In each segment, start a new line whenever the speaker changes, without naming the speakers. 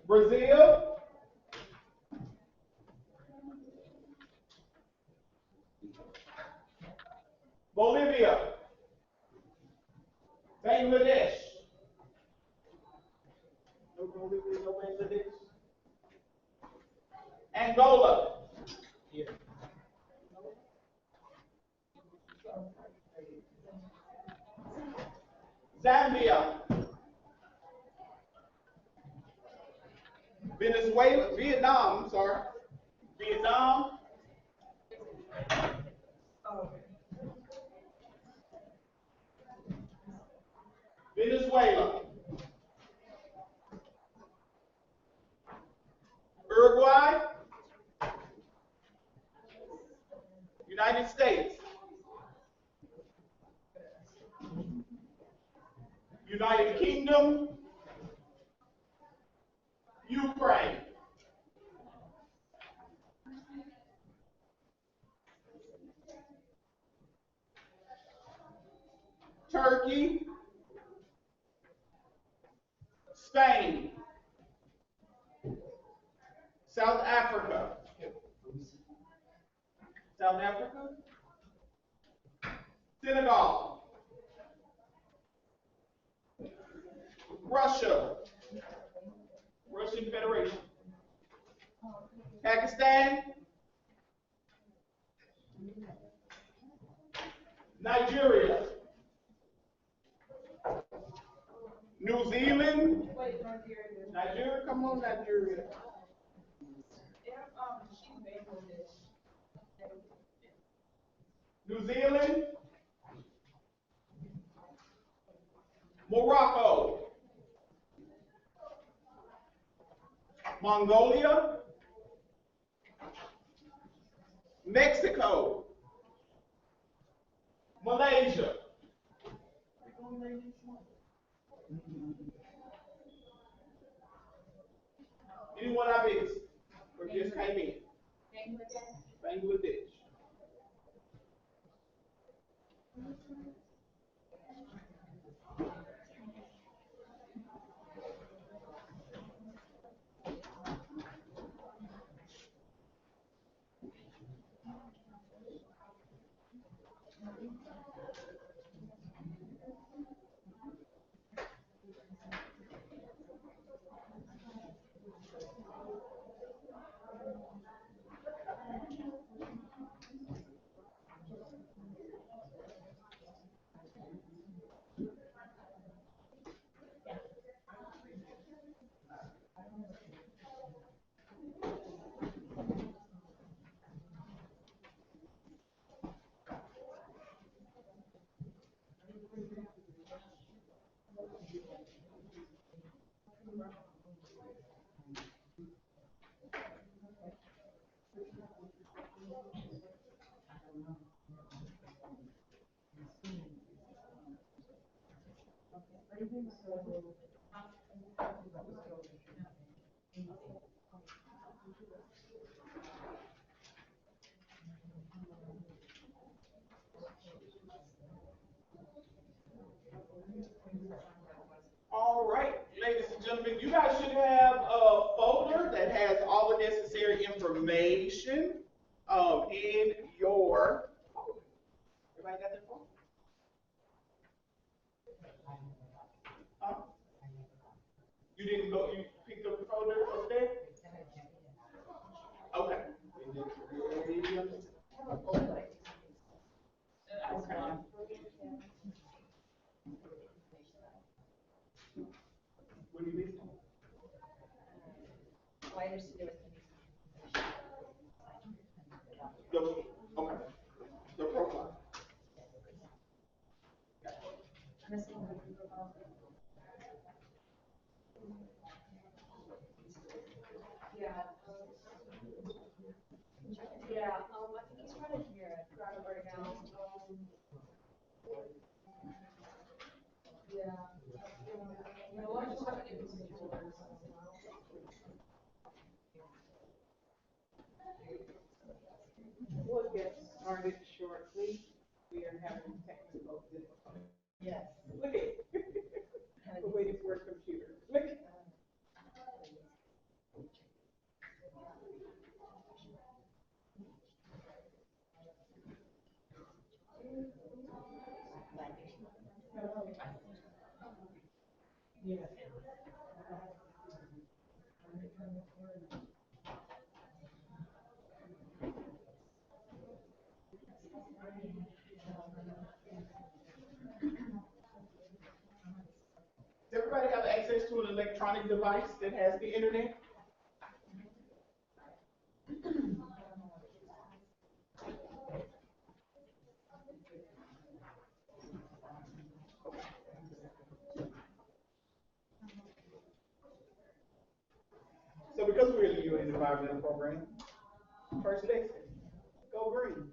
Brazil, Bolivia, Bangladesh. No Bolivia, no Bangladesh. Angola. Zambia, Venezuela, Vietnam, sorry, Vietnam, Venezuela, Uruguay, United States, United Kingdom, Ukraine, Turkey, Spain, South Africa, South Africa, Senegal, Russia, Russian Federation, Pakistan, Nigeria, New Zealand, Nigeria, come on, Nigeria. New Zealand, Morocco, Mongolia, Mexico, Malaysia. Anyone I missed or just came in? Bangladesh. All right, ladies and gentlemen, you guys should have a folder that has all the necessary information in your folder. Everybody got their folder? Huh? You didn't go, you picked up the folder over there? Okay. Okay. What do you mean? The, okay. The profile.
We'll get started shortly. We are having technical difficulties. Yes. Look at, we're waiting for a computer. Look. Yes.
Does everybody have access to an electronic device that has the internet? So because we're in the UN environmental program, first lesson, go green.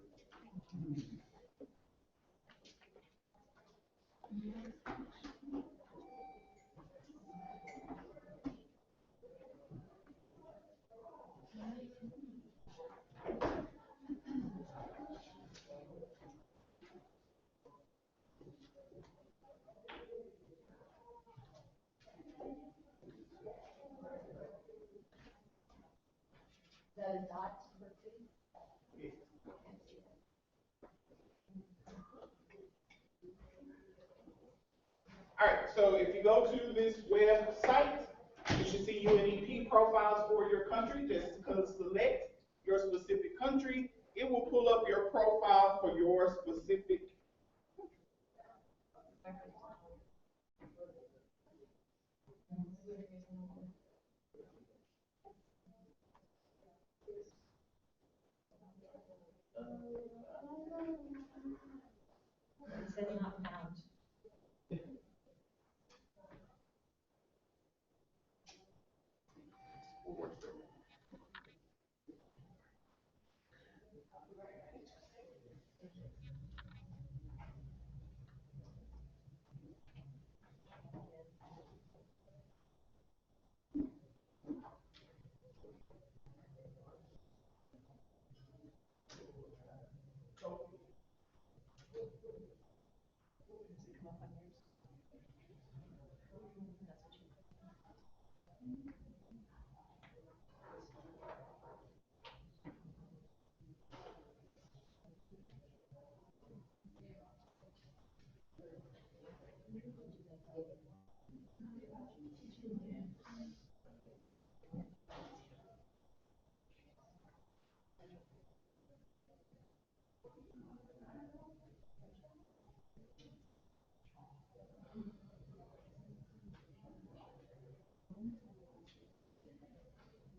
The dot for
Yeah. All right, so if you go to this website, you should see UNEP profiles for your country. Just select your specific country. It will pull up your profile for your specific.
it says not found.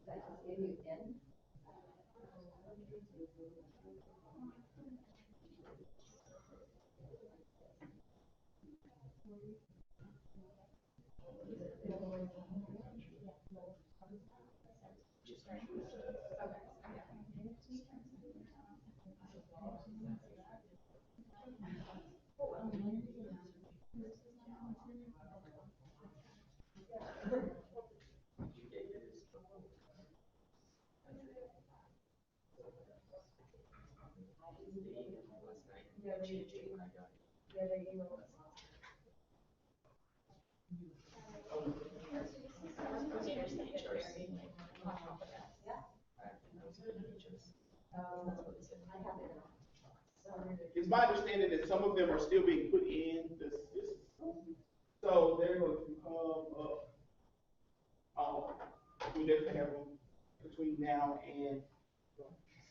That just gave you in. Yeah, they emailed us. I have it.
It's my understanding that some of them are still being put in the system. So they're going to come up. We definitely have them between now and.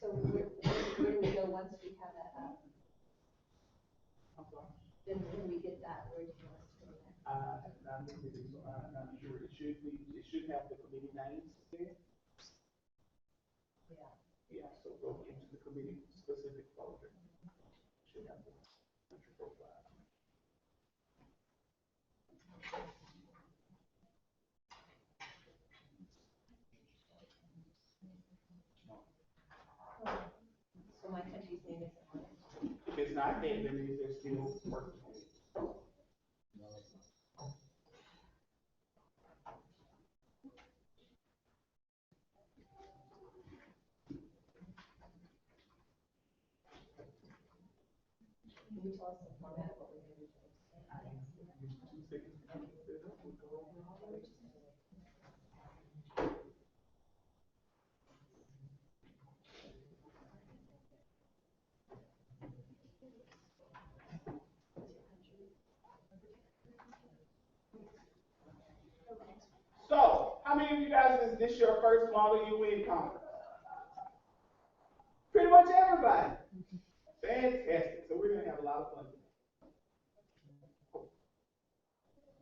So where do we go once we have that up?
I'm sorry.
Then when we get that, where do you want us to go next?
I'm not sure. It should have the committee names there.
Yeah.
Yeah, so go into the committee specific folder. Should have the country profile.
So my country's name isn't on it.
If it's not there, then they're still working on it.
Can you tell us the format of what we're going to do?
I am 2 seconds to get it set up. We'll go over all of it. this your first Model UN conference? Pretty much everybody. Fantastic. So we're gonna have a lot of fun today.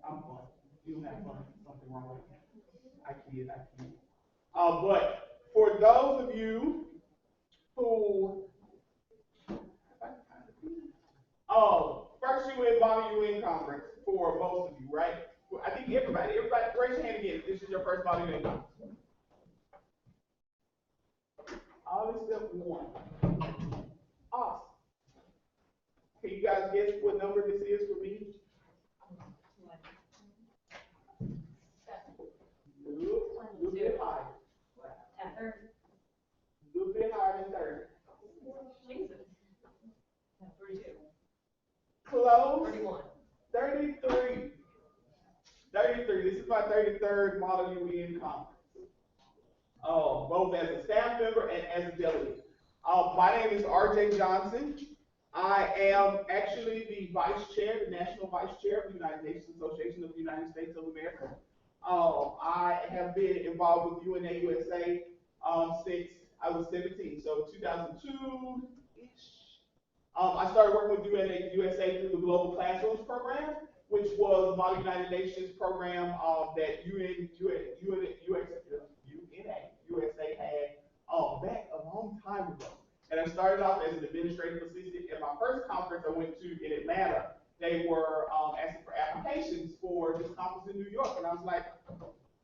I'm fun. You don't have fun. Something wrong with you. I kid. But for those of you who, first UN Model UN conference for most of you, right? I think everybody, raise your hand again if this is your first Model UN conference. All except one. Awesome. Can you guys guess what number this is for me? A little bit higher. A little bit higher than 30.
Jesus. 32.
Close.
31.
33. 33. This is my 33rd Model UN conference. Both as a staff member and as a delegate. My name is RJ Johnson. I am actually the vice chair, the national vice chair of the United Nations Association of the United States of America. I have been involved with UNA USA since I was 17, so 2002-ish. I started working with UNA USA through the Global Classrooms program, which was a Model United Nations program that UNA USA had back a long time ago. And I started off as an administrative assistant. At my first conference I went to in Atlanta, they were asking for applications for this conference in New York. And I was like,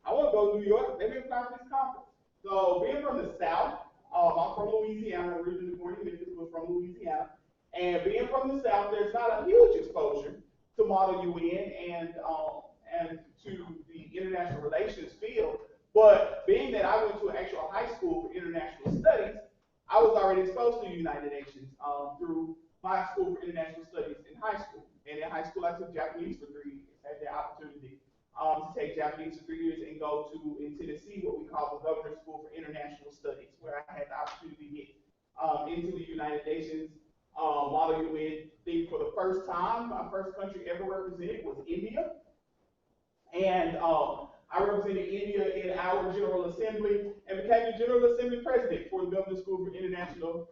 I want to go to New York. Let me apply for this conference. So being from the South, I'm from Louisiana, originally born in Memphis, was from Louisiana. And being from the South, there's not a huge exposure to Model UN and to the international relations field. But being that I went to an actual high school for international studies, I was already exposed to the United Nations through my school for international studies in high school. And in high school, I took Japanese for 3 years. I had the opportunity to take Japanese for 3 years and go to, in Tennessee, what we call the Governor's School for International Studies, where I had the opportunity to get into the United Nations Model UN thing for the first time. My first country ever represented was India. And I represented India in our General Assembly and became the General Assembly President for the Governor's School for International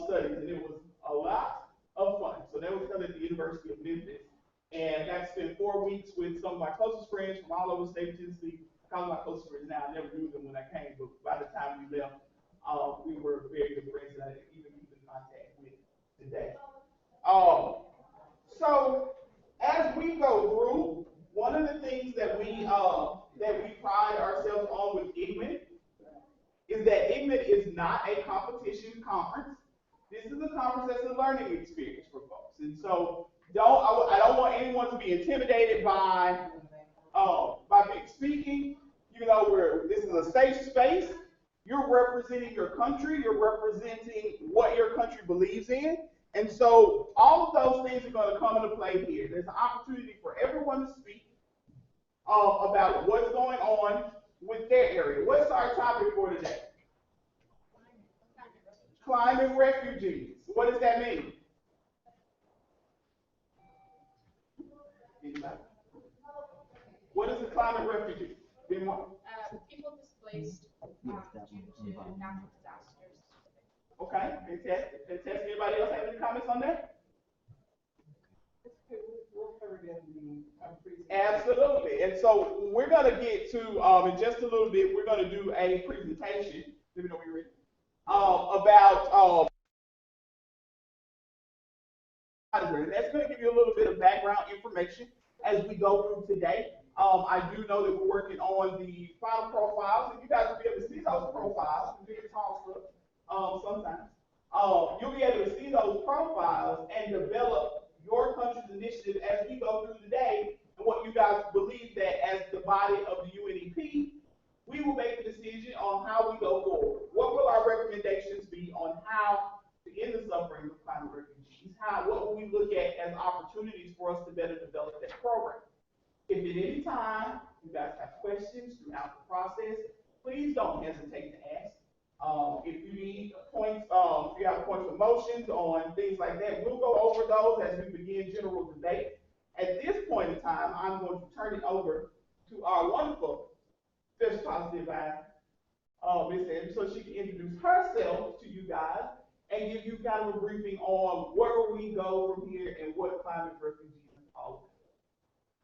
Studies. And it was a lot of fun. So that was done at the University of Memphis. And I spent 4 weeks with some of my closest friends from all over the state of Tennessee. I call them my closest friends now. I never knew them when I came, but by the time we left, we were very good friends that I even keep in contact with today. So as we go through, one of the things that we pride ourselves on with IGMIT is that IGMIT is not a competition conference. This is a conference that's a learning experience for folks. And so I don't want anyone to be intimidated by me speaking. You know, this is a safe space. You're representing your country. You're representing what your country believes in. And so all of those things are going to come into play here. There's an opportunity for everyone to speak about what's going on with their area. What's our topic for today? Climate refugees. What does that mean? Anybody? What is a climate refugee?
People displaced due to natural disasters.
Okay, fantastic. Anybody else have any comments on that? Absolutely. And so we're going to get to, in just a little bit, we're going to do a presentation. Let me know when you're ready. About, and that's going to give you a little bit of background information as we go through today. I do know that we're working on the final profiles, and you guys will be able to see those profiles. It's very tall stuff sometimes. You'll be able to see those profiles and develop your country's initiative as we go through the day, and what you guys believe that as the body of the UNEP, we will make the decision on how we go forward. What will our recommendations be on how to end the suffering of climate refugees? What will we look at as opportunities for us to better develop that program? If at any time you guys have questions throughout the process, please don't hesitate to ask. If you need points, if you have points of motions on things like that, we'll go over those as we begin general debate. At this point in time, I'm going to turn it over to our wonderful Special Policy Advisor, Ms. Andrews, so she can introduce herself to you guys and give you kind of a briefing on where we go from here and what climate refugees is all about.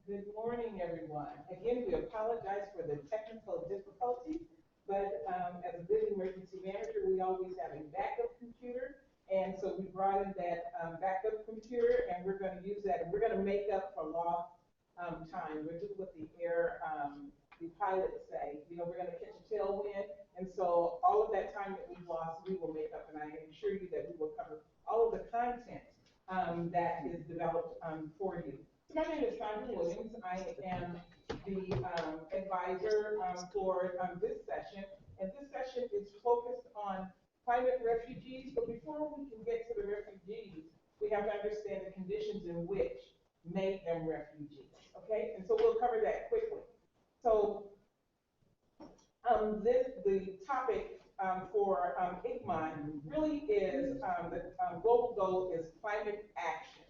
Good morning, everyone. Again, we apologize for the technical difficulties, but as a business emergency manager, we always have a backup computer. And so we brought in that backup computer, and we're going to use that, and we're going to make up for lost time. We're just what the pilots say. You know, we're going to catch a tailwind, and so all of that time that we've lost, we will make up. And I assure you that we will cover all of the content that is developed for you. So my name is Sandra Williams. I am the advisor for this session, and this session is focused on climate refugees. But before we can get to the refugees, we have to understand the conditions in which made them refugees. Okay, and so we'll cover that quickly. So the topic for ICMOD really is the global goal is climate action.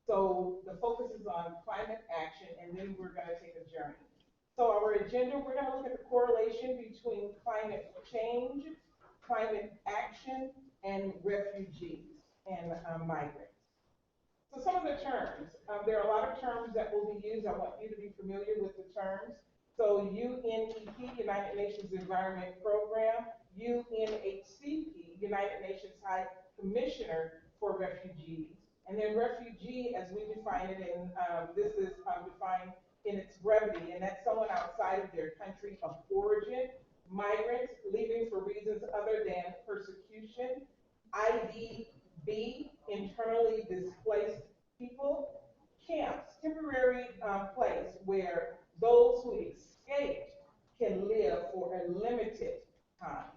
So the focus is on climate action, and then we're going to take a journey. So our agenda, we're going to look at the correlation between climate change, climate action, and refugees and migrants. So some of the terms, there are a lot of terms that will be used. I want you to be familiar with the terms. So UNEP, United Nations Environment Program, UNHCP, United Nations High Commissioner for Refugees, and then refugee, as we define it, and this is defined in its brevity, and that's someone outside of their country of origin. Migrants leaving for reasons other than persecution. IDB, internally displaced people. Camps, temporary place where those who escaped can live for a limited time.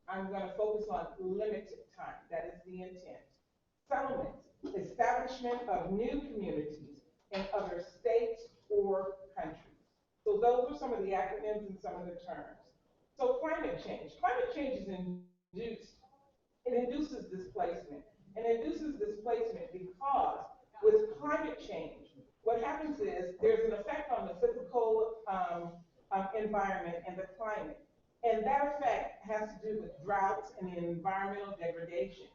I'm going to focus on limited time. That is the intent. Settlements, establishment of new communities in other states or countries. So those are some of the acronyms and some of the terms. So climate change. Climate change is induced. It induces displacement. And induces displacement because with climate change, what happens is there's an effect on the physical environment and the climate. And that effect has to do with droughts and environmental degradation.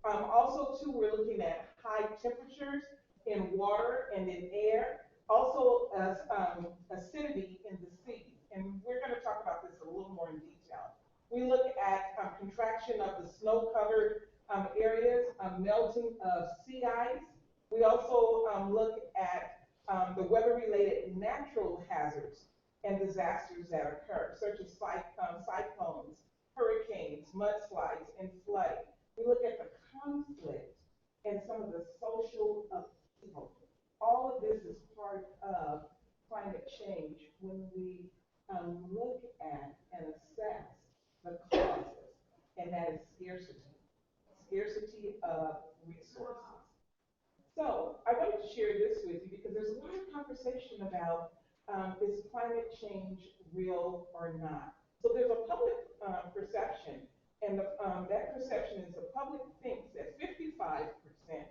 Also, too, we're looking at high temperatures in water and in air, also as acidity in the sea. And we're going to talk about this a little more in detail. We look at contraction of the snow-covered areas, melting of sea ice. We also look at the weather-related natural hazards and disasters that occur, such as cyclones, hurricanes, mudslides, and flooding. We look at the conflict and some of the social upheaval. All of this is part of climate change when we look at and assess the causes, and that is scarcity of resources. So I wanted to share this with you because there's a lot of conversation about is climate change real or not? So there's a public perception, and that perception is the public thinks that 55%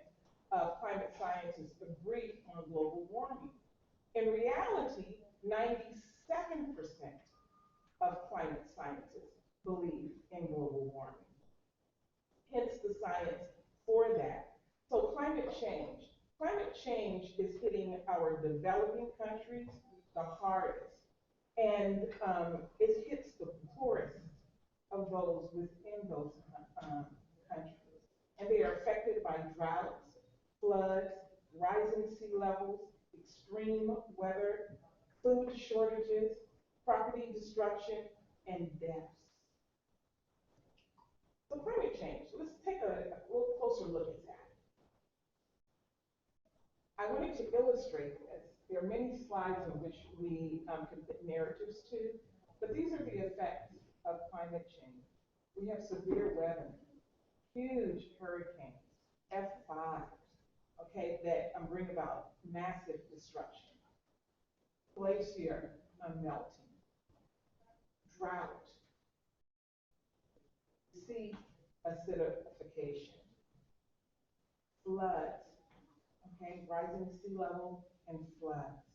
of climate scientists agree on global warming. In reality, 97% of climate scientists believe in global warming. Hence the science for that. So climate change is hitting our developing countries the hardest, and it hits the poorest of those within those countries. And they are affected by droughts, floods, rising sea levels, extreme weather, food shortages, property destruction, and deaths. So climate change, let's take a little closer look at that. I wanted to illustrate this. There are many slides in which we can put narratives to, but these are the effects of climate change. We have severe weather, huge hurricanes, F5s, okay, that bring about massive destruction. Glacier melting, drought, sea acidification, floods, okay, rising sea level and floods.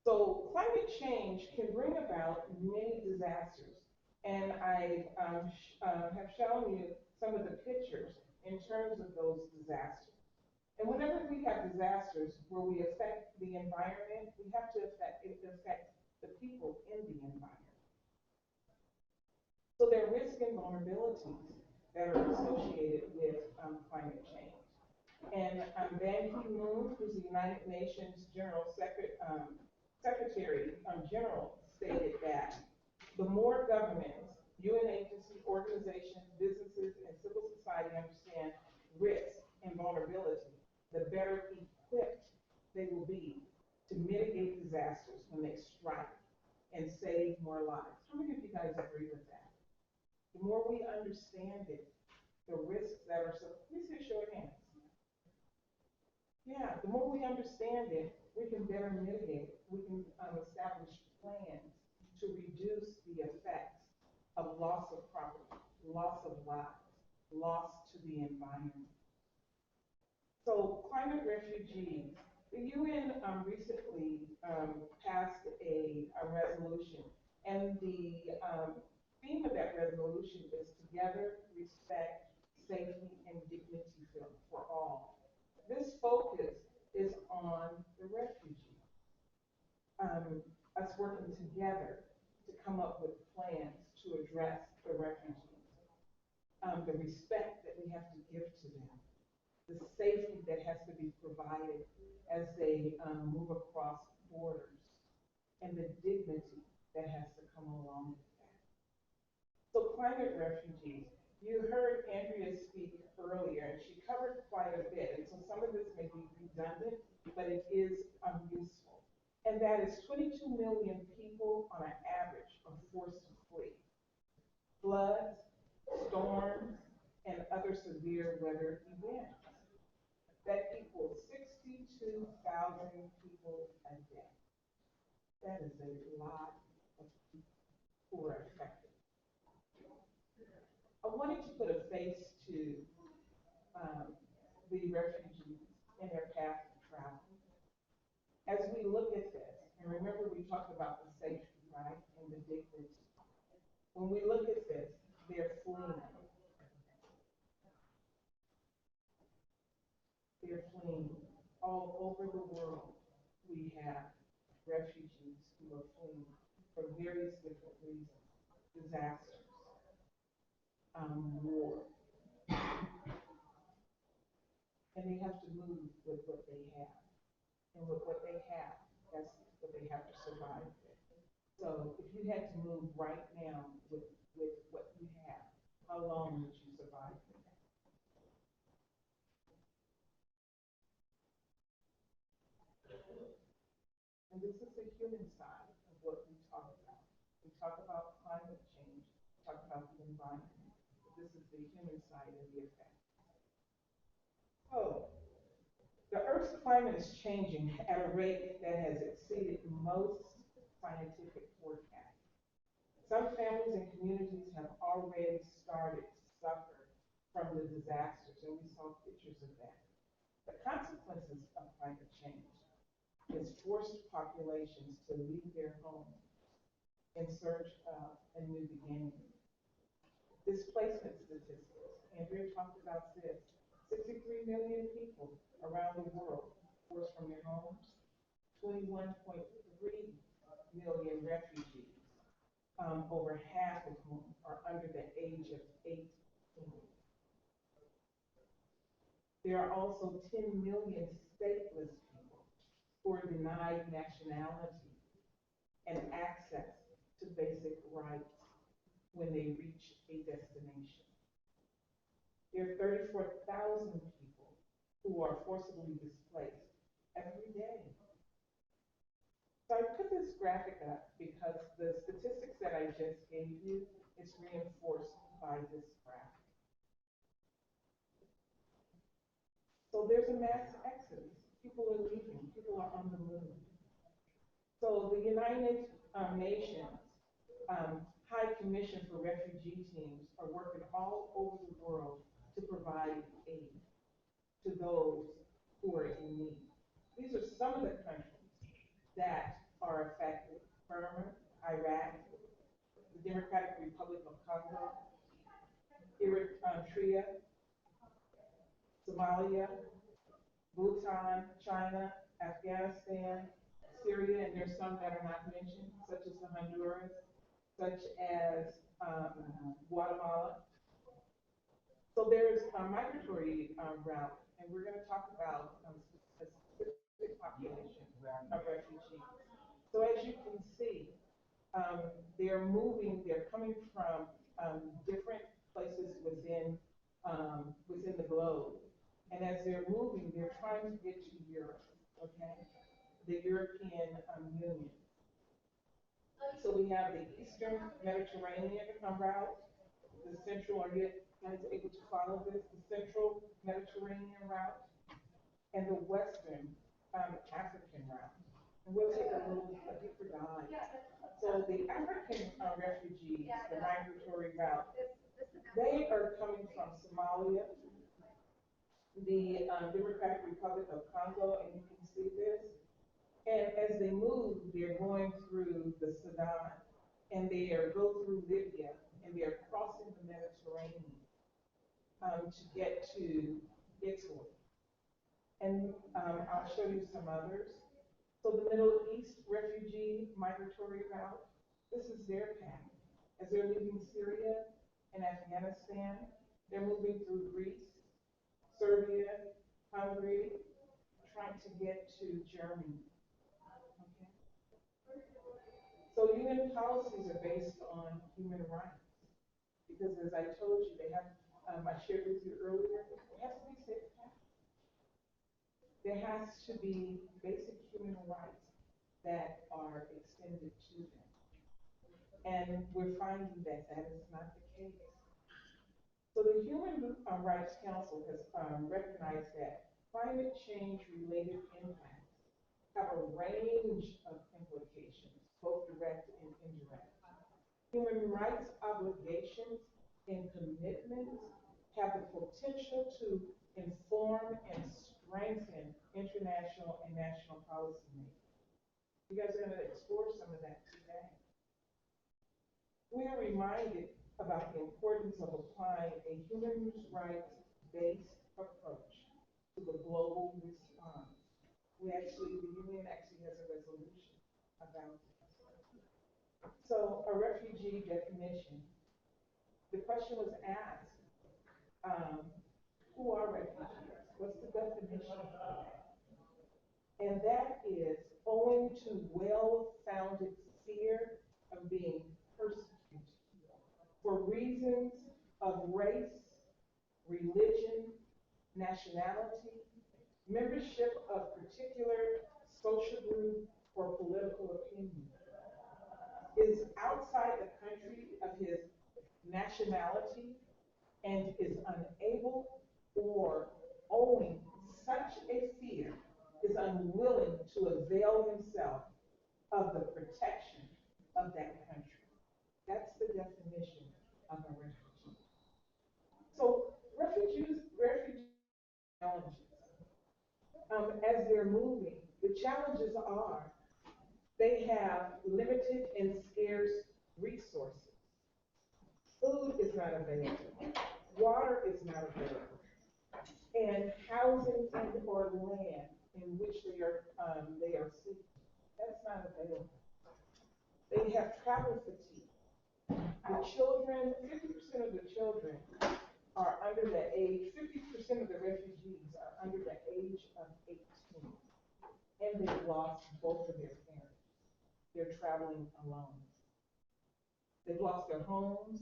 So climate change can bring about many disasters. And I have shown you some of the pictures in terms of those disasters. And whenever we have disasters where we affect the environment, we have to affect the people in the environment. So there are risks and vulnerabilities that are associated with climate change. And Ban Ki-moon, who's the United Nations Secretary General, stated that the more governments, UN agencies, organizations, businesses, and civil society understand risk and vulnerability, the better equipped they will be to mitigate disasters when they strike and save more lives. How many of you guys agree with that? The more we understand it, the risks that are please just show your hands. Yeah, the more we understand it, we can better mitigate it. We can establish plans to reduce the effects of loss of property, loss of lives, loss to the environment. So climate refugees, the UN recently passed a resolution, and the theme of that resolution is together, respect, safety, and dignity for all. This focus is on the refugees, us working together to come up with plans to address the refugees, the respect that we have to give to them, the safety that has to be provided as they move across borders, and the dignity that has to come along with that. So climate refugees, you heard Andrea speak earlier, and she covered quite a bit, and so some of this may be redundant, but it is useful. And that is 22 million people on an average are forced to flee. Floods, storms, and other severe weather events. That equals 62,000 people a day. That is a lot of people who are affected. I wanted to put a face to the refugees and their path to travel. As we look at this, and remember we talked about the safety, right, and the dignity. When we look at this, they're fleeing. They're fleeing all over the world. We have refugees who are fleeing for various different reasons, disasters, war. And they have to move with what they have. And with what they have, that's what they have to survive with. So if you had to move right now with what you have, how long would you survive with that? And this is the human side of what we talk about. We talk about climate change, we talk about the environment. But this is the human side of the effect. So, the Earth's climate is changing at a rate that has exceeded most scientific forecasts. Some families and communities have already started to suffer from the disasters, and we saw pictures of that. The consequences of climate change is forced populations to leave their homes in search of a new beginning. Displacement statistics, Andrea talked about this. 63 million people around the world forced from their homes, 21.3 million refugees, over half of whom are under the age of 18. There are also 10 million stateless people who are denied nationality and access to basic rights when they reach a destination. There are 34,000 people who are forcibly displaced every day. So I put this graphic up because the statistics that I just gave you is reinforced by this graphic. So there's a mass exodus. People are leaving. People are on the move. So the United Nations High Commission for Refugee Teams are working all over the world to provide aid to those who are in need. These are some of the countries that are affected: Burma, Iraq, the the Democratic Republic of Congo, Eritrea, Somalia, Bhutan, China, Afghanistan, Syria, and there's some that are not mentioned, such as the Honduras, such as Guatemala. So there's a migratory route, and we're going to talk about a specific population of refugees. So as you can see, they're moving, they're coming from different places within the globe. And as they're moving, they're trying to get to Europe, okay? The European Union. So we have the Eastern Mediterranean route, the Central, are you guys able to follow this? The Central Mediterranean route, and the Western African route. And we'll take a deeper dive. So the African refugees, the migratory route, they are coming from Somalia, the Democratic Republic of Congo, and you can see this. And as they move, they're going through the Sudan, and they go through Libya, and they are crossing the Mediterranean to get to Italy. And I'll show you some others. So the Middle East refugee migratory route, this is their path. As they're leaving Syria and Afghanistan, they're moving through Greece, Serbia, Hungary, trying to get to Germany. Okay. So UN policies are based on human rights. Because as I told you, they have, I shared with you earlier, there has to be safe passage. There has to be basic human rights that are extended to them. And we're finding that that is not the case. So the Human Rights Council has recognized that climate change related impacts have a range of implications, both direct and indirect. Human rights obligations and commitments have the potential to inform and strengthen international and national policy making. You guys are going to explore some of that today. We are reminded about the importance of applying a human rights-based approach to the global response. The UN actually has a resolution about this. So a refugee definition. The question was asked, who are refugees? What's the definition of that? And that is owing to well-founded fear of being persecuted for reasons of race, religion, nationality, membership of particular social group, or political opinion, is outside the country of his nationality and is unable or owing such a fear is unwilling to avail himself of the protection of that country. That's the definition of a refugee. So refugees challenges. As they're moving, the challenges are they have limited and scarce resources. Food is not available. Water is not available. And housing and or land in which they are seeking, that's not available. They have travel fatigue. The children, 50% of the children are under the age, 50% of the refugees are under the age of 18. And they've lost both of their parents. They're traveling alone. They've lost their homes,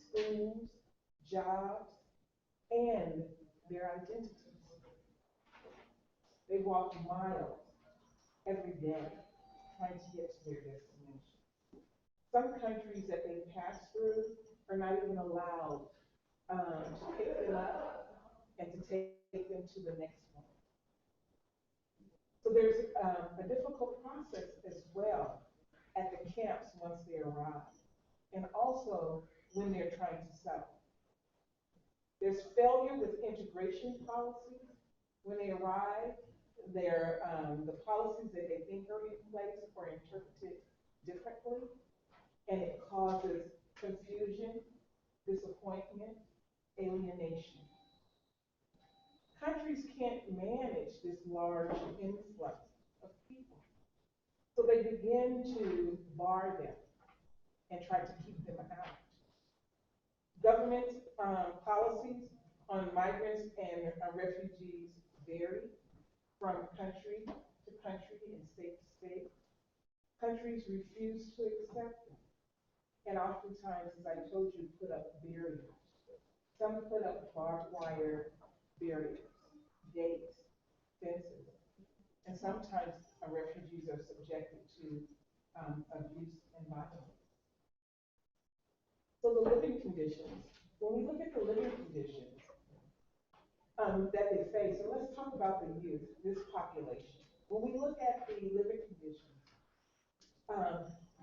schools, jobs, and their identities. They walk miles every day trying to get to their destination. Some countries that they pass through are not even allowed to pick them up and to take them to the next one. So there's a difficult process as well at the camps once they arrive, and also when they're trying to settle. There's failure with integration policies. When they arrive, the policies that they think are in place are interpreted differently, and it causes confusion, disappointment, alienation. Countries can't manage this large influx of people, so they begin to bar them and try to keep them out. Government policies on migrants and refugees vary from country to country and state to state. Countries refuse to accept them, and oftentimes, as I told you, put up barriers. Some put up barbed wire barriers, gates, fences, and sometimes refugees are subjected to abuse and violence. So the living conditions, when we look at the living conditions that they face, and let's talk about the youth, this population. When we look at the living conditions,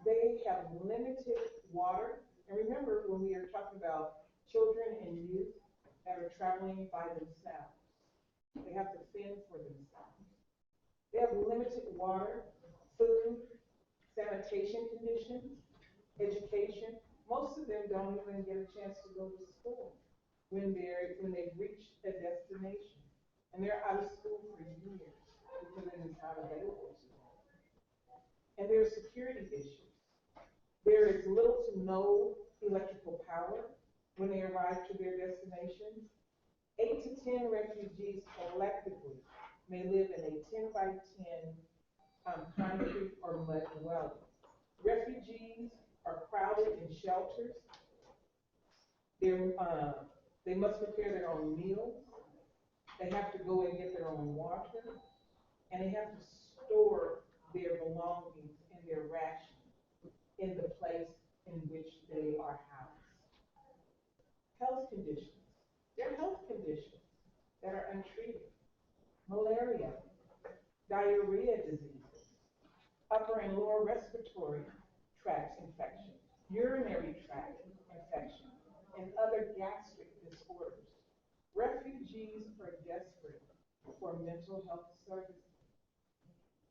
they have limited water. And remember, when we are talking about children and youth that are traveling by themselves, they have to fend for themselves. They have limited water, food, sanitation conditions, education. Most of them don't even get a chance to go to school when they've reached a destination. And they're out of school for years because it is not available to them. And there are security issues. There is little to no electrical power when they arrive to their destinations. 8 to 10 refugees collectively may live in a 10 by 10 concrete or mud dwelling. Refugees are crowded in shelters. They must prepare their own meals. They have to go and get their own water. And they have to store their belongings and their rations in the place in which they are housed. Health conditions. There are health conditions that are untreated. Malaria, diarrhea diseases, upper and lower respiratory tract infections, urinary tract infections, and other gastric disorders. Refugees are desperate for mental health services.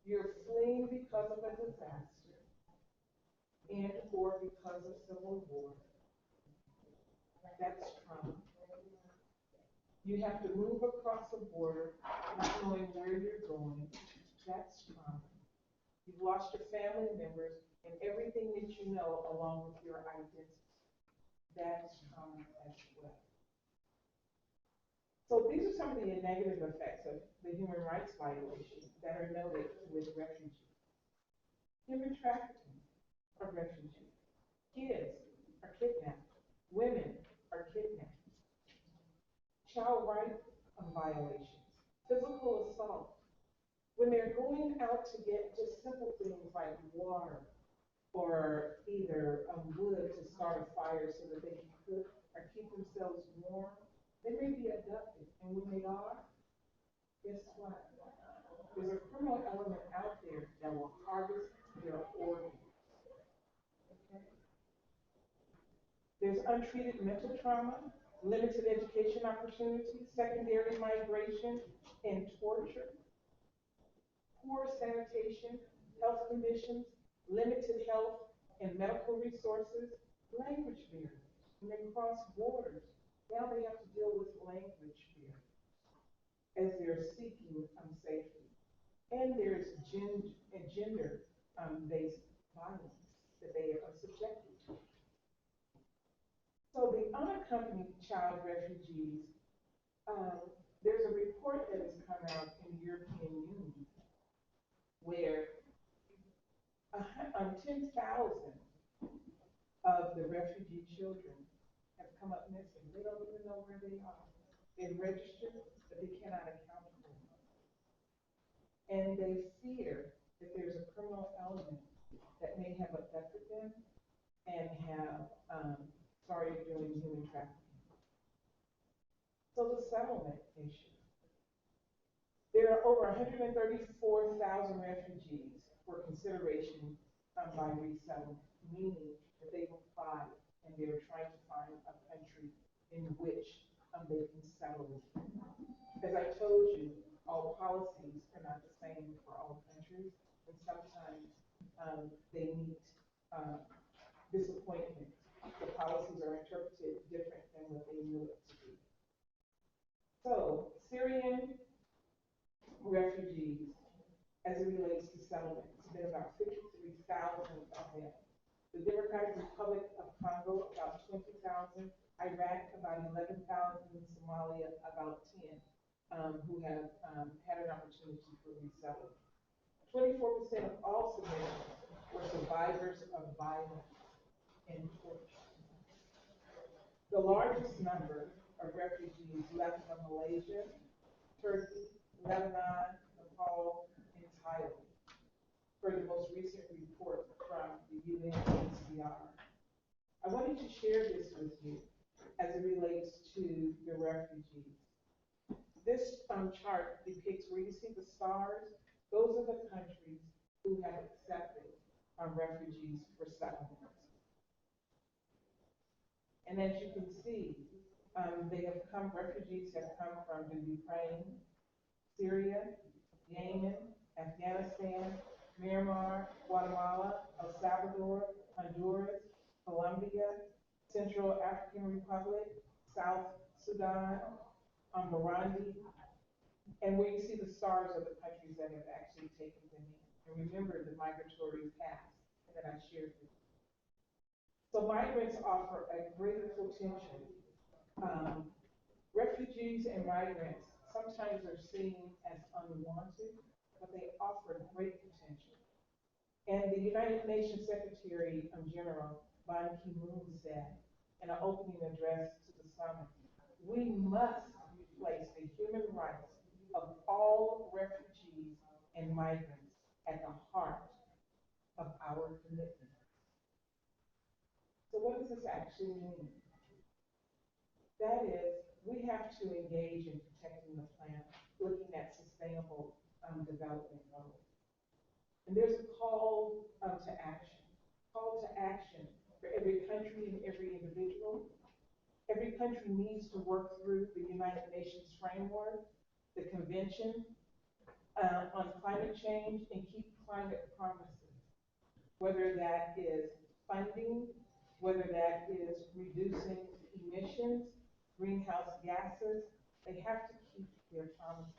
You're fleeing because of a disaster and or because of civil war. That's trauma. You have to move across the border not knowing where you're going. That's trauma. You've lost your family members and everything that you know along with your identity. That's trauma as well. So these are some of the negative effects of the human rights violations that are noted with refugees. Human trafficking of refugees. Kids are kidnapped. Women are kidnapped. Child rights violations. Physical assault. When they're going out to get just simple things like water or either wood to start a fire so that they can cook or keep themselves warm, they may be abducted. And when they are, guess what? There's a criminal element out there that will harvest their organs. Okay? There's untreated mental trauma, limited education opportunities, secondary migration, and torture. Poor sanitation, health conditions, limited health and medical resources, language barriers. When they cross borders, now they have to deal with language barriers as they're seeking safety. And there's gender-based violence that they are subjected to. So the unaccompanied child refugees, there's a report that has come out in the European Union where 10,000 of the refugee children have come up missing. They don't even know where they are. They're registered, but they cannot account for them. And they fear that there's a criminal element that may have abducted them and have started doing human trafficking. So the settlement issue. There are over 134,000 refugees for consideration by resettlement, meaning that they've applied and they're trying to find a country in which they can settle with. As I told you, all policies are not the same for all countries, and sometimes they meet disappointment. The policies are interpreted different than what they knew it to be. So, Syrian refugees, as it relates to settlement, it's been about 53,000 of them. The Democratic Republic of Congo, about 20,000. Iraq, about 11,000. Somalia, about 10, who have had an opportunity for resettlement. 24% of all Samaritans were survivors of violence and torture. The largest number of refugees left from Malaysia, Turkey, Lebanon, Nepal, and Thailand, per the most recent report from the UNHCR. I wanted to share this with you as it relates to the refugees. This chart depicts where you see the stars. Those are the countries who have accepted refugees for settlement. And as you can see, refugees have come from the Ukraine, Syria, Yemen, Afghanistan, Myanmar, Guatemala, El Salvador, Honduras, Colombia, Central African Republic, South Sudan, Burundi, and where you see the stars of the countries that have actually taken them in. And remember the migratory paths that I shared with you. So migrants offer a greater potential. Refugees and migrants sometimes are seen as unwanted, but they offer great potential. And the United Nations Secretary General Ban Ki-moon said in an opening address to the summit, we must place the human rights of all refugees and migrants at the heart of our commitment. So what does this actually mean? That is, we have to engage in protecting the planet, looking at sustainable development goals. And there's a call to action. Call to action for every country and every individual. Every country needs to work through the United Nations framework, the Convention on Climate Change, and keep climate promises. Whether that is funding, whether that is reducing emissions, greenhouse gases, they have to keep their promises.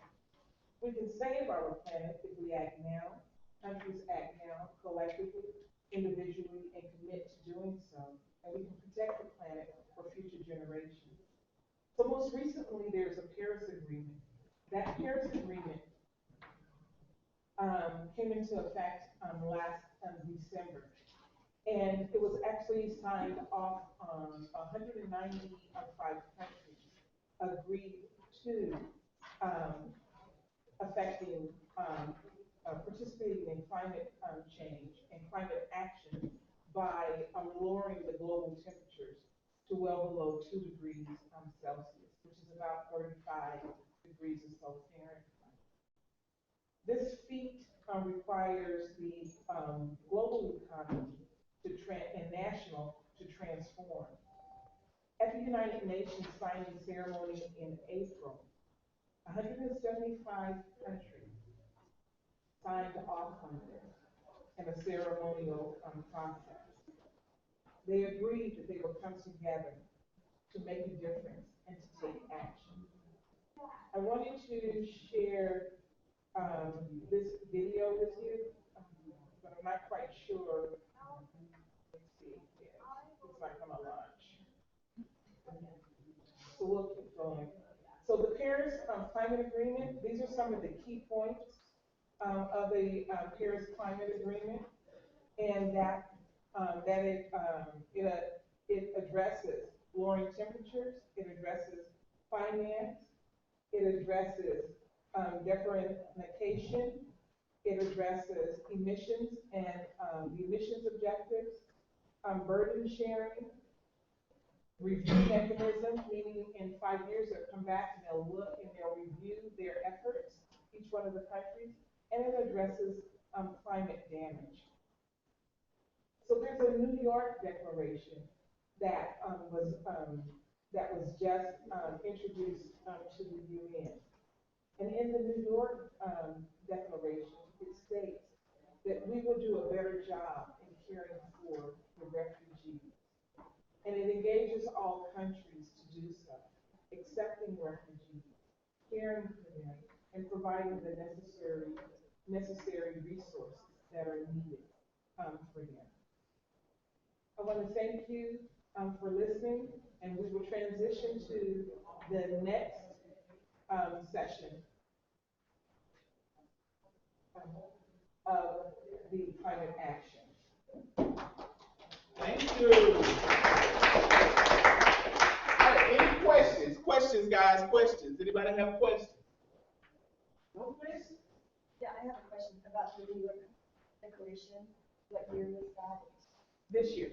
We can save our planet if we act now. Countries act now, collectively, individually, and commit to doing so. And we can protect the planet for future generations. So most recently, there's a Paris Agreement. That Paris Agreement came into effect last December. And it was actually signed off on 195 countries agreed to participating in climate change and climate action by lowering the global temperatures to well below 2 degrees Celsius, which is about 35 degrees or so Fahrenheit. This feat requires the global economy and national to transform. At the United Nations signing ceremony in April, 175 countries signed off on this in a ceremonial process. They agreed that they would come together to make a difference and to take action. I wanted to share this video with you, but I'm not quite sure. Let's see, looks like I'm on lunch. So we'll keep going. So the Paris Climate Agreement, these are some of the key points of the Paris Climate Agreement, and that it addresses lowering temperatures, it addresses finance, it addresses deforestation, it addresses emissions and the emissions objectives, burden sharing, review mechanism, meaning in 5 years they'll come back and they'll look and they'll review their efforts, each one of the countries, and it addresses climate damage. So there's a New York Declaration that was just introduced to the UN. And in the New York Declaration, it states that we will do a better job in caring for the refugees it engages all countries to do so, accepting refugees, caring for them, and providing the necessary resources that are needed for them. I want to thank you for listening, and we will transition to the next session of the climate action.
Thank you. All right, any questions? Questions, guys, questions? Anybody have questions? No questions?
Yeah, I have a question about the New York Declaration. What year was that?
This year,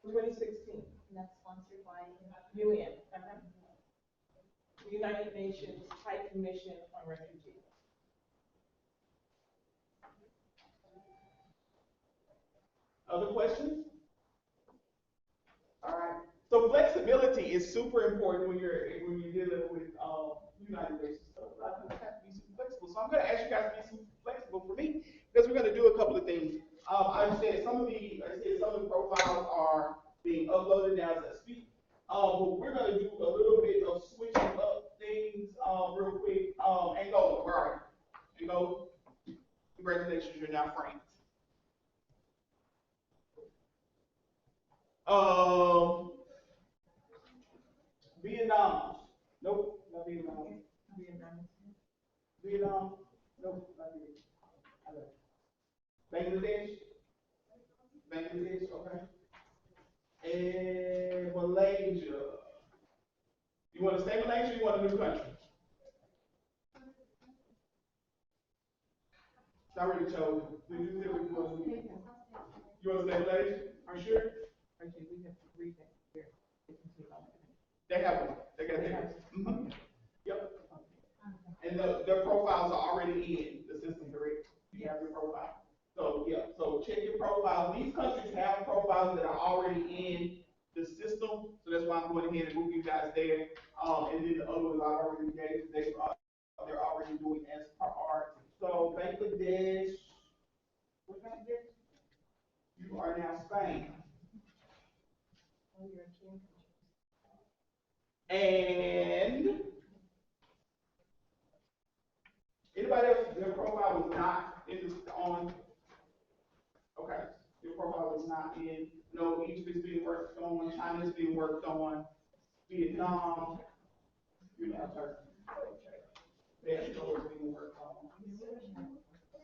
2016,
And that's sponsored by,
UN, United Nations High Commission on Refugees.
Other questions? All right. So flexibility is super important when you're dealing with United Nations stuff. I have to be super flexible. So I'm going to ask you guys to be super flexible for me because we're going to do a couple of things. I said some of the profiles are being uploaded now as I speak. But we're going to do a little bit of switching up things real quick. Angola, where are you? Angola, congratulations, you're now friends. Vietnam. Nope, not Vietnam. Vietnam. Nope, not Vietnam. Bangladesh. Bangladesh, okay. And Malaysia. You want to stay Malaysia or you want a new country? I already chose. Did you say what you want to do? You want to stay Malaysia? Are you sure?
Okay, we have to read that here.
They have one. They got theirs. Mm-hmm. Yep. And their profiles are already in the system, correct? You have your profile. So yeah, so check your profiles. These countries have profiles that are already in the system, so that's why I'm going ahead and move you guys there. And then the other ones I already gave, they're already doing as priority. So Bangladesh, what's Bangladesh? You are now Spain. And anybody else, their profile was not on. Okay, your profile was not in. No, Egypt is being worked on. China is being worked on. Vietnam. You're now Turkey. Mexico is being worked on.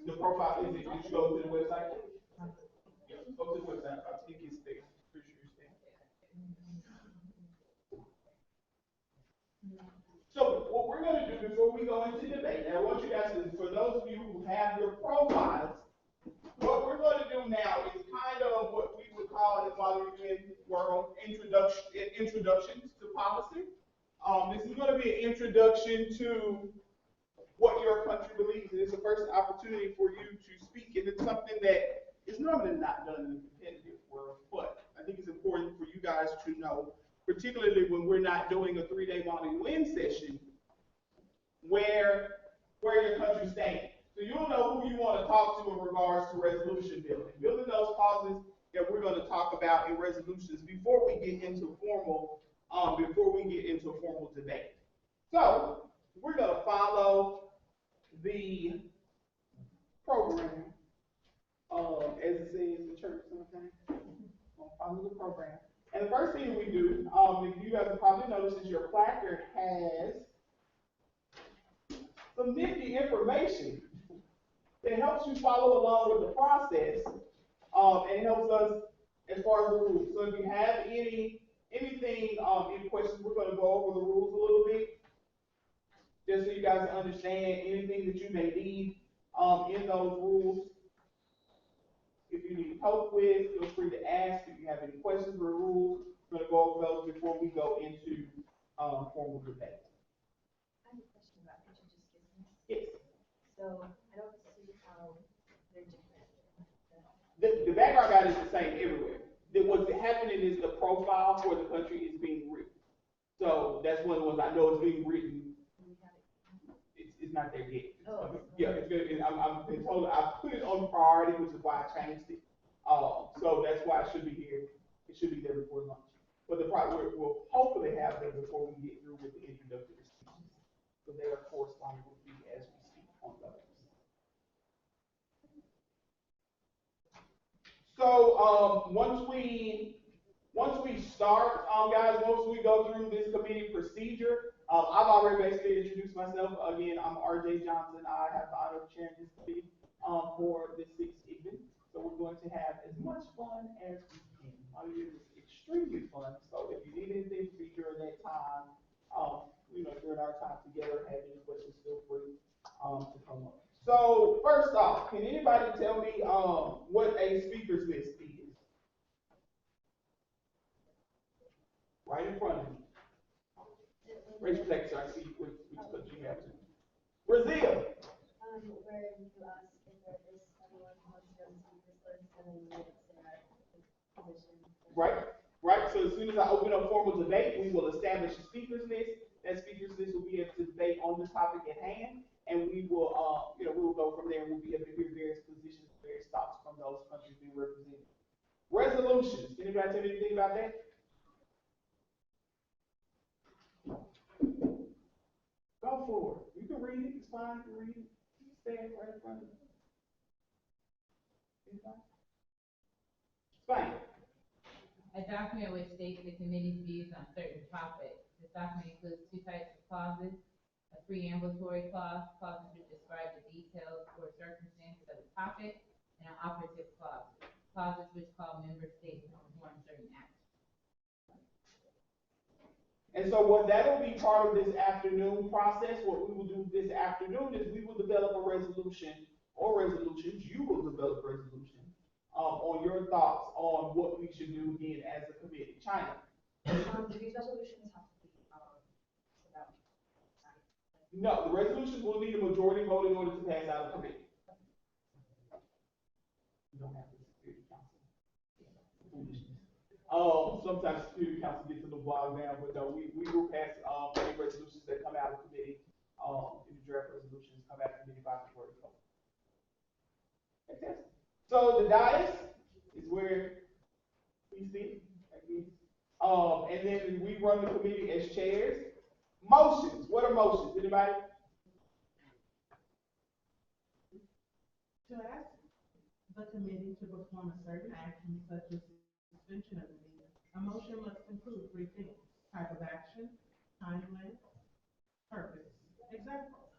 The profile is it? Did you go to the website? Yeah, go to the website. I think it's there. Pretty sure it's there. So what we're going to do before we go into debate, and I want you guys to, for those of you who have your profiles, what we're going to do now is kind of what we would call in the modern world introductions to policy. This is going to be an introduction to what your country believes, and it's the first opportunity for you to speak, and it's something that is normally not done in the competitive world, but I think it's important for you guys to know, particularly when we're not doing a 3-day Model UN session, where your country stands. So you'll know who you want to talk to in regards to resolution building those causes that we're going to talk about in resolutions before we get into formal debate. So we're going to follow the program, as it says in church sometimes. We'll follow the program. And the first thing we do, if you guys have probably noticed, is your placard has some nifty information that helps you follow along with the process, and helps us as far as the rules. So if you have any questions, we're going to go over the rules a little bit, just so you guys understand anything that you may need in those rules. If you need help with, feel free to ask. If you have any questions for the rules, we're going to go over those before we go into formal debate.
I have a question about introduced business.
Yes.
So I don't see how they're different.
The background guide is the same everywhere. What's happening is the profile for the country is being written. So that's one of the ones I know is being written. It's not there yet.
Oh.
Yeah, it's good. I've been told I put it on priority, which is why I changed it. So that's why it should be here It should be there before lunch. But we'll hopefully have them before we get through with the introductory speeches. So they are corresponding with me as we speak on those. So once we start, guys, once we go through this committee procedure, I've already basically introduced myself. Again, I'm RJ Johnson. I have the honor of chairing this committee for the 6th evening. So we're going to have as much fun as we can. It is extremely fun. So if you need anything to be during that time, during our time together, have any questions, feel free to come up. So first off, can anybody tell me what a speakers list is? Right in front of you. Raise your hand so I see which country you have to. Brazil.
Where you ask if there is anyone who wants to go to speakers list and then you select the position.
Right. So as soon as I open up formal debate, we will establish a speakers list. That speakers list will be able to debate on the topic at hand, and we will, we will go from there. And we'll be able to hear various positions, various thoughts from those countries being represented. Resolutions. Anybody tell me anything about that? Go for it. You can read it. It's fine. You can read it. Stand right in front of you. Anybody? Fine.
A document which states the committee's views on certain topics. This document includes 2 types of clauses: a preambulatory clause, clauses which describe the details or circumstances of the topic, and an operative clause, clauses which call member states to perform certain actions.
And so what that will be part of this afternoon process, what we will do this afternoon is we will develop a resolution or resolutions. You will develop a resolution on your thoughts on what we should do again as a committee. China.
Do these resolutions have to be about?
No, the resolutions will need a majority vote in order to pass out of committee. You don't have the Security Council. Foolishness. Sometimes Security Council gets a little bogged down, but no, we will pass any resolutions that come out of committee. In the draft resolutions come out of committee by majority vote. Fantastic. So the dais is where we sit. And then we run the committee as chairs. Motions. What are motions? Anybody?
To ask the committee to perform a certain action, such as suspension of the meeting, a motion must include 3 things: type of action, time length, purpose. Example: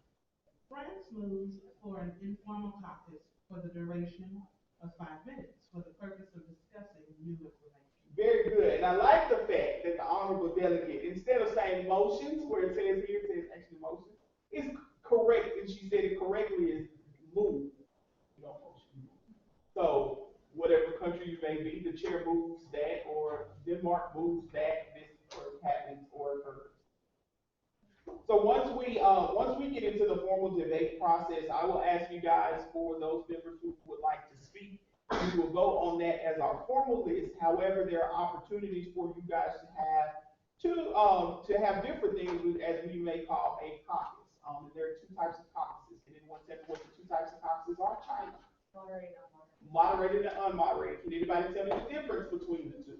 France moves for an informal caucus for the duration of 5 minutes for the purpose of discussing new information.
Very good. And I like the fact that the honorable delegate, instead of saying motions, where it says here, it says actually motions, is correct, and she said it correctly, is move. You don't motion. So whatever country you may be, the chair moves that, or Denmark moves that, this happens or occurs. So once we get into the formal debate process, I will ask you guys, for those members who would like to speak, we will go on that as our formal list. However, there are opportunities for you guys to have different things as we may call a caucus. There are 2 types of caucuses. Can anyone tell me what the 2 types of caucuses are? China.
Moderated and unmoderated.
Moderated and unmoderated. Can anybody tell me the difference between the 2?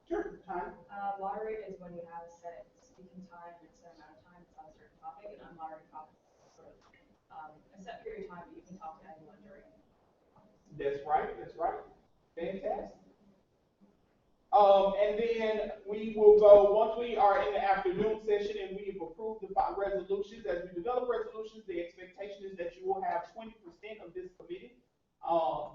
Sure, China.
Moderated is when you have a set speaking time and a set amount of time on a certain topic, and unmoderated topic is sort of a set period of time that you can talk to anyone during.
That's right. Fantastic. And then we will go, once we are in the afternoon session and we have approved the 5 resolutions, as we develop resolutions, the expectation is that you will have 20% of this committee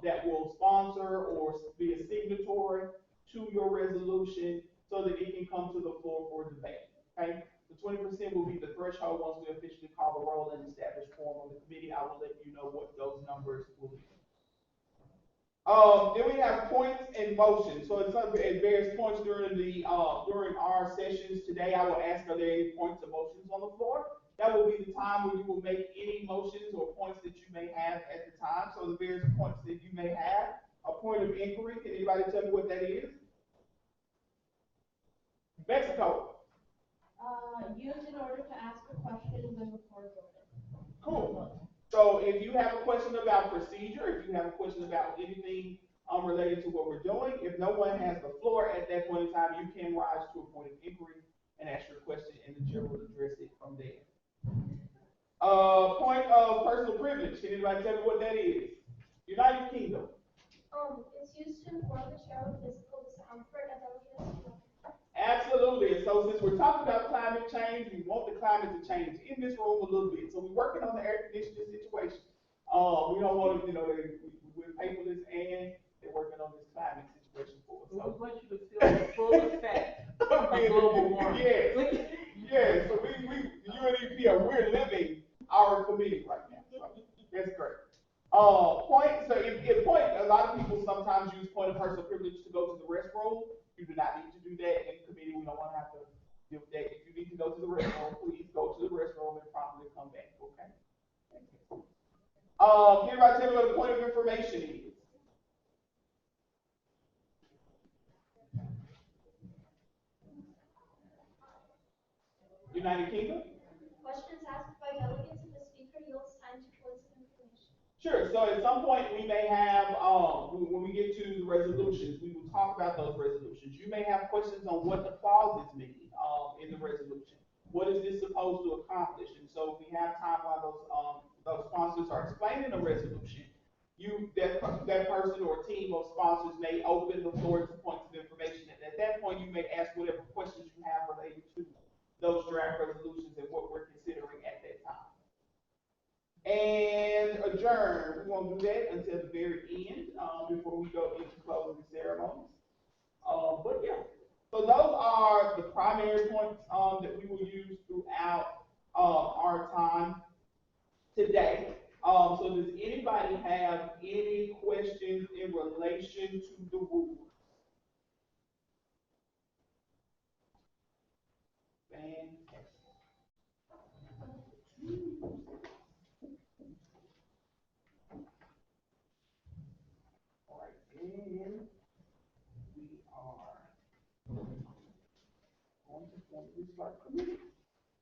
that will sponsor or be a signatory to your resolution so that it can come to the floor for debate. Okay? The 20% will be the threshold once we officially call the roll and establish form of the committee. I will let you know what those numbers will be. Then we have points and motions. So at various points during our sessions today, I will ask, are there any points or motions on the floor? That will be the time where you will make any motions or points that you may have at the time. So the various points that you may have. A point of inquiry. Can anybody tell me what that is? Mexico.
Used in order to ask a question when before voting.
Cool. So if you have a question about procedure, if you have a question about anything related to what we're doing. If no one has the floor at that point in time, you can rise to a point of inquiry and ask your question, and the chair will address it from there. Point of personal privilege. Can anybody tell me what that is? United Kingdom.
It's used to inform the chair of physical discomfort as delegates.
Absolutely. And so since we're talking about climate change, we want the climate to change in this room a little bit. So we're working on the air conditioning situation. We don't want to, we're paperless and they're working on this climate situation for us.
We
So,
want you to feel the full effect of global warming.
yes, yes. So UNEP, we're living our committee right now. So that's great. A lot of people sometimes use point of personal privilege to go to the restroom. You do not need to do that in committee. We don't want to have to deal with that. If you need to go to the restroom, please go to the restroom and promptly come back, okay? Can everybody tell me what a point of information is? United Kingdom?
Questions asked by delegates and the speaker yields time to points of information.
Sure. So at some point we may have, when we get to the resolutions, we will talk about those resolutions. You may have questions on what the clauses mean in the resolution. What is this supposed to accomplish? And so if we have time while those sponsors are explaining the resolution, that person or team of sponsors may open the floor to points of information. And at that point, you may ask whatever questions you have related to those draft resolutions and what we're considering at that time. And adjourn. We won't do that until the very end, before we go into closing ceremonies. But yeah, so those are the primary points that we will use throughout our time today. So does anybody have any questions in relation to the rules? Fantastic. All right, then we are going to formally start committee.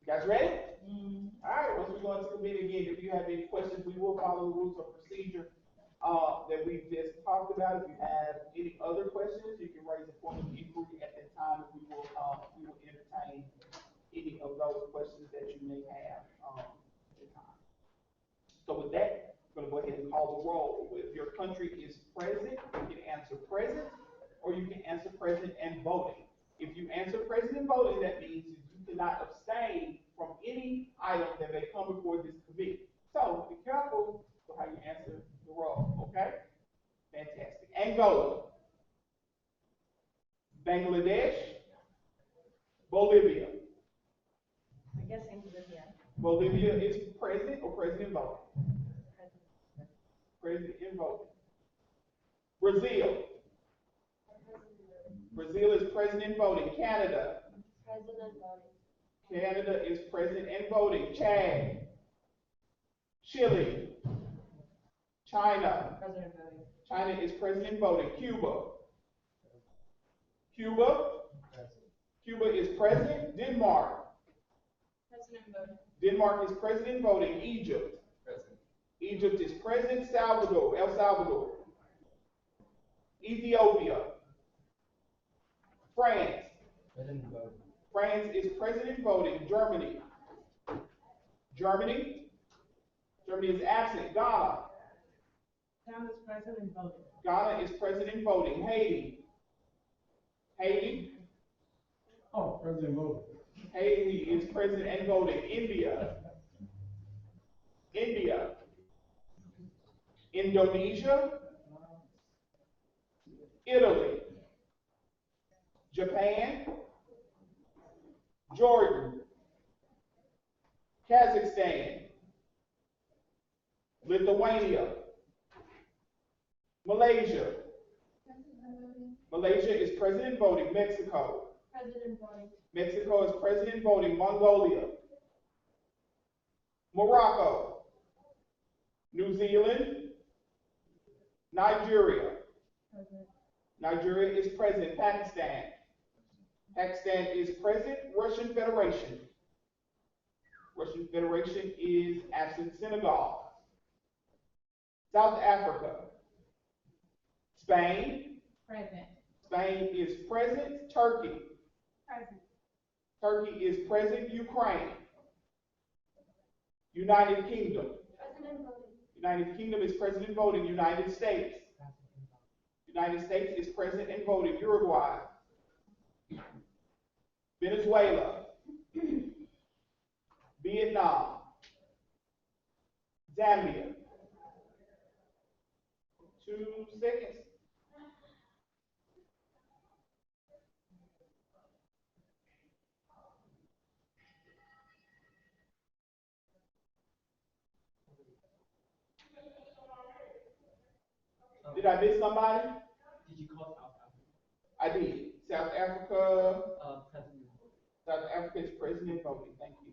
You guys ready? All right, once we go into committee again, if you have any questions, we will follow the rules of procedure that we just talked about. If you have any other questions, you can raise a point of inquiry at that time, and we will entertain any of those questions that you may have at the time. So with that, I'm going to go ahead and call the roll. If your country is present, you can answer present, or you can answer present and voting. If you answer present and voting, that means you cannot abstain from any item that may come before this committee. So be careful for how you answer the roll, okay? Fantastic. Angola, Bangladesh, Bolivia.
I'm guessing Bolivia.
Bolivia is present or present and voting? Present and voting. Brazil. Brazil is present and voting. Canada.
President voting.
Canada is present and voting. Chad. Chile. China.
President voting.
China is present and voting. Cuba. Cuba. Cuba is present. Denmark.
President voting.
Denmark is present and voting. Egypt.
Present.
Egypt is present. Salvador. El Salvador. Ethiopia. France.
Present voting.
France is present and voting. Germany. Germany. Germany is absent. Ghana.
Ghana is present and voting.
Ghana is present and voting. Haiti. Haiti.
Oh, present voting.
Haiti is present and voting. India. India. Indonesia. Italy. Japan. Jordan. Kazakhstan. Lithuania. Malaysia. Malaysia is present and voting. Mexico.
President voting.
Mexico is present and voting. Mongolia. Morocco. New Zealand. Nigeria.
President.
Nigeria is present. Pakistan. Pakistan is present. Russian Federation. Russian Federation is absent. Senegal. South Africa. Spain,
Present.
Spain is present. Turkey,
Present.
Turkey is present. Ukraine, United Kingdom,
President voting.
United Kingdom is present and voting. United States, United States is present and voting. Uruguay, Venezuela, Vietnam, Zambia. 2 seconds. Did I miss somebody?
Did you call South Africa?
I did. South Africa,
President.
South Africa is present and voting. Thank you.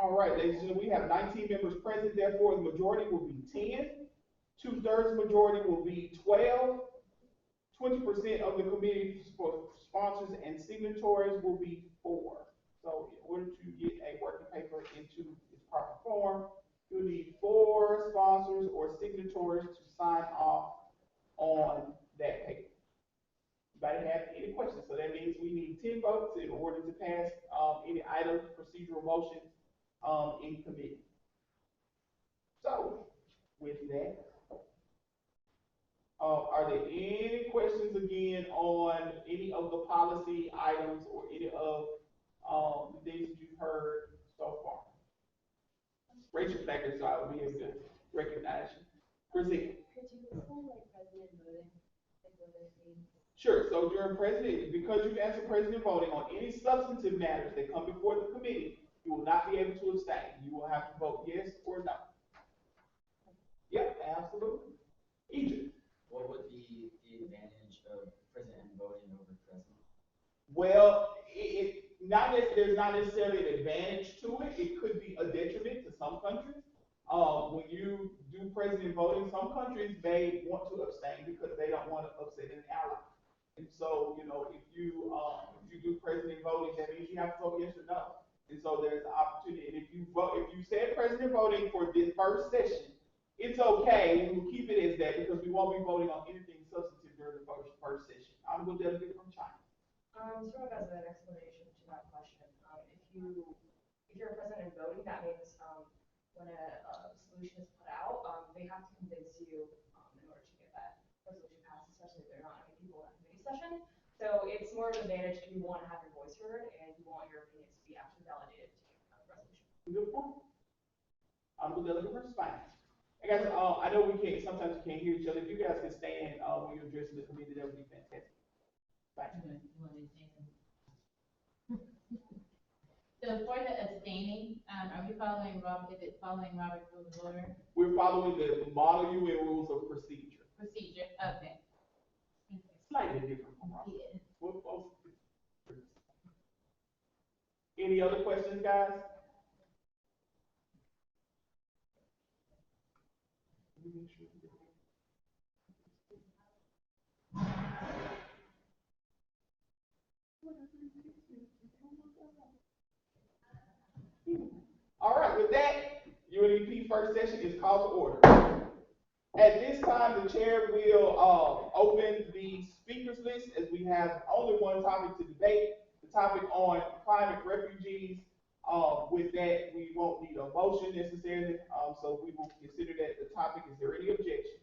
All right, ladies and gentlemen, we have 19 members present, therefore the majority will be 10. 2/3 majority will be 12. 20% of the committee sponsors and signatories will be 4. So in order to get a working paper into its proper form, you'll need 4 sponsors or signatories to sign off on that paper. Anybody have any questions? So that means we need 10 votes in order to pass any item, procedural motions in committee. So with that, are there any questions again on any of the policy items or any of the things that you've heard so far? Raise your flag so I will be able to recognize you. Brazil.
Could you explain like president voting? Like what it means?
Sure. So during president, because you've answered president voting on any substantive matters that come before the committee, you will not be able to abstain. You will have to vote yes or no. Yep, absolutely. Egypt.
What would be the advantage of president voting over president?
Well, there's not necessarily an advantage to it. It could be a detriment to some countries. When you do president voting, some countries may want to abstain because they don't want to upset an ally. And so, if you do president voting, that means you have to vote yes or no. And so there's an opportunity. And if you said president voting for this first session, it's okay, and we'll keep it as that because we won't be voting on anything substantive during the first session. I'm going to delegate from China.
Sort of as an explanation to that question, if you're a president voting, that means when a solution is put out, they have to convince you in order to get that resolution passed, especially if there are not many people in that committee session. So it's more of an advantage if you want to have your voice heard and you want your opinions to be actually validated to get a resolution.
Good point. I'm going to delegate from Spain. Hey guys, I know sometimes you can't hear each other. If you guys can stand when you're addressing the committee, that would be fantastic. Bye.
So for the abstaining, are we following Robert's Rules of Order?
We're following the model UN rules of procedure.
Procedure, okay.
Slightly different from Robert.
Yeah.
We're both. Any other questions, guys? All right, with that, UNEP first session is called to order. At this time, the chair will open the speakers list as we have only one topic to debate, the topic on climate refugees. With that, we won't need a motion necessarily, so we will consider that the topic. Is there any objection?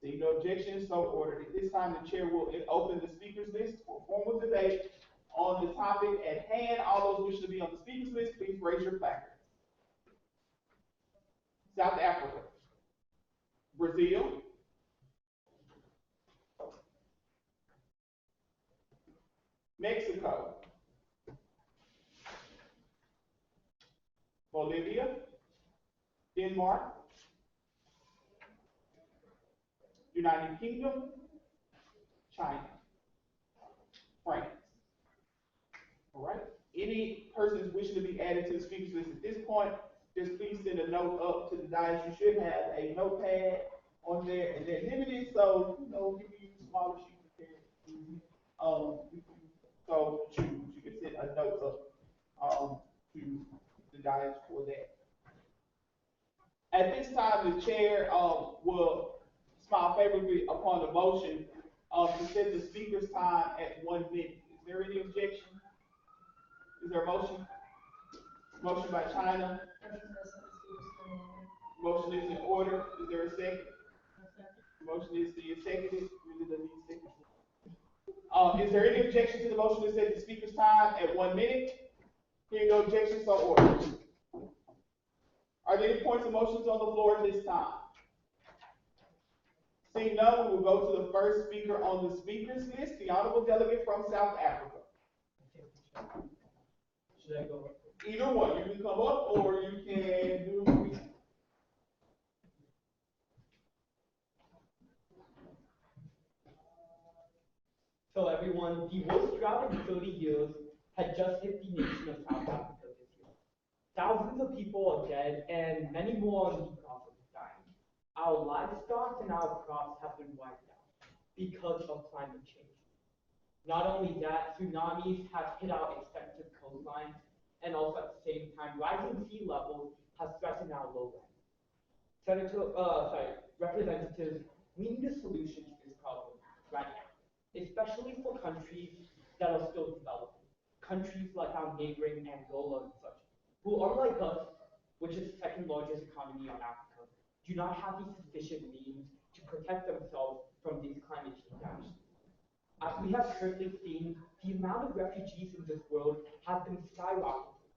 Seeing no objection, so ordered. At this time, the chair will open the speakers list for formal debate on the topic at hand. All those wishing to be on the speakers list, please raise your placard. South Africa, Brazil, Mexico, Bolivia, Denmark, United Kingdom, China, France. All right, any persons wishing to be added to the speakers list at this point, just please send a note up to the dais. You should have a notepad on there, and they're limited, so, you know, you can use smaller sheets of paper. So choose, you can send a note up, to the dais for that. At this time, the chair, will smile favorably upon the motion, to set the speaker's time at 1 minute. Is there any objection? Is there a motion? Motion by China. Motion is in order. Is there a second? Motion is being seconded. Really doesn't need second. Is there any objection to the motion to set the speaker's time at 1 minute? Hearing no objection, so ordered. Are there any points of motions on the floor at this time? Seeing none, we will go to the first speaker on the speakers list, the honorable delegate from South Africa.
Should I go?
Either one, you can come up or you can do.
So everyone, the worst drought in 30 years had just hit the nation of South Africa this year. Thousands of people are dead and many more are in the process of dying. Our livestock and our crops have been wiped out because of climate change. Not only that, tsunamis have hit our extensive coastlines, and also at the same time, rising sea levels has threatened our lowlands. Representatives, we need a solution to this problem right now, especially for countries that are still developing. Countries like our neighboring Angola and such, who unlike us, which is the second largest economy on Africa, do not have the sufficient means to protect themselves from these climate change actions. As we have currently seen, the amount of refugees in this world has been skyrocketing,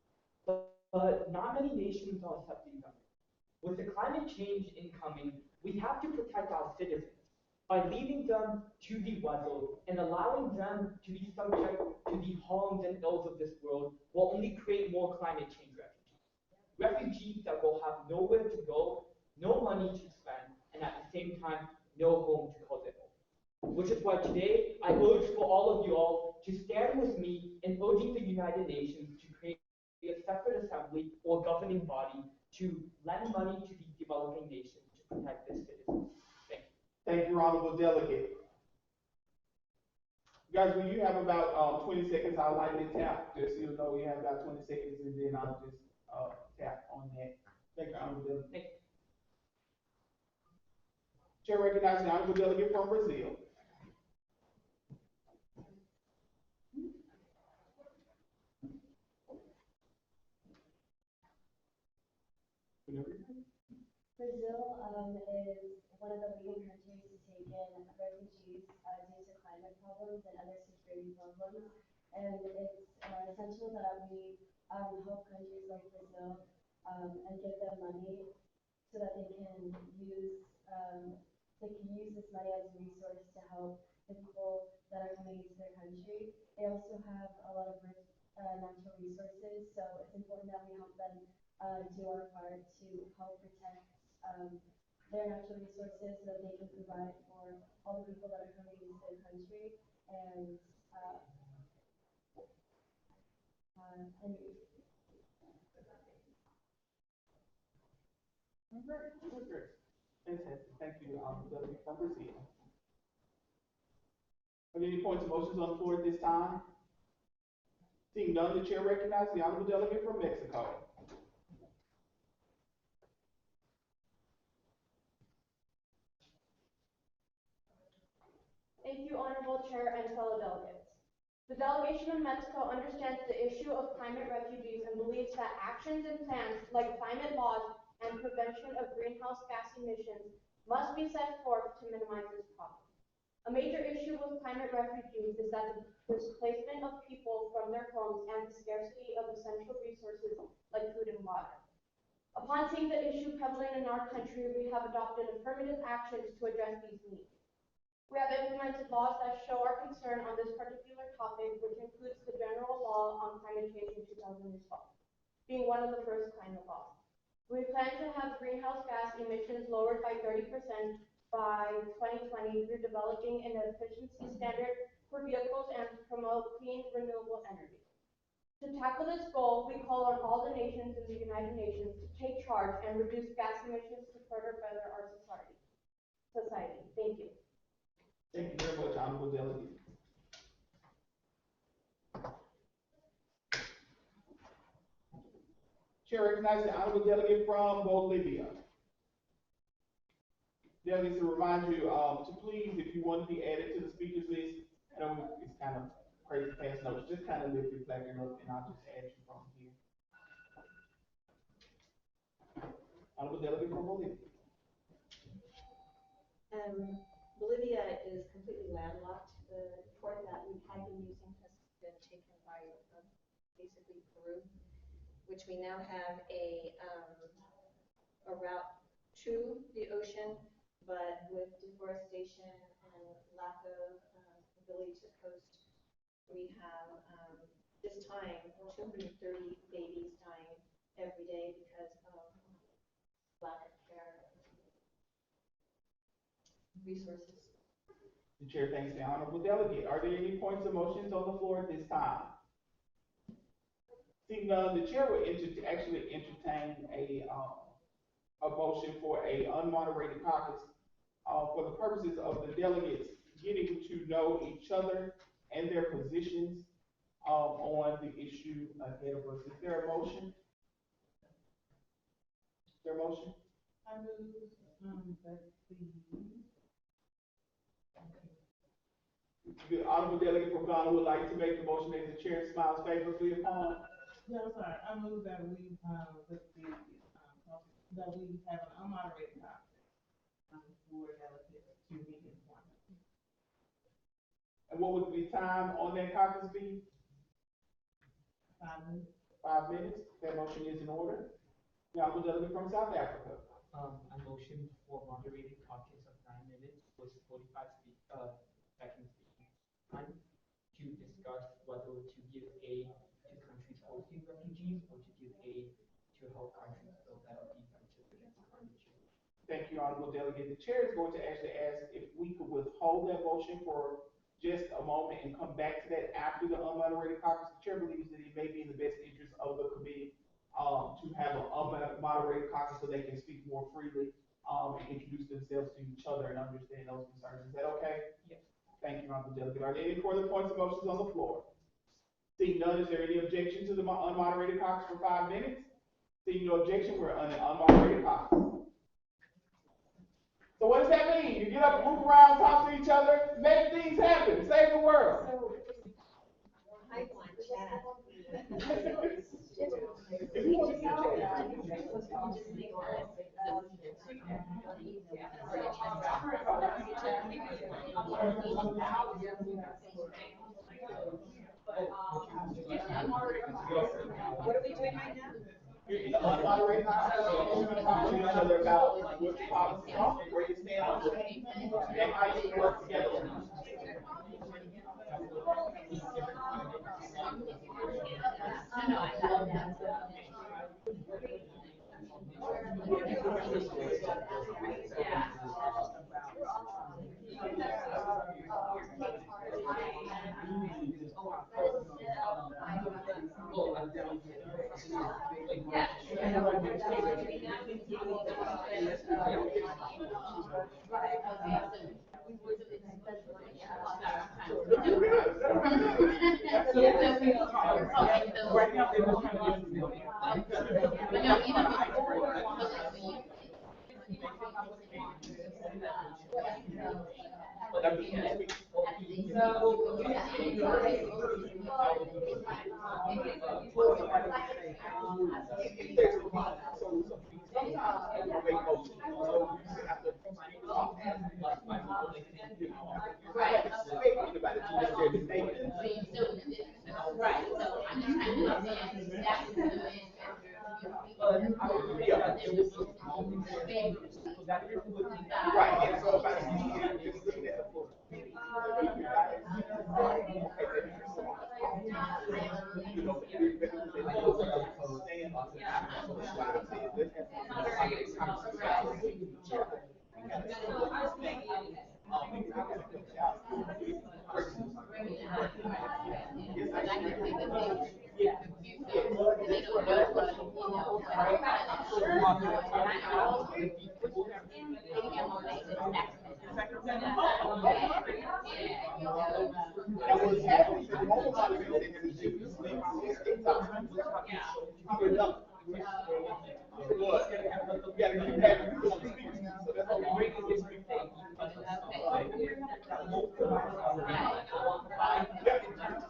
but not many nations are accepting them. With the climate change incoming, we have to protect our citizens. By leaving them to the weather and allowing them to be subject to the harms and ills of this world will only create more climate change refugees. Refugees that will have nowhere to go, no money to spend, and at the same time, no home to call their home. Which is why today, I urge for all of you all to stand with me in urging the United Nations to create a separate assembly or governing body to lend money to these developing nations to protect their citizens. Thank you.
Thank you, honorable delegate. Guys, when you have about 20 seconds, I'll lightly tap, just so you know you have about 20 seconds, and then I'll just tap on that. Thank you, honorable delegate.
Thank you.
Chair recognizes the honorable delegate from Brazil.
Brazil is one of the leading countries to take in refugees due to climate problems and other security problems. And it's essential that we help countries like Brazil and give them money so that they can use this money as a resource to help the people that are coming into their country. They also have a lot of natural resources, so it's important that we help them do our part to help protect their natural resources so that they can provide for all the people that are coming into their country and
Fantastic. Thank you, honorable delegate from Brazil. Are there any points of motions on the floor at this time? Seeing none, the chair recognizes the honorable delegate from Mexico.
Thank you, Honorable Chair and fellow delegates. The delegation of Mexico understands the issue of climate refugees and believes that actions and plans like climate laws and prevention of greenhouse gas emissions must be set forth to minimize this problem. A major issue with climate refugees is that the displacement of people from their homes and the scarcity of essential resources like food and water. Upon seeing the issue prevalent in our country, we have adopted affirmative actions to address these needs. We have implemented laws that show our concern on this particular topic, which includes the General Law on Climate Change in 2012, being one of the first climate laws. We plan to have greenhouse gas emissions lowered by 30% by 2020 through developing an efficiency standard for vehicles and promote clean renewable energy. To tackle this goal, we call on all the nations in the United Nations to take charge and reduce gas emissions to further better our society. Thank you.
Thank you very much, Honorable Delegate. Chair recognizes the Honorable Delegate from Bolivia. Delegates, to remind you to please, if you want to be added to the speakers list, I know it's kind of crazy fast notes, just kind of lift your placard up and I'll just add you from here. Honorable Delegate from Bolivia.
Bolivia is completely landlocked. The port that we had been using has been taken by basically Peru, which we now have a route to the ocean, but with deforestation and lack of ability to coast, we have this time 230 babies dying every day because of lack of care resources.
The chair thanks the Honorable Delegate. Are there any points or motions on the floor at this time? Seeing none, the chair will actually entertain a motion for a unmoderated caucus for the purposes of the delegates getting to know each other and their positions on the issue ahead of us. Is there a motion? Is there a motion?
I move,
The Honorable Delegate from Ghana would like to make the motion as the chair smiles favorably upon.
yeah, I'm sorry, I move that we, that we have an unmoderated caucus for delegates to meet informally.
And what would the time on that caucus be?
5 minutes.
5 minutes. That motion is in order. The Honorable Delegate from South Africa.
I motion for moderated caucus of 9 minutes with 45 seconds speaking time to discuss whether to give aid to countries hosting refugees or to give aid to help countries build better defenses against climate change.
Thank you, Honorable Delegate. The chair is going to actually ask if we could withhold that motion for just a moment and come back to that after the unmoderated caucus. The chair believes that it may be in the best interest of the committee to have an unmoderated caucus so they can speak more freely and introduce themselves to each other and understand those concerns. Is that okay?
Yes.
Thank you, Honorable Delegate. Are there any further points or motions on the floor? Seeing none, is there any objection to the unmoderated caucus for 5 minutes? Seeing no objection, we're on an unmoderated caucus. So what does that mean? You get up, move around, talk to each other, make things happen, save the world.
I want chat.
If you want to
What are we doing right now?
You're in the unmoderated caucus, so you're going to talk to each other about what your policies are, where you stand on things, and how you can work together. And what's happening is the whole lot of everything is just Look, you gotta keep having people on speakers, so that's why we wait to get speakers.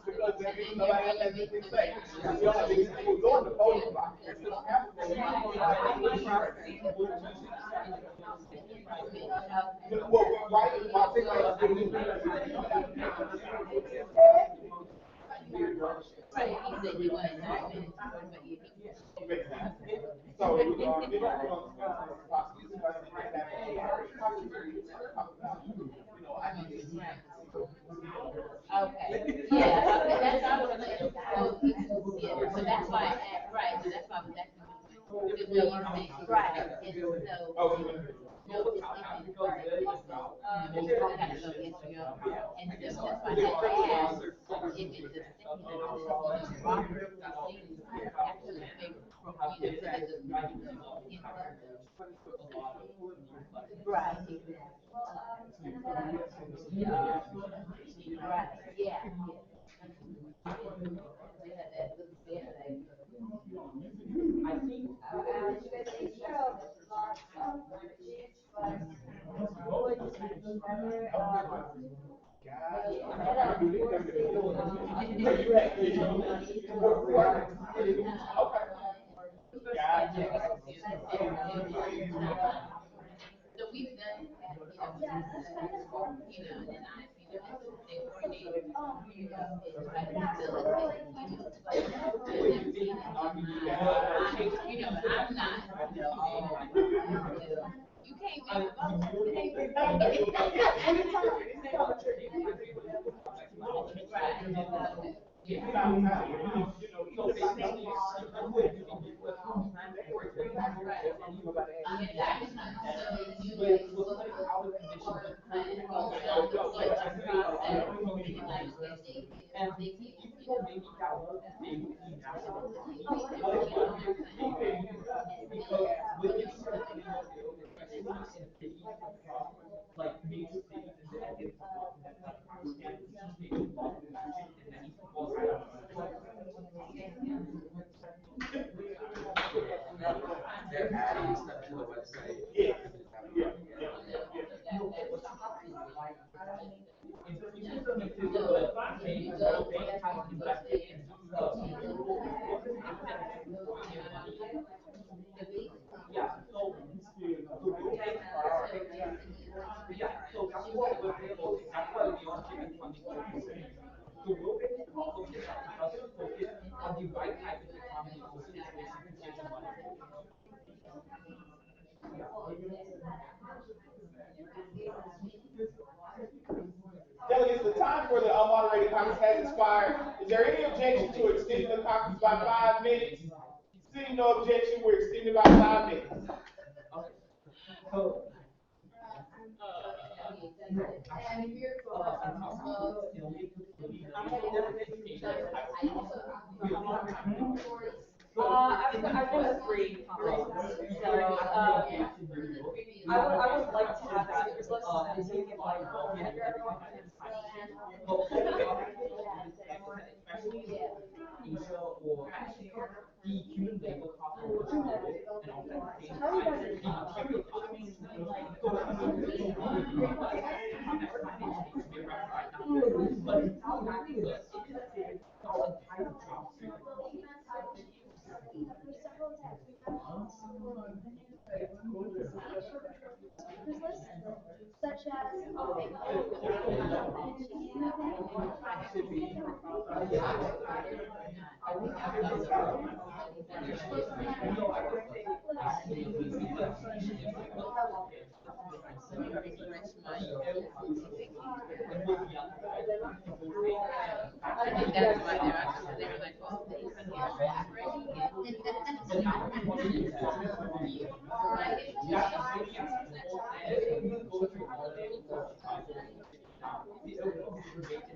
Because then even nobody else has anything to say. We don't have anything, we're going to voting block. Well, right, I think
Right, he said you want to know, but you
so,
okay, yeah, that's what I was saying, so, yeah, so that's why I asked, right, so that's why I was asking, because when you say, right, and so, no, it's even, right, you gotta go against your, and so that's why I asked, if it's a, Robert, actually, right, right, yeah, So we've done, you know, and I, you know, they coordinate, you know, it's like facilitate, you know, but you know, but I'm not, you know, all, you can't make a vote.
They're adding stuff to the website.
Yeah. Delegates, the time for the unmoderated comments has expired. Is there any objection to extending the conference by 5 minutes? Seeing no objection, we're extending by 5 minutes.
I would agree. So, I would like to have a speakers list and take it like,
Such as,
I think that's why they're actually, they were like, well, they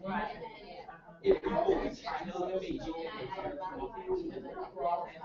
If you go to China, Beijing,
I would love to work with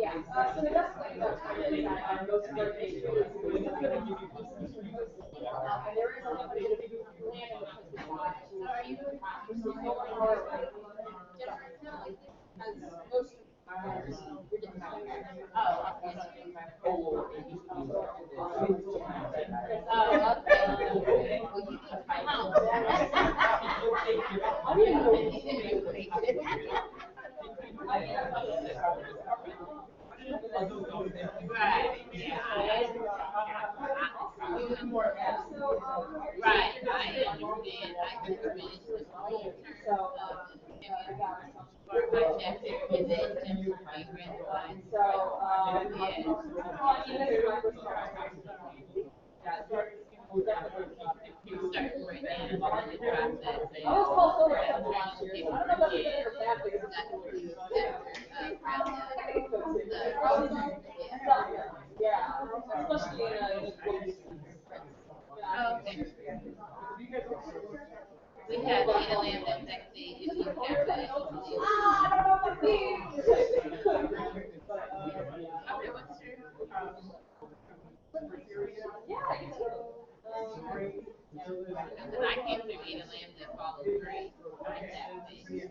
so the best way to go is that go to their page. And there is a little bit of land in the countryside.
So are you, as most you're different. Oh, okay. Oh, okay. Well, you can find out. Right, yeah. Right, I understand. I can finish the whole term of my chapter with that gender migrant line. You start right now in the process.
I was called over last year. I don't know if it's good or bad, but it's yeah, especially
Okay. We have Ada Lambda next day, if you have that. Okay, what's your? Because I came through Ada Lambda, followed Grace, I have it.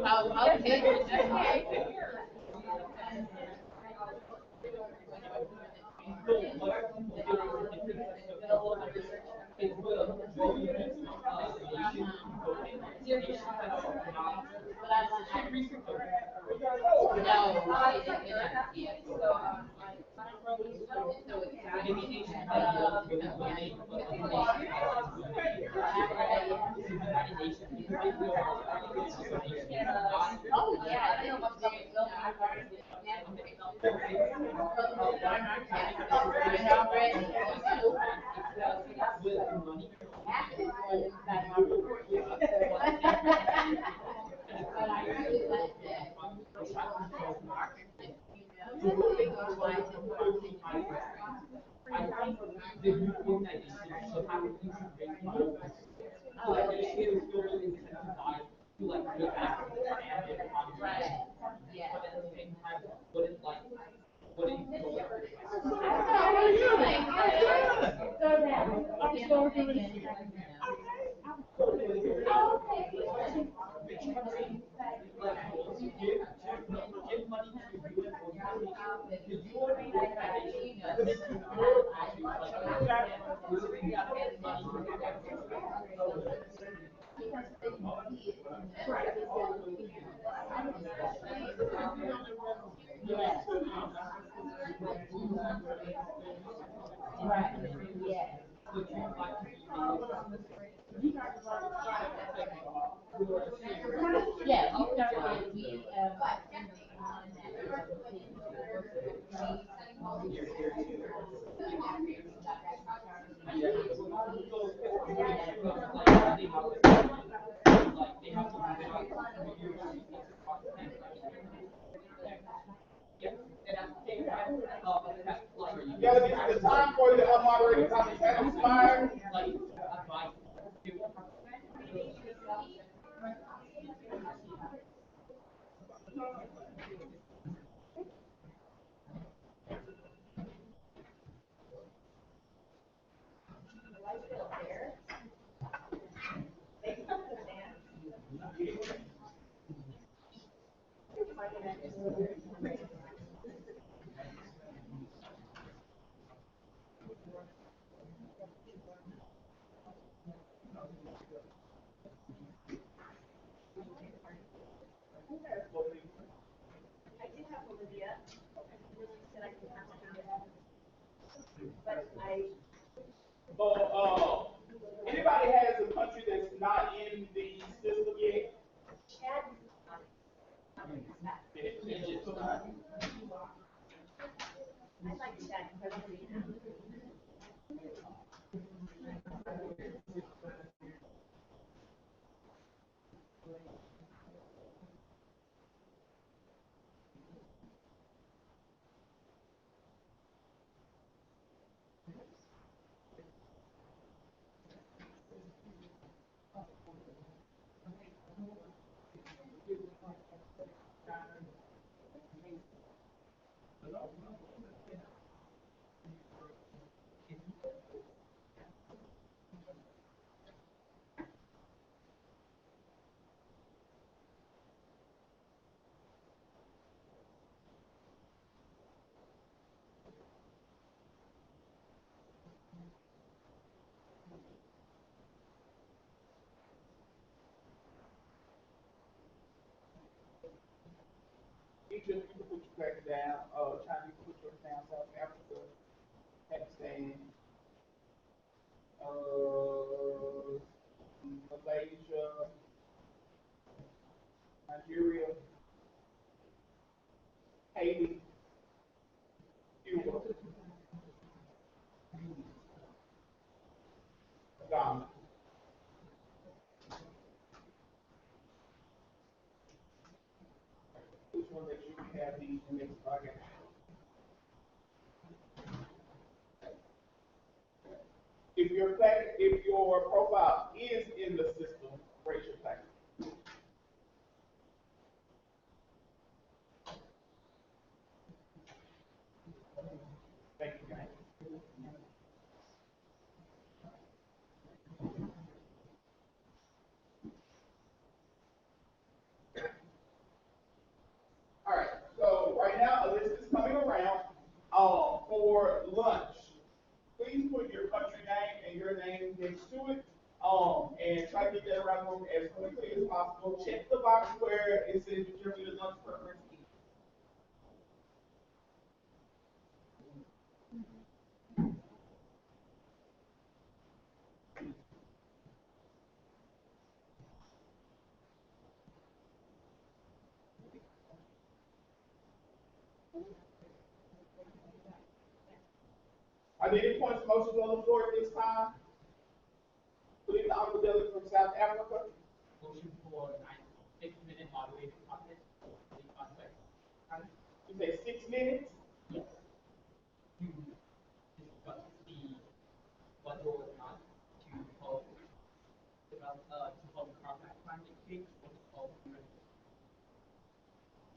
Oh, okay. Oh, yeah, I know much about it. Yeah, I'll start with we
Yeah, the time for the unmoderated topics has expired.
Like, advice.
I do have Olivia. Lily said I can contact her. But
Anybody has a country that's not in the system yet?
Chad, I like Chad because
Egypt, you can put your back down. China, you can put yours down. South Africa, Pakistan, Malaysia, Nigeria, Haiti, Cuba, Ghana. Which one that you have these next target? If your profile is in the system, raise your flag. Thank you, guys. All right, so right now a list is coming around for lunch. Please put your country name and your name next to it, and try to get that around the room as quickly as possible. Check the box where it says determine your lunch preference. Are there any points of motions on the floor at this time? Please, the honorable delegate from South Africa.
Motion for 6-minute moderated conference.
You say 6 minutes?
Yes. To discuss whether or not to call the compact climate change or to call the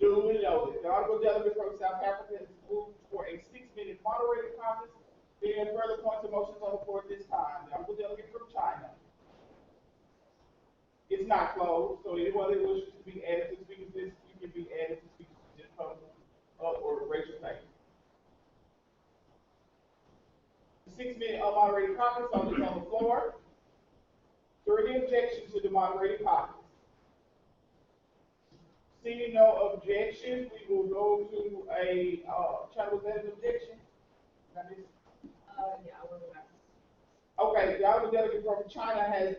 Duly noted. The honorable delegate from South Africa is moved for a 6-minute moderated conference. There are further points of motions on the floor at this time. The honorable delegate from China. It's not closed, so anyone that wishes to be added to the speakers list, you can be added to speakers list. Just come up or raise your hand. The 6-minute unmoderated conference is on the floor. Is there any objection to the moderated conference? Seeing no objection, we will go to a, China, was that an objection?
Yeah, we'll go back.
Okay, the honorable delegate from China has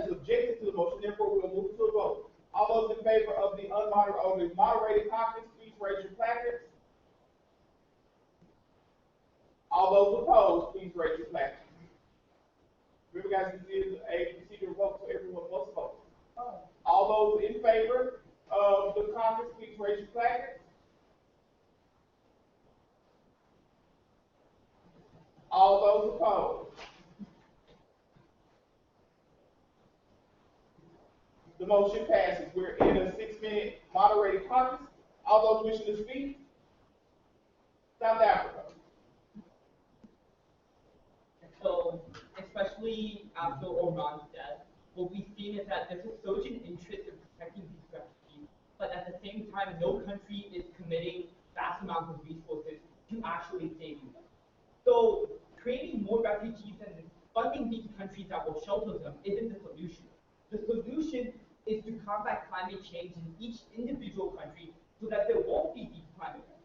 objected to the motion, therefore we will move to a vote. All those in favor of the moderated conference, please raise your placards. All those opposed, please raise your placards. Remember, guys, this is a procedural vote, so everyone must vote. All those in favor of the conference, please raise your placards. All those opposed? The motion passes. We're in a 6-minute moderated caucus. All those wishing to speak? South Africa.
So, especially after Orban's death, what we've seen is that there's a surge in interest in protecting these refugees, but at the same time, no country is committing vast amounts of resources to actually saving them. So, creating more refugees and funding these countries that will shelter them isn't the solution. The solution is to combat climate change in each individual country so that there won't be these climate events.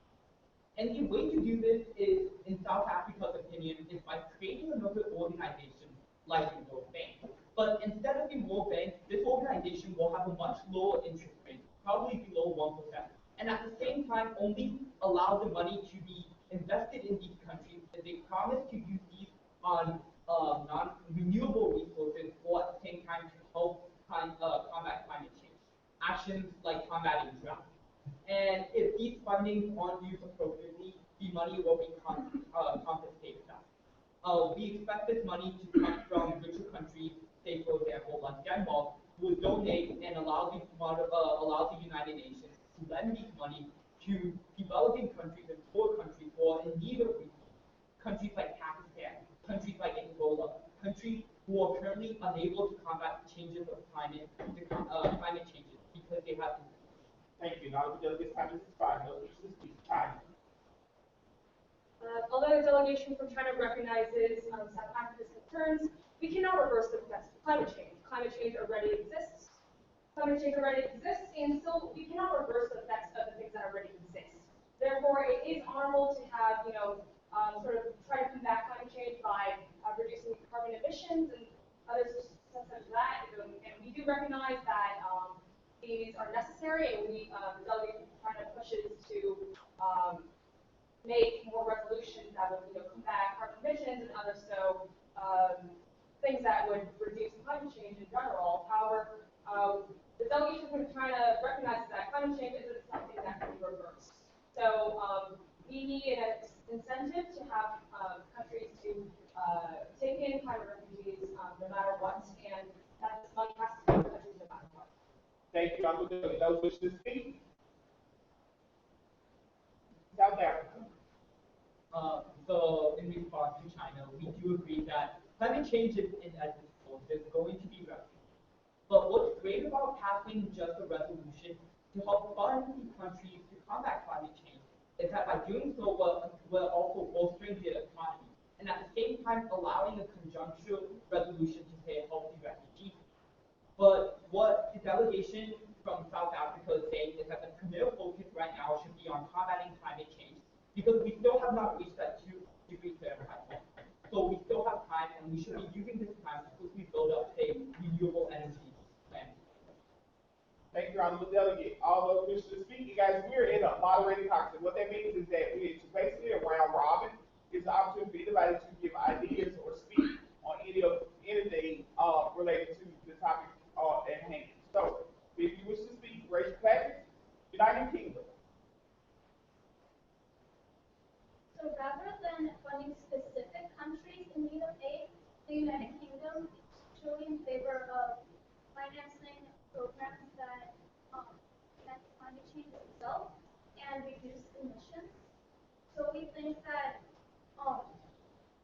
And the way to do this is, in South Africa's opinion, is by creating another organization like the World Bank. But instead of the World Bank, this organization will have a much lower interest rate, probably below 1%. And at the same time, only allow the money to be invested in these countries that they promise to use these on non-renewable resources, or at the same time to help combat climate change. Actions like combating drought. And if these fundings aren't used appropriately, the money will be confiscated back. We expect this money to come from richer countries, say for example like Denmark, who would donate and allow the United Nations to lend these money to developing countries and poor countries who are in need of resources. Countries like Pakistan, countries like Angola, countries who are currently unable to combat changes of climate changes because they have.
Thank you. Now, this time is expired. No, this is time.
Although the delegation from China recognizes South Africa's concerns, we cannot reverse the effects of climate change. Climate change already exists. And so we cannot reverse the effects of the things that already exist. Therefore, it is honorable to have, sort of try to combat climate change by reducing carbon emissions and other such as that. And we do recognize that these are necessary, and the delegation from China pushes to make more resolutions that would, combat carbon emissions and other things that would reduce climate change in general. However, the delegation from China recognizes that climate change isn't something that can be reversed. So we need an incentive to have countries to take in climate refugees no matter what, and that this money has to come to countries no matter what.
Thank you, Uncle Billy. Those wishing to speak? South Africa.
So in response to China, we do agree that climate change is inevitable. There's going to be refugees. But what's great about passing just a resolution to help fund these countries to combat climate change is that by doing so, we're also bolstering their economy, and at the same time allowing a conjuncture resolution to say help the refugees. But what the delegation from South Africa is saying is that the premier focus right now should be on combating climate change, because we still have not reached that 2-degree Fahrenheit. So we still have time, and we should be using this time to quickly build up a renewable energy plan.
Thank you, Honorable Delegate. All those wishing to speak, you guys, we're in a moderated caucus. What that means is that it's basically a round robin. It's an opportunity for anybody to give ideas or speak on anything related to the topic at hand. So, if you wish to speak, raise your packet. United Kingdom.
So rather than funding specific countries in need of aid, the United Kingdom is truly in favor of financing programs that affect climate change itself and reduce emissions. So we think that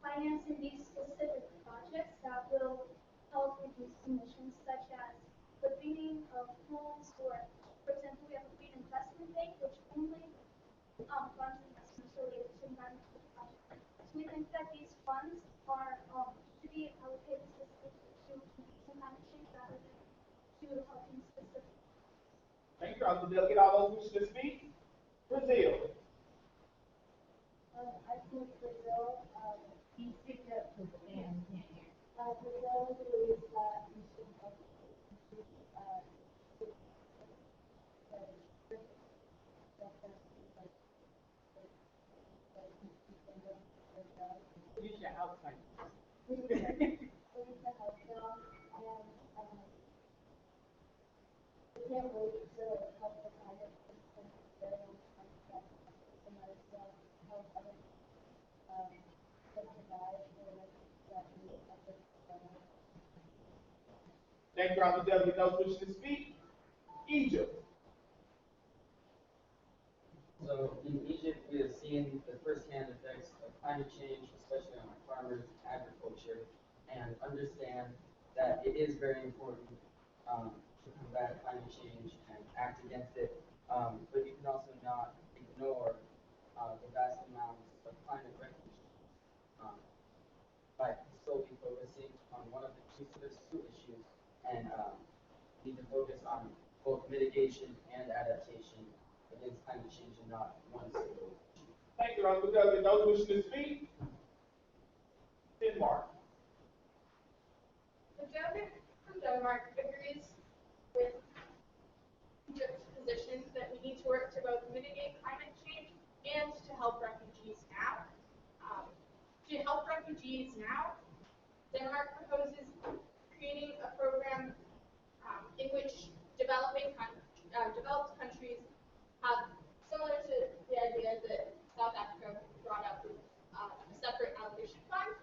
financing these specific projects that will help reduce emissions, such as the greening of homes, or for example, we have a green investment bank which only funds investments related to environmental projects. So we think that these funds are to be allocated specifically to reducing climate change rather than to helping specific.
Thank you, Honorable Delegate. All those wishing to speak? Brazil.
I think Brazil,
He picked up his stand, can't hear.
Brazil believes that we should help
Use your outside.
we need to help them, and we can't wait to help the climate change very long time, and help other subsidize
Thank you, Honorable Delegate. Those wishing to speak? Egypt.
So in Egypt, we have seen the firsthand effects of climate change, especially on our farmers, agriculture, and understand that it is very important to combat climate change and act against it. But you can also not ignore the vast amounts of climate refugees by solely focusing on one of the two issues, and need to focus on both mitigation and adaptation against climate change and not one single issue.
Thank you, Honorable Delegate. Those wishing to speak? Denmark.
The delegate from Denmark agrees with Egypt's position that we need to work to both mitigate climate change and to help refugees now. To help refugees now, Denmark proposes creating a program in which developed countries have, similar to the idea that South Africa brought up with a separate allocation fund,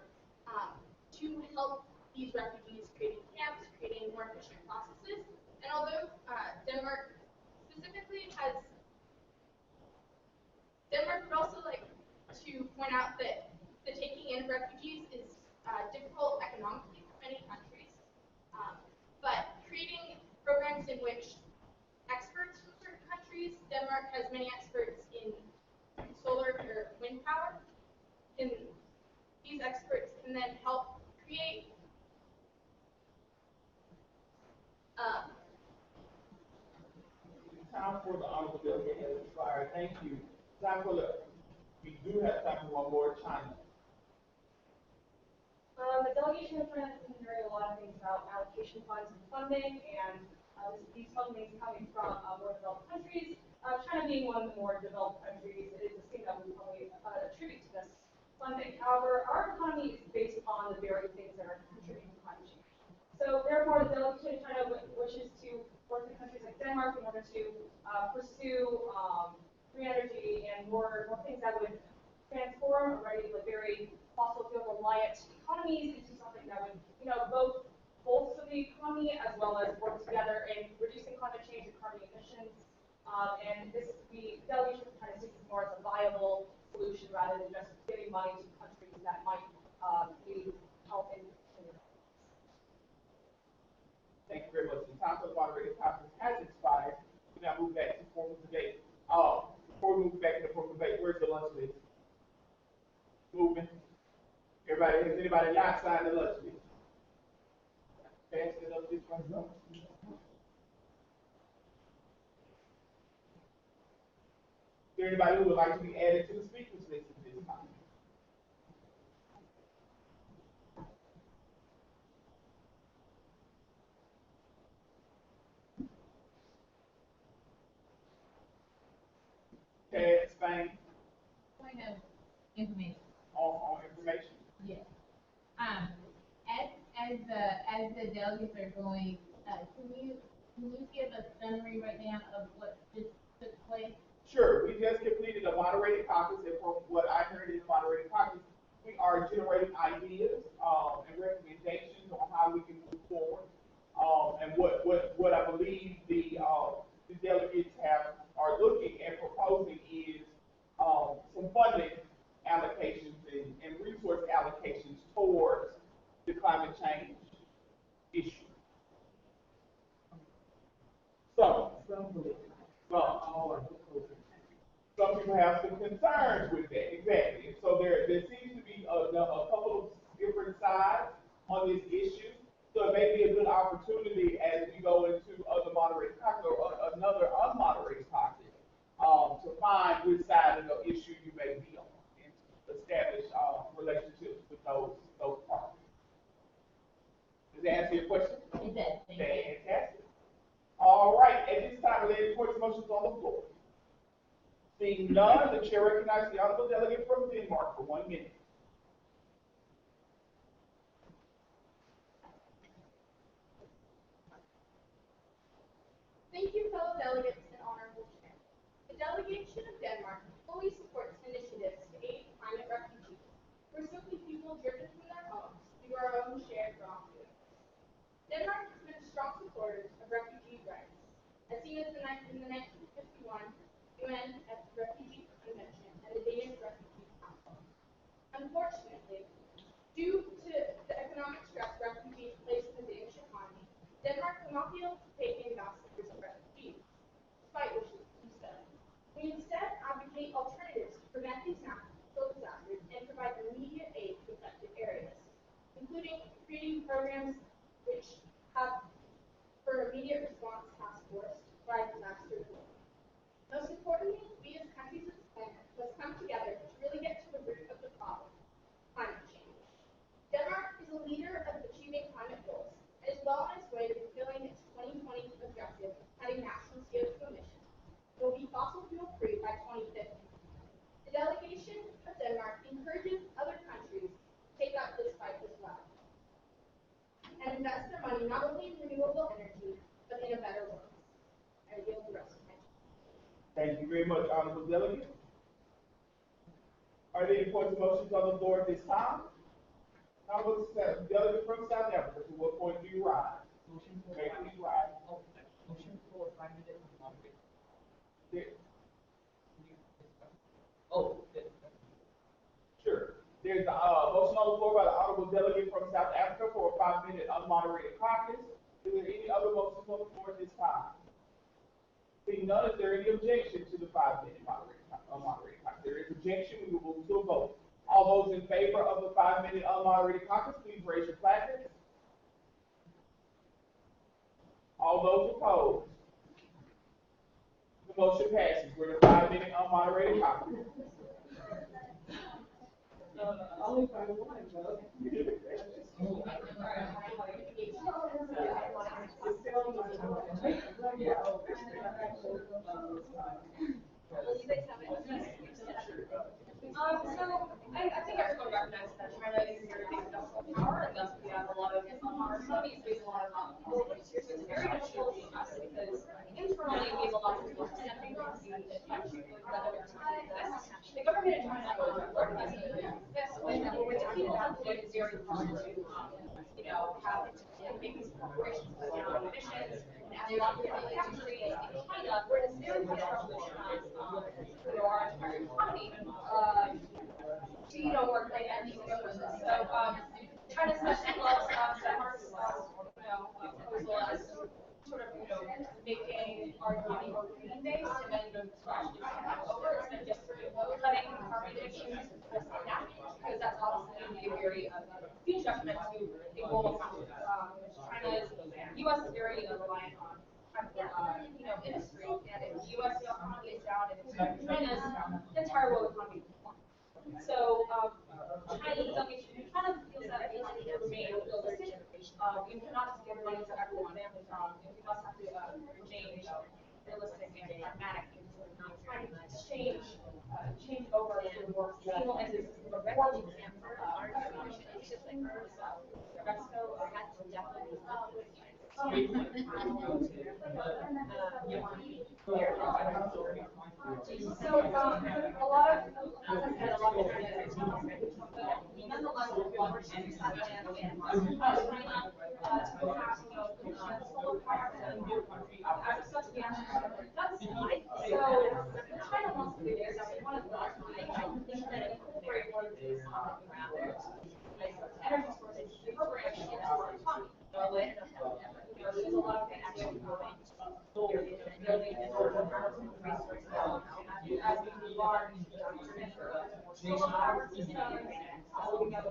to help these refugees, creating camps, creating more efficient processes. And although Denmark specifically Denmark would also like to point out that the taking in of refugees is difficult economically for many countries, but creating programs in which experts from certain countries, Denmark has many experts in solar or wind power, and these experts can then help create
Time for the Honorable Delegate has expired. Thank you. We do have time for one more. China.
The delegation of China has been hearing a lot of things about allocation funds and funding, and these fundings coming from more developed countries. China being one of the more developed countries, it is a thing that we probably attribute to this funding. However, our economy is based on the very things that are contributing to climate change. So therefore, the delegation of China wishes to work with countries like Denmark in order to pursue green energy and more things that would transform already very fossil fuel reliant economies into something that would, both bolster the economy as well as work together in reducing climate change and carbon emissions. And the delegation of China sees this more as a viable solution rather than just giving money to countries that might need help in.
Thank you very much. The time for the moderated conference has expired. We now move back to formal debate. Before we move back to the formal debate, where's the lunch list? Moving. Has anybody not signed the lunch list? Pass it up this one. Is there anybody who would like to be added to the speakers list at this time? Ted, Spain.
Point of information.
On information.
Yes. As the delegates are going, can you give a summary right now of what just took place?
Sure. We just completed a moderated caucus, and from what I heard in the moderated caucus, we are generating ideas and recommendations on how we can move forward. And what I believe the delegates are looking and proposing is some funding allocations and resource allocations towards the climate change issue. Some people have some concerns with that, exactly. So there seems to be a couple of different sides on this issue. So it may be a good opportunity as we go into other moderated caucus or another unmoderated caucus to find which side of the issue you may be on and establish relationships with those parties. Does that answer your question?
It does. Thank you.
Fantastic. All right. At this time, are there any questions motions on the floor? Seeing none, the chair recognizes the honorable delegate from Denmark for 1 minute.
Thank you, fellow delegates and honorable chair. The delegation of Denmark fully supports initiatives to aid climate refugees, who are simply people driven from their homes through our own shared wrongdoing. Denmark has been strong supporters of refugee rights, as seen as in the 1951 UN Refugee Convention and the Danish Refugee Council. Unfortunately, due to the economic stress refugees place in the Danish economy, Denmark will not be able to take in thousands of refugees, despite wishes to do so. We instead advocate alternatives to prevent these natural disasters and provide immediate aid to affected areas, including creating programs which have for immediate response task force to provide disaster relief. Most importantly, we as countries of the planet must come together to really get to the root of the problem, climate change. Denmark is a leader of achieving climate goals and is well on its way to fulfilling its 2020 objective of cutting national CO2 emissions. It will be fossil fuel free by 2050. The delegation of Denmark encourages other countries to take up this fight as well and invest their money not only in renewable energy, but in a better world. I yield the rest of my time.
Thank you very much, Honorable Delegate. Are there any points of motions on the floor at this time? Honorable Delegate from South Africa, to what point do you rise?
Motion for
May please rise.
Motion for 5 minutes.
Sure. There's a motion on the floor by the Honorable Delegate from South Africa for a 5-minute unmoderated caucus. Is there any other motions on the floor at this time? Seeing none, is there any objection to the 5-minute unmoderated caucus? There is objection, we will move to a vote. All those in favor of the 5-minute unmoderated caucus, please raise your placards. All those opposed? The motion passes. We're in a 5-minute unmoderated caucus.
Only by one vote.
So I think everyone recognizes that China is a very big industrial power, and thus we have a lot of economies based on a lot of global. So it's very difficult for us because internally we have a lot of people accepting whether it's this. The government in China recognizes this, and we're talking about what is very hard to, have make these corporations put down emissions and add a lot of factories in China, where it's very hard to revolutionize our entire economy. Work like at these issues. So China especially loves Denmark's proposal as sort of making our economy more green based and then gradually over instead of just cutting carbon emissions just like that, because that's obviously a very huge detriment to the global economy. China is U.S. is very reliant on industry, and if the U.S. economy is down, and China's entire world economy. So China feels that it needs to remain realistic. We cannot just give money to everyone. We must have to remain realistic and pragmatic in trying to change over to a more sustainable and reform Mexico has to definitely so a lot of, as I said, a lot of but nonetheless, we're excited and China to have solar power as a substantial. That's so China wants to do this. One of the things that incorporate one of these energy sources, incorporate into our economy. There's a lot of things actually going building and resources as we move on solar power systems and all together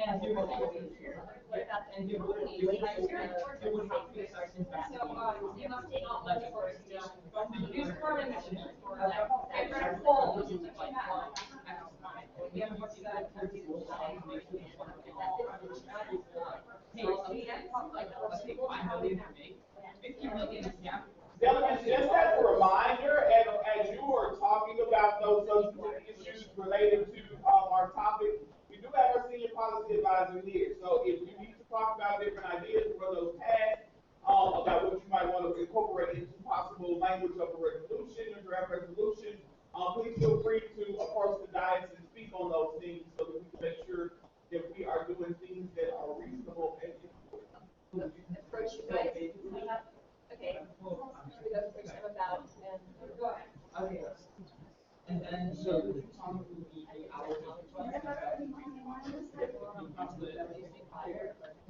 And there would have to be sections that
you must take all
like
the
from the
use
user
carbon
that
emissions.
and
Get rid of coal, which is like one. We have what's that?
Delegate, just as a reminder, as you were talking about those substantive issues related to our topic, we do have our senior policy advisor here. So if you need to talk about different ideas for those tasks, about what you might want to incorporate into possible language of a resolution or draft resolution, please feel free to approach the dais and speak on those things so that we can make sure that we are doing things that are reasonable and important.
Approach you guys. Okay. We go first time about and
Go ahead.
Okay. And then so the topic would be the hour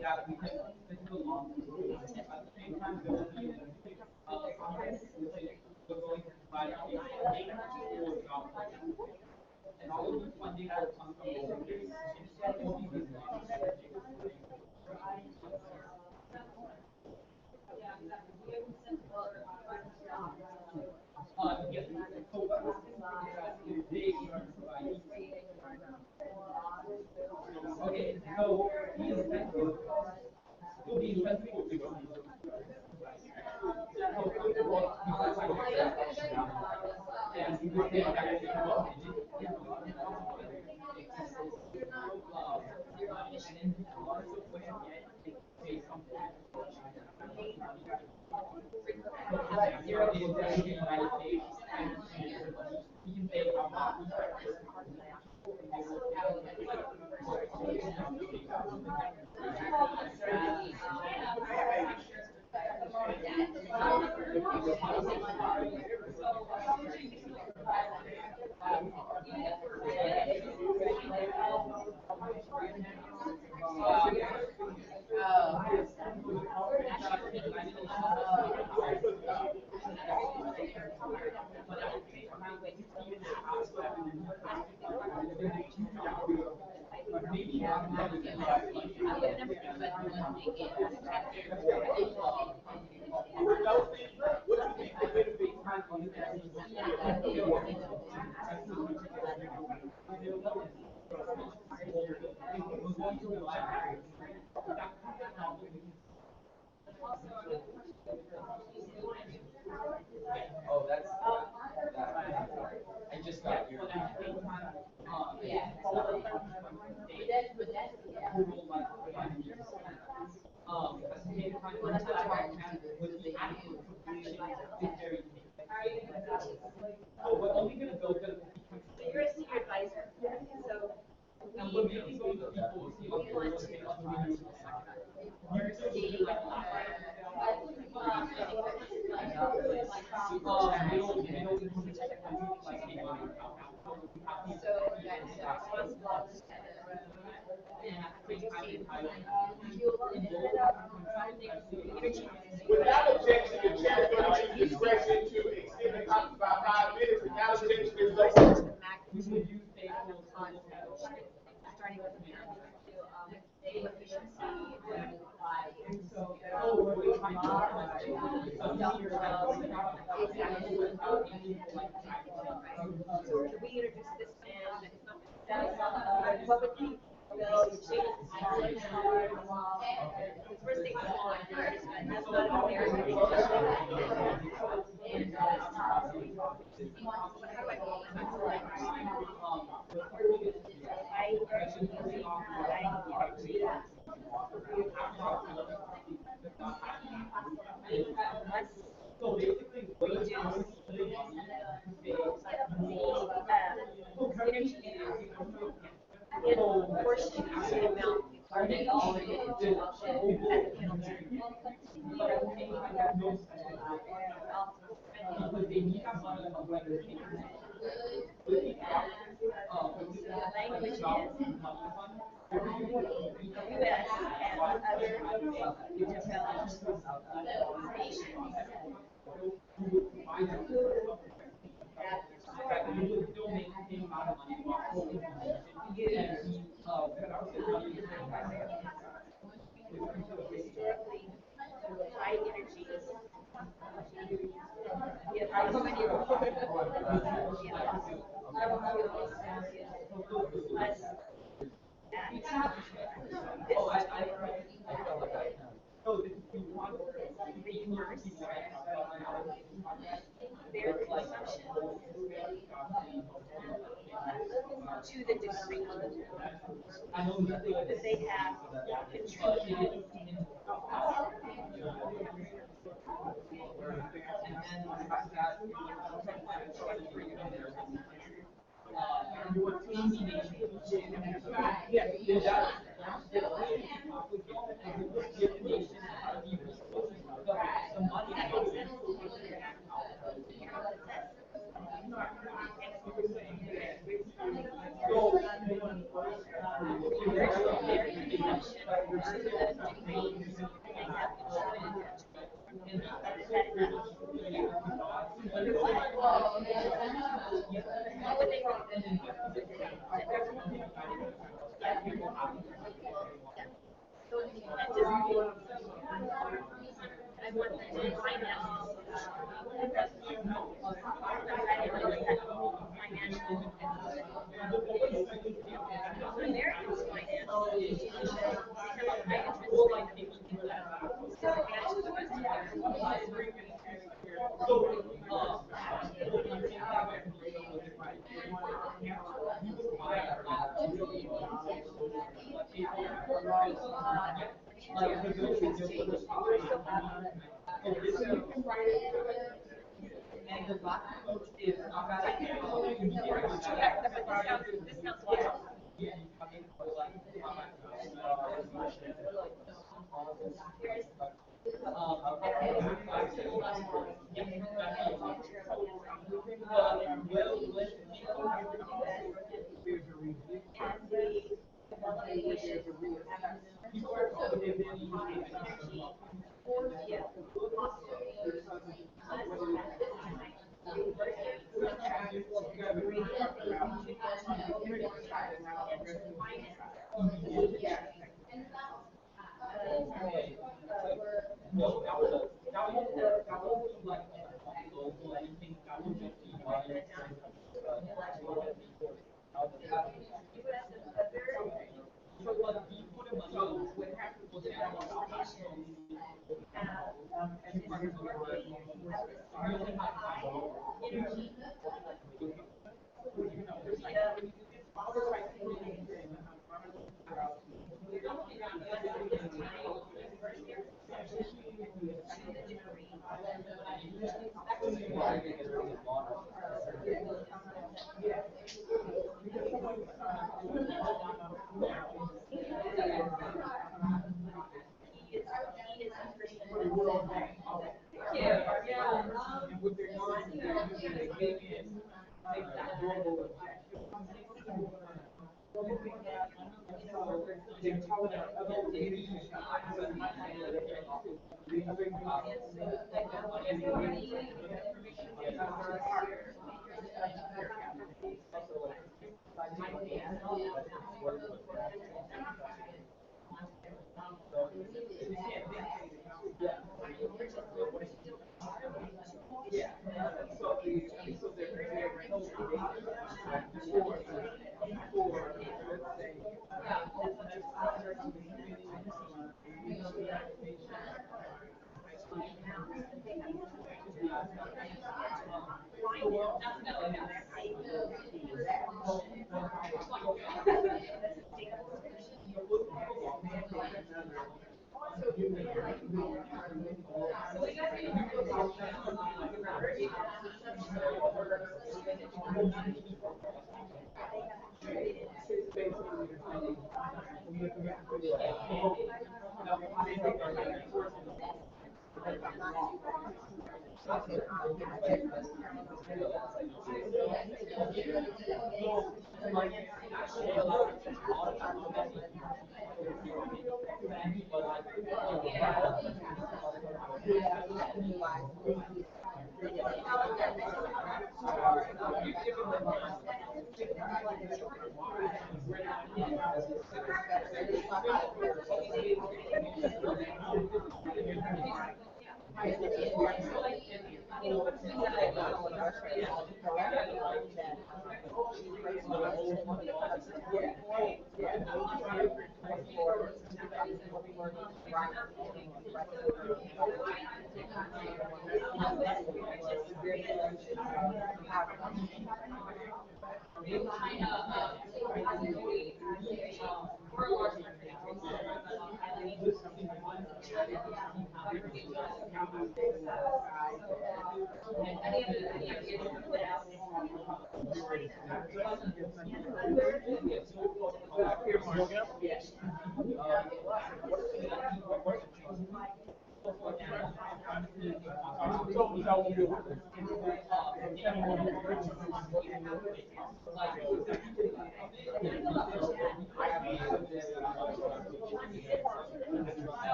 that we can think along. At the same time, there will be we're going to provide and all of the funding will come from the will be yes, so they are providing. Okay, so these will be responsible and you would take Oh, that's I just got here. Yeah. We're only gonna go to
you're a senior advisor. So
and we're mainly going to people who
Without objection, the chair is going to use discretion to extend the conference by 5 minutes. Without objection, is over.
starting with the efficiency we introduce this plan that's public bill changes the first thing that's on first, and that's not a very good and
so basically what you do
portion of the amount are they all as a penalty. Language is US and other historically, high energy is, yeah, so many of them. Less. Their consumption to the degree that they have contributed. I want them to find out Americans'
And the black coach is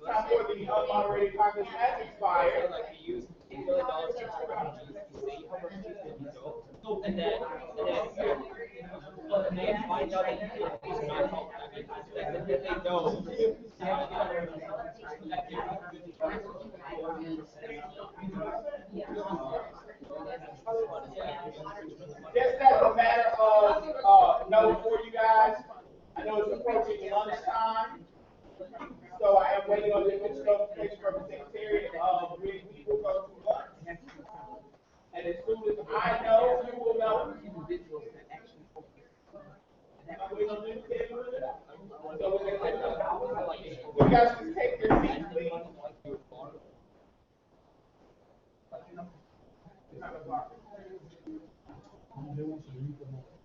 Time for the unmoderated Congress has expired.
And then find out that it's not helping. And then they know.
Just as a matter of note for you guys, I know it's approaching lunchtime, so I am waiting on the official notification from the Secretariat of when we will go to lunch. And as soon as I know, you will know. So you guys just take your seats, please.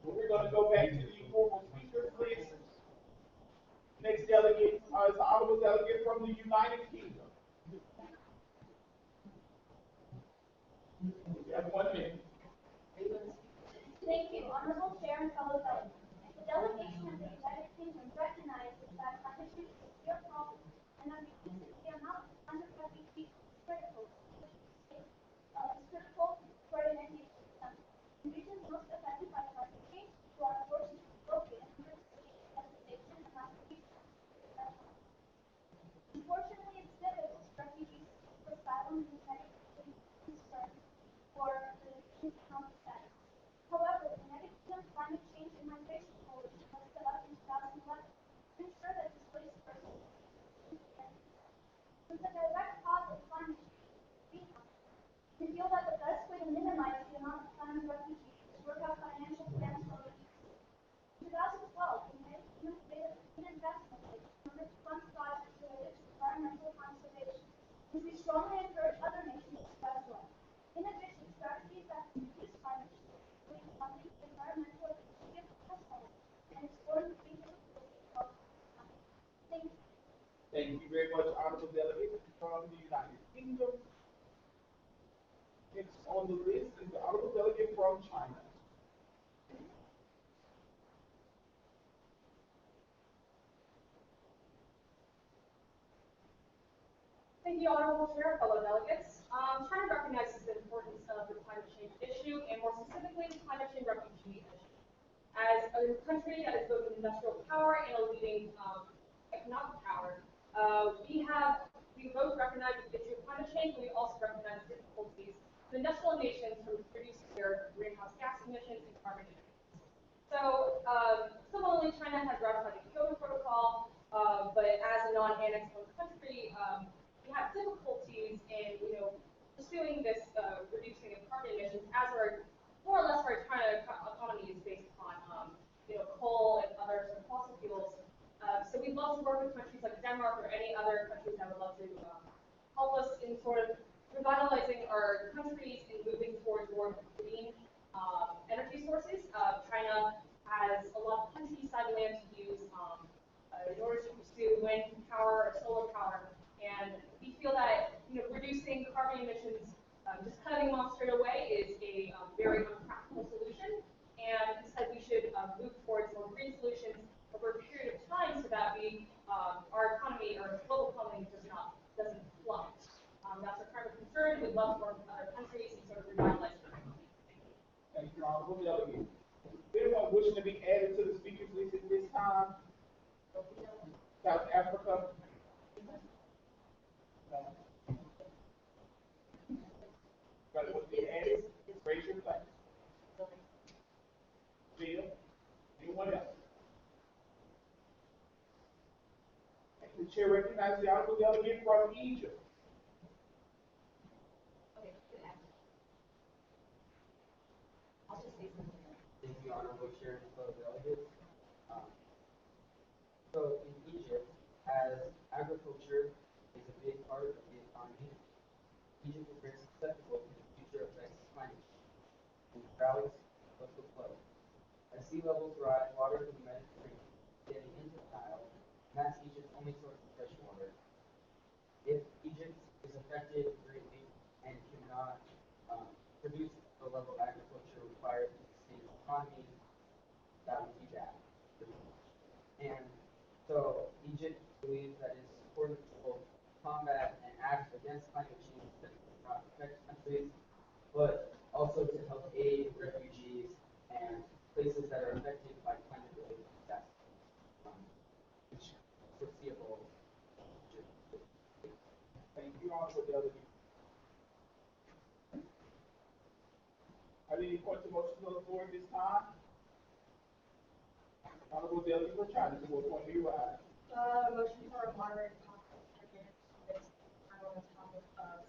We're going to go back to the formal speakers list. Next delegate is the honorable delegate from the United Kingdom. You have 1 minute.
Thank you, Honorable Chair and fellow delegates. The delegation of the United Kingdom recognizes that climate change is a real problem and that the amount of climate refugees is critical. Is critical for an energy system. In regions most affected by climate change, who are unfortunately located in devastation and refugees. Unfortunately, it's difficult for refugees to asylum in the United Kingdom concerns for the economic status. However, the United Kingdom Climate Change and Migration Coalition was set up in 2011 to ensure that displaced persons. Since the direct cause of climate change, we feel that the best way to minimize the amount of climate refugees is to work out financial plans for relief. In 2012, the United Kingdom made an investment in order to fund projects related to environmental conservation, which we strongly encourage other nations to do as well. In addition, strategies that can reduce climate change, including funding environmental households and exploring feasibility of Thank you.
Thank you very much, honorable delegate from the United Kingdom. Next on the list is the honorable delegate from China.
Thank you, Honorable Chair, fellow delegates.
China recognizes the importance of the climate change issue, and more specifically, the climate change refugee issue. As a country that is both an industrial power and a leading economic power, we both recognize the issue of climate change, but we also recognize the difficulties of industrial nations from reducing their greenhouse gas emissions and carbon emissions. So, similarly, China has ratified the Kyoto Protocol, but as a non-Annex 1 country, we have difficulties in, pursuing this reducing of carbon emissions, as our more or less our China economy is based upon, coal and other sort of fossil fuels. So we'd love to work with countries like Denmark or any other countries that would love to help us in sort of revitalizing our countries and moving towards more green energy sources. China has a lot of countryside land to use in order to pursue wind power or solar power, and we feel that reducing carbon emissions, just cutting them off straight away, is a very unpractical solution, and instead we should move towards more green solutions over a period of time so that our economy or global economy doesn't plummet. That's our primary concern. We'd love to work with other countries and sort of revitalize their economy.
Thank you, Honorable Delegate. Anyone wishing to be added to the speakers list at this time? South Africa? Got to be added. Raise your flag. Bill? Anyone else? The chair recognizes the Honorable Delegate from Egypt.
I'll just say something.
Thank you, Honorable Chair and fellow delegates. So in Egypt, as agriculture is a big part of the economy, Egypt is very susceptible to the future effects of climate change, from droughts, coastal flooding. As sea levels rise, water in the Mediterranean is getting into the Nile, and that's Egypt's only source of fresh water. If Egypt is affected greatly and cannot produce the level of agriculture required to sustain its economy, that would be bad. And so Egypt believes that it's important to both combat and act against climate change that does not affect countries, but also to help aid refugees and places that are affected by climate-related disasters, which is foreseeable.
Thank you, Honorable Delegate. Are there any points of motion on the floor at this time? Honorable Delegate Rashad, this is what point you rise.
Motion for a moderate conference against this on the topic of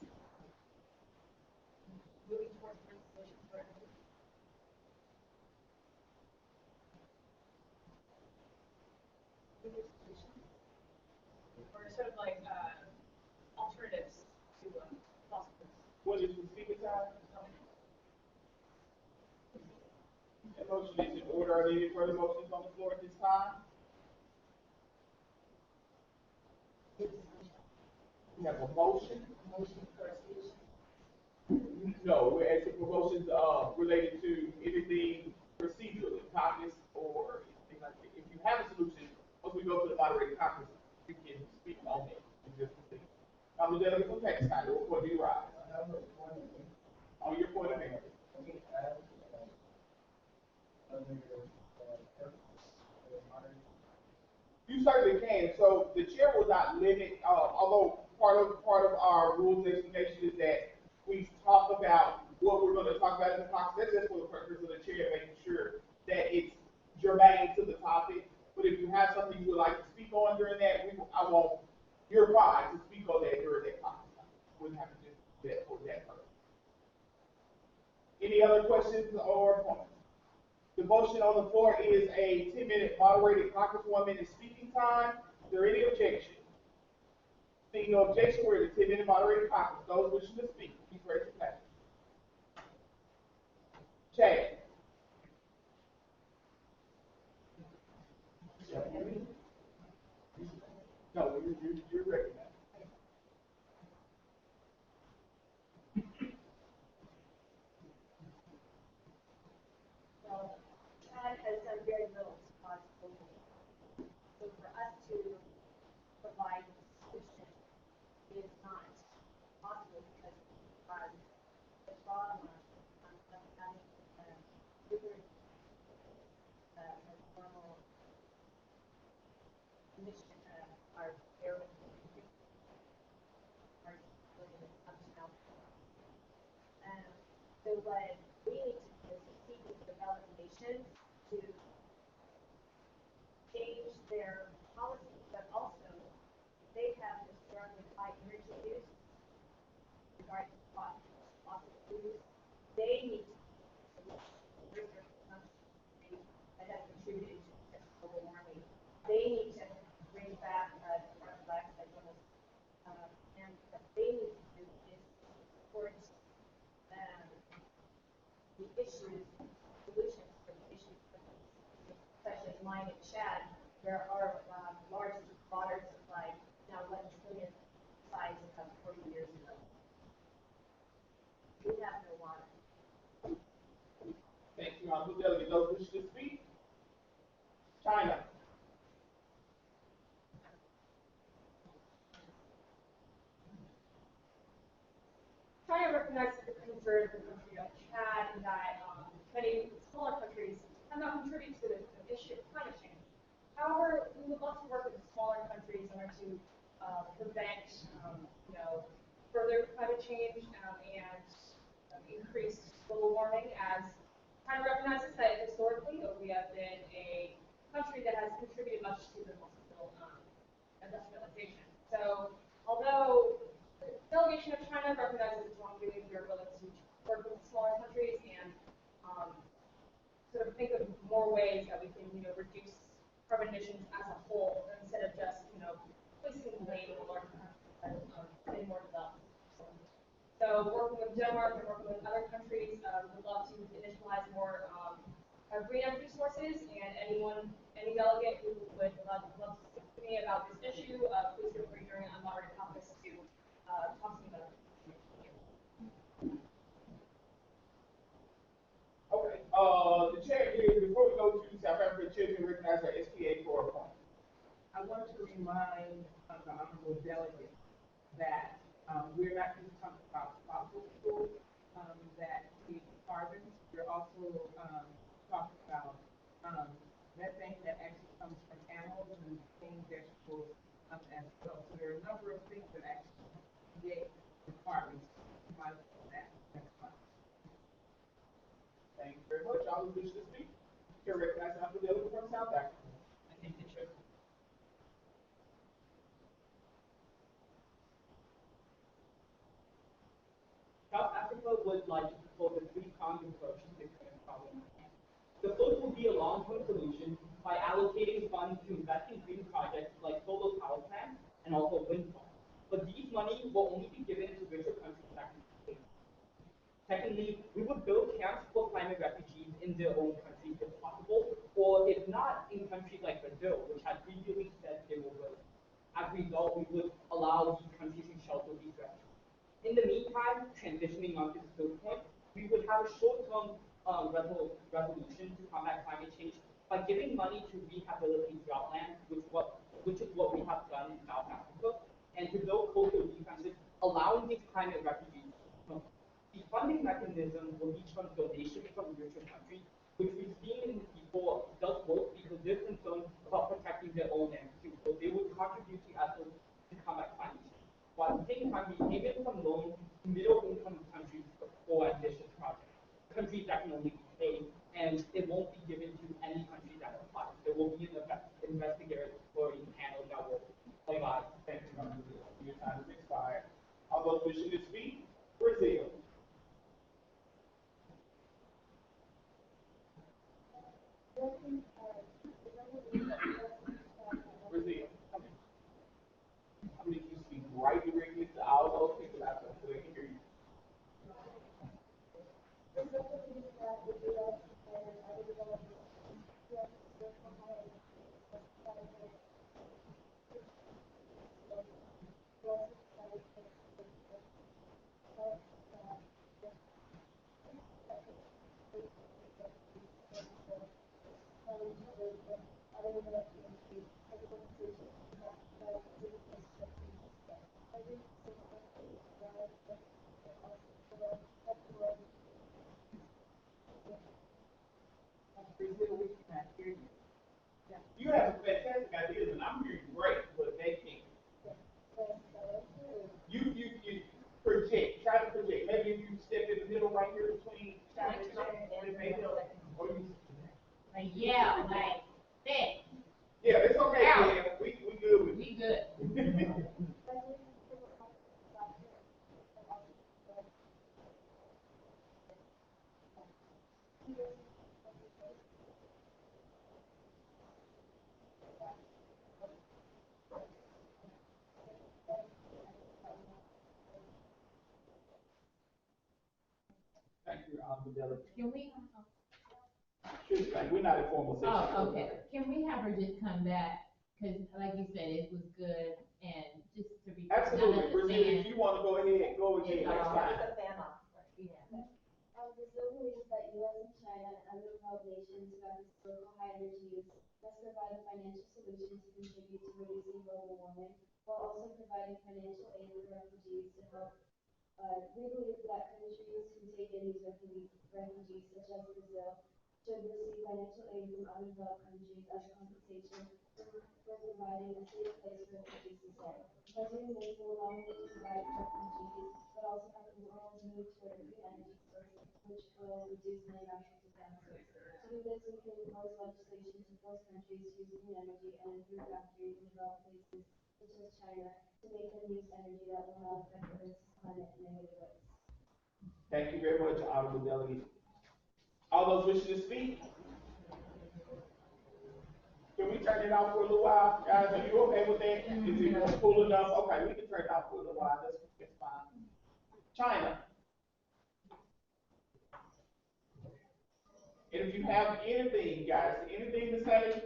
moving towards green solutions for energy. Or sort of like alternatives to fossil fuels.
What is the speaker time? That motion is in order. Are there any further motions on the floor at this time? We have a motion. No, we're asking for motions related to anything procedurally, topics, or anything like that. If you have a solution, once we go to the moderated conference, you can speak on it. I'm the delegate from Pakistan. What point do you rise? On your point of memory. You certainly can. So the chair will not limit, although part of our rules and explanation is that we talk about what we're going to talk about in the talk. That's just for the purpose of the chair making sure that it's germane to the topic. But if you have something you would like to speak on during that, you're fine to speak on that during that topic. Wouldn't have to do that for that purpose. Any other questions or points? The motion on the floor is a 10-minute moderated caucus, 1-minute speaking time. Is there any objection? Seeing no objection, we're at a 10-minute moderated caucus. Those wishing to speak, please raise your hand. Chad. No, you're recognized.
Well, Chad has done very little to cause global warming. So for us to provide a solution is not possible because what we need to do is seek to develop nations to change their policies, but also they have historically high energy use regarding fossil fuels. They need to research something that has contributed to global warming. They need to bring back carbon dioxide levels, and what they need to do is support the issues, solutions for the issues such as mine in Chad. There are large water supplies now 11 trillion size of 40 years ago. We have no water.
Thank you, Honorable Delegate. Those wishing to speak? China.
China recognizes the concerns of the country of Chad and that many smaller countries have not contributed to the issue of climate change. However, we would love to work with the smaller countries in order to prevent, further climate change and increased global warming, as China recognizes that historically we have been a country that has contributed much to the industrialization. So, although the delegation of China recognizes its wrongdoing, we are willing to work with smaller countries and sort of think of more ways that we can, reduce carbon emissions as a whole instead of just, placing the blame on larger countries that are more developed. So, working with Denmark and working with other countries, we'd love to initialize more green energy sources, and any delegate who would love to speak to me about this issue, please feel free during a moderated caucus to talk to me about it.
Okay, the chair here, before we go to South Africa, the chair can recognize our SPA for a point.
I want to remind the honorable delegate that we're not just talking about fossil fuels that create carbon. We're also talking about methane that actually comes from animals and green vegetables as well. So there are a number of things that actually create the carbon. Next one.
Thank you very much. All who wish to speak can recognize the honorable delegate from South Africa.
I think the chair. South Africa would like to propose a three-pronged approach to the current problem. The first would be a long-term solution by allocating funds to invest in green projects like solar power plants and also wind farms. But these money will only be given to richer countries that can pay. Secondly, we would build camps for climate refugees in their own countries if possible, or if not, in countries like Brazil, which has previously said they were willing. As a result, we would allow these countries to shelter these refugees. In the meantime, transitioning onto the third point, we would have a short-term resolution to combat climate change by giving money to rehabilitate drought lands, which is what we have done in South Africa, and to build coastal defenses, allowing these climate refugees to come. The funding mechanism will be from donations from richer countries, which we've seen before does work because they're concerned about protecting their own land too. So they would contribute to efforts to combat climate change. While at the same time, we payment from loans to middle-income countries for ambitious projects, countries that can only pay, and it won't be given to any country that applies. There will be an investigatory panel that will apply.
Thank you, Honorable Delegate. Your time has expired. All those wishing to speak? Brazil. Brazil. I'm going to speak right directly to all those people out there so they can hear you. You have fantastic ideas, and I'm hearing great, but they can't. You project, try to project. Maybe if you step in the middle right here between
Yeah, like, that,
Yeah, it's okay,
Ow.
yeah, we good with
we good.
Thank you, Delegate.
Can we,
She's like, we're not in formal session.
oh, okay, can we have her just come back? Cause like you said, it was good, and just to be.
Absolutely,
not
Brazil,
understand-
if you wanna go ahead, go ahead, that's fine.
It's a fan off.
Yeah.
Brazil believes that US and China and other developed nations who have historical high energy use must provide a financial solution to contribute to reducing global warming, while also providing financial aid for refugees to help. We believe that countries who take in these refugees, such as Brazil, should receive financial aid from other developed countries as compensation for providing a safe place for refugees to stay. By doing this, will allow them to provide for refugees, but also help the world move toward a clean energy source, which will reduce international disasters. To do this, we can impose legislation to force countries to use clean energy and improve factories in developed places, such as China, to make them use energy that will not affect the Earth's climate in negative ways.
Thank you very much, Honorable Delegate. All those wishing to speak? Can we turn it off for a little while? Guys, are you okay with that? Is it cool enough? Okay, we can turn it off for a little while, that's fine. China. And if you have anything, guys, anything to say,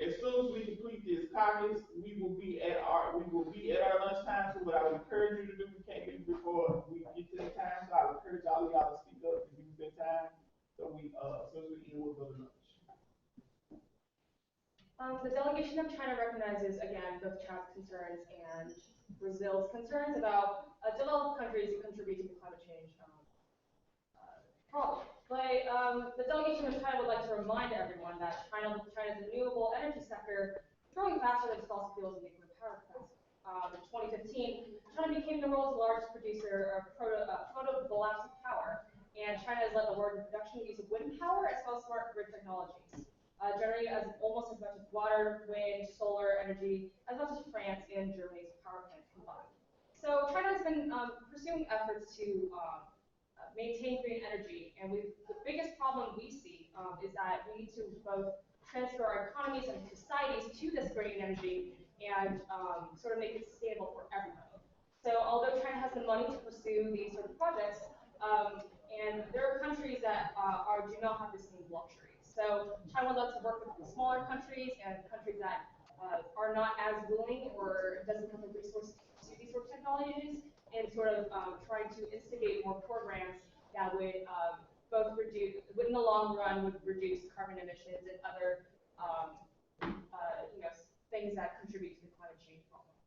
as soon as we complete this caucus, we will be at our lunchtime. So what I would encourage you to do, we can't get before we get to the time. So I would encourage all of y'all to speak up and use that time. So as soon as we end, we'll go to lunch.
The delegation of China recognizes, again, both Chad's concerns and Brazil's concerns about developed countries who contribute to the climate change problem. But the delegation of China would like to remind everyone that China's renewable energy sector is growing faster than fossil fuels and nuclear power capacity. In 2015, China became the world's largest producer of photovoltaic power, and China has led the world in production and use of wind power as well as smart grid technologies. Generating almost as much as water, wind, solar energy, as much as France and Germany's power plants combined. So China has been pursuing efforts to maintain green energy, and the biggest problem we see is that we need to both transfer our economies and societies to this green energy and sort of make it sustainable for everyone. So although China has the money to pursue these sort of projects, and there are countries that do not have the same luxury. So China would love to work with smaller countries and countries that are not as willing or doesn't have the resources to pursue these sort of technologies, and sort of trying to instigate more programs that would both reduce, in the long run, would reduce carbon emissions and other things that contribute to the climate change problem.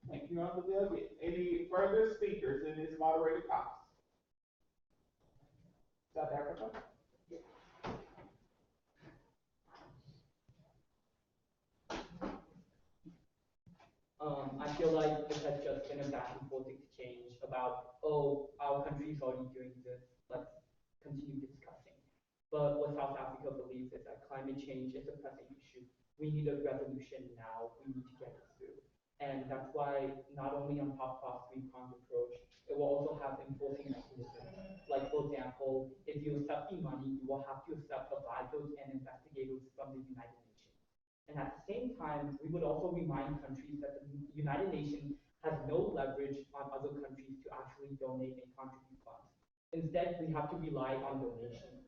Thank you, Honorable Delegate. Any further speakers in this moderated caucus? South Africa?
I feel like this has just been a back and forth exchange about, oh, our country is already doing this, let's continue discussing. But what South Africa believes is that climate change is a pressing issue. We need a revolution now, we need to get it through. And that's why not only on top cost three-pronged approach, it will also have enforcing mechanisms. Like, for example, if you accept the money, you will have to accept advisors and investigators from the United Nations. And at the same time, we would also remind countries that the United Nations has no leverage on other countries to actually donate and contribute funds. Instead, we have to rely on donations.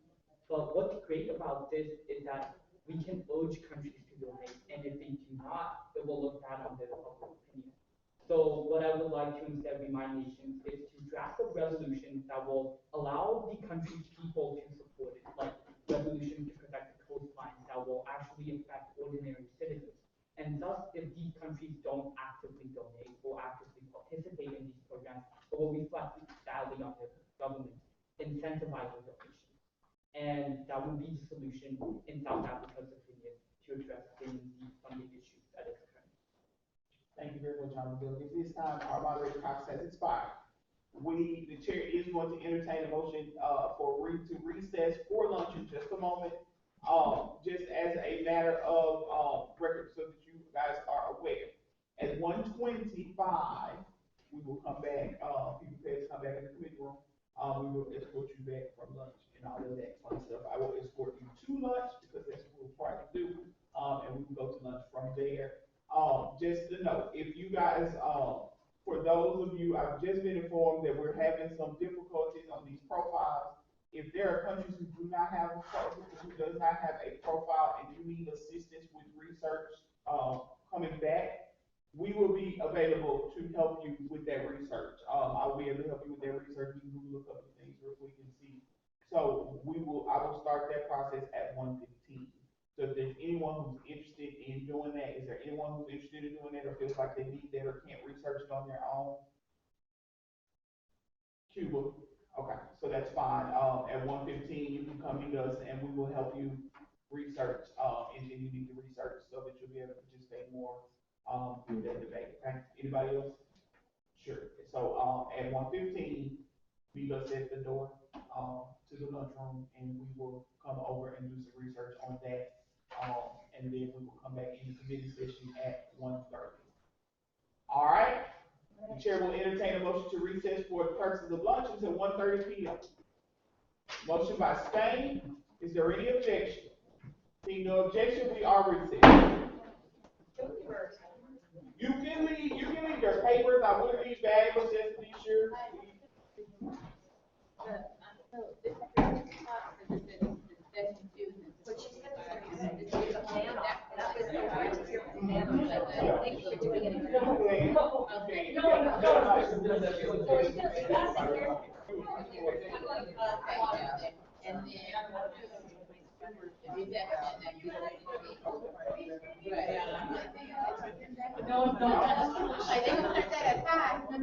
But what's great about this is that we can urge countries to donate, and if they do not, it will look bad on their public opinion. So what I would like to instead remind nations is to draft a resolution that will allow the country's people to support it, like resolution to protect the coastline that will actually affect ordinary citizens. And thus, if these countries don't actively donate or actively participate in these programs, it will reflect badly on their government, incentivizing donations. And that would be the solution in South Africa's opinion to address the funding issues that is current.
Thank you very much, Honorable Delegate. This time, our moderator caucus has expired. The chair is going to entertain a motion to recess for lunch in just a moment. just as a matter of, record, so that you guys are aware. At 1:25, we will come back, people pay us come back in the committee room. We will escort you back from lunch and all of that fun stuff. I will escort you to lunch because that's what we're required to do. And we can go to lunch from there. Just to know, if you guys, for those of you, I've just been informed that we're having some difficulties on these profiles. If there are countries who do not have who does not have a profile and you need assistance with research, coming back, we will be available to help you with that research. I'll be able to help you with that research. You can look up the things real quick and see. So I will start that process at 1:15. So if there's anyone who's interested in doing that, is there anyone who's interested in doing that or feels like they need that or can't research it on their own? Cuba. Okay, so that's fine. At 1:15, you can come meet us and we will help you research, anything you need to research so that you'll be able to participate more, in that debate. Okay, anybody else? Sure. So, at 1:15, meet us at the door, to the lunchroom and we will come over and do some research on that. And then we will come back in the committee session at 1:30. All right? The chair will entertain a motion to recess for the purposes of lunch until 1:30 p.m. Motion by Spain. Is there any objection? Seeing no objection, we are recessed. You can leave your papers. I will leave valuables just to be sure.
No, I think I'll start that at 5.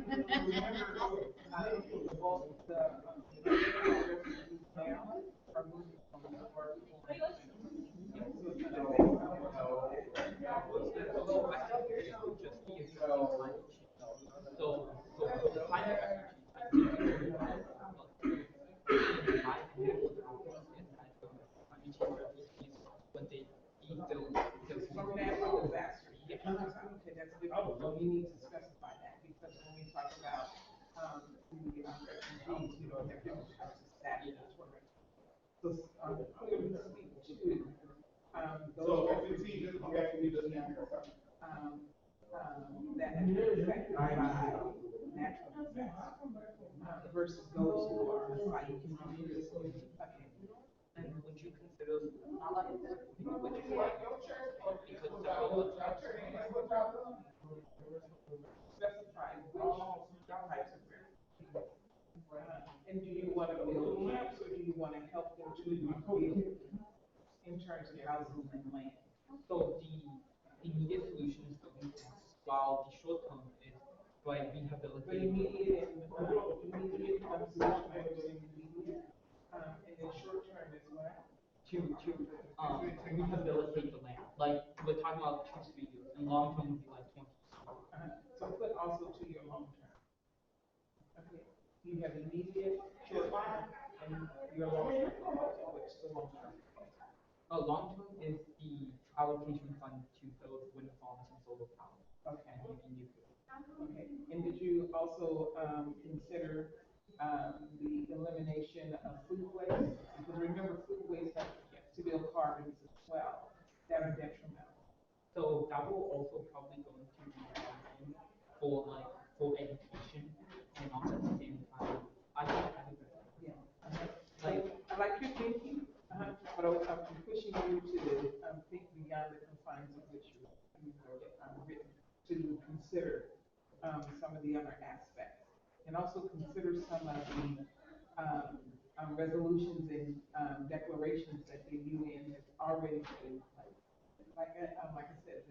So you need to specify that, because when we talk about, the, refugees, you know, they're different types of status. So, clearly speak to, those refugees who actually live in, that have been affected by natural disasters, versus those who are like refugees. Okay.
And would you consider which is like your church or because
Specify which types of refugees. And do you want to build camps or do you want to help them to rebuild in terms of housing and land?
So the immediate solution is to leave them, while the short term is by
But
rehabilitating.
immediate solution, and then short term is what?
To rehabilitate the land. Like we're talking about 2 to 3 years, and long term would be like 20.
So put also to your long term. Okay, you have immediate, short term, and your long term, what's the long term?
Long term is the allocation fund to build wind farms and solar power.
Okay.
And maybe nuclear.
Okay, and did you also, consider, the elimination of food waste? Because remember, food waste has severe carbons as well that are detrimental.
So that will also probably go into the for education and also at the same time. I think that is
Yeah. I like your thinking, but I'm pushing you to, think beyond the confines of which you've written, to consider, some of the other aspects. And also consider some of the, resolutions and, declarations that the UN has already put in place. Like I said,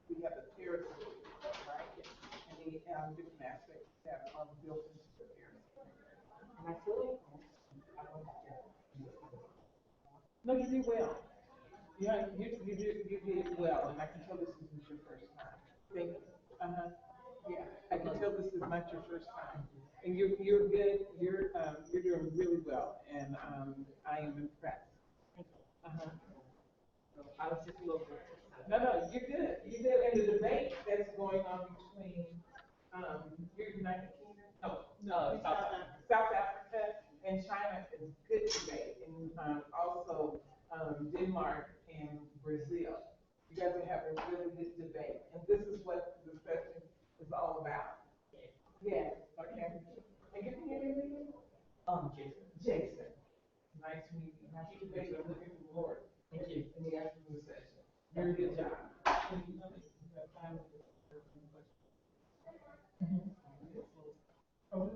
we have the Paris Agreement, right? And the, different aspects that are built into the Paris Agreement.
and I feel like
No, you did well. Yeah, you did well, and I can tell this isn't your first time. Thank you. Yeah, I can tell this is not your first time. And you're good, you're doing really well, and, I am impressed. Uh-huh.
So I was just a little bit.
No, you're good. You're good. And the debate that's going on between, your United Kingdom, no, South Africa and China is good debate. And, also, Denmark and Brazil. You guys are having a really good debate. And this is what the discussion is all about. Yes, okay. And give me your name again?
Jason.
Jason. Nice to meet you. Happy debate. I'm looking forward.
Thank you.
In the afternoon session. Very good job. Thank you. You have time for questions. Oh,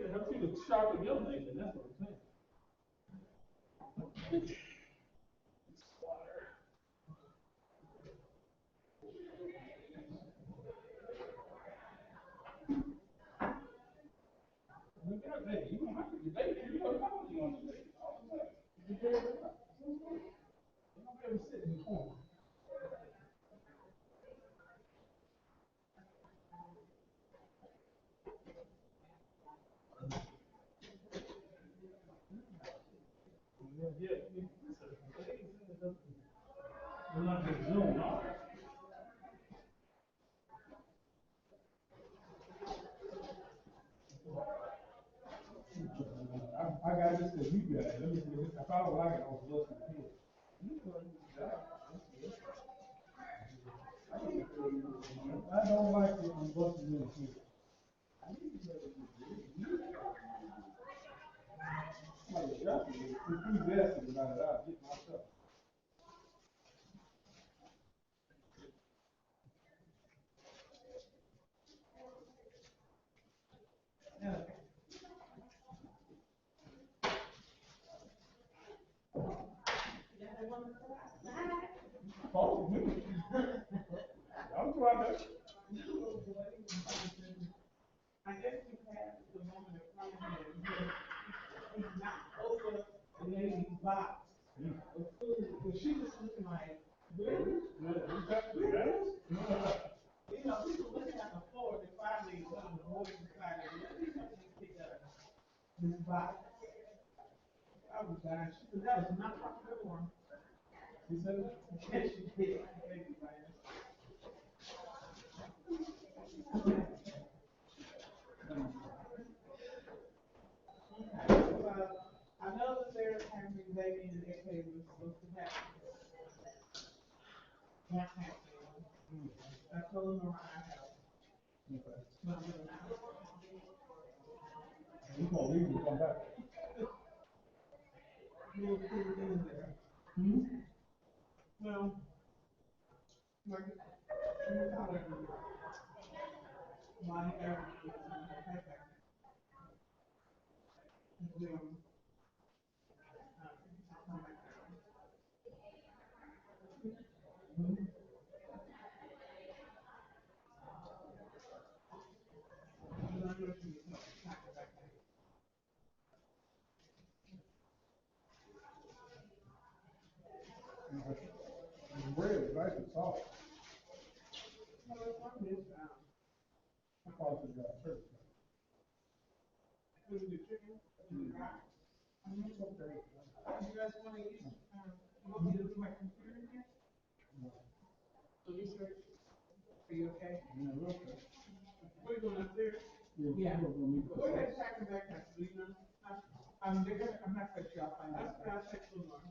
Yeah, I'm feeling sharp in your nation, that's what I'm saying. Hey, you don't have to debate, you don't know what you want to debate. All the time. You can figure it out. You don't ever sit in the corner. We're not just Zoom, all right. I got this because you got it. Let me see this. If I don't like it, I was listening to it. I don't like it, I'm busting in here. Like, y'all can get enthusiastic about it, I'll get myself. Oh, me. I'm trying to.
I guess you have the moment in front of him. He knocked over the lady's box of food, and she was looking like, really?
Yeah, exactly, right?
You know, people looking at the floor, and finally one of the boys decided, let me help you pick up this box. I was dying. She said, that was not popular for him.
He said it?
Yes, she did. Thank you, Ryan. I know that they're having baby in the AK was supposed to happen. Not happening. I told them around our house.
Okay.
But I'm gonna not.
He's gonna leave and come back.
We'll put it in there. Well, like, you call it, my average, and then, I'll come back down. And I'm gonna do it, back there.
The bread is nice and soft.
No, it's not this,
I call it the church.
with the chicken. You guys wanna eat? You want me to do my computer again? So research, are you okay? We're going upstairs? Yeah. Go ahead and pack them back, Selena. I'm not quite sure I'll find out. I'll check tomorrow.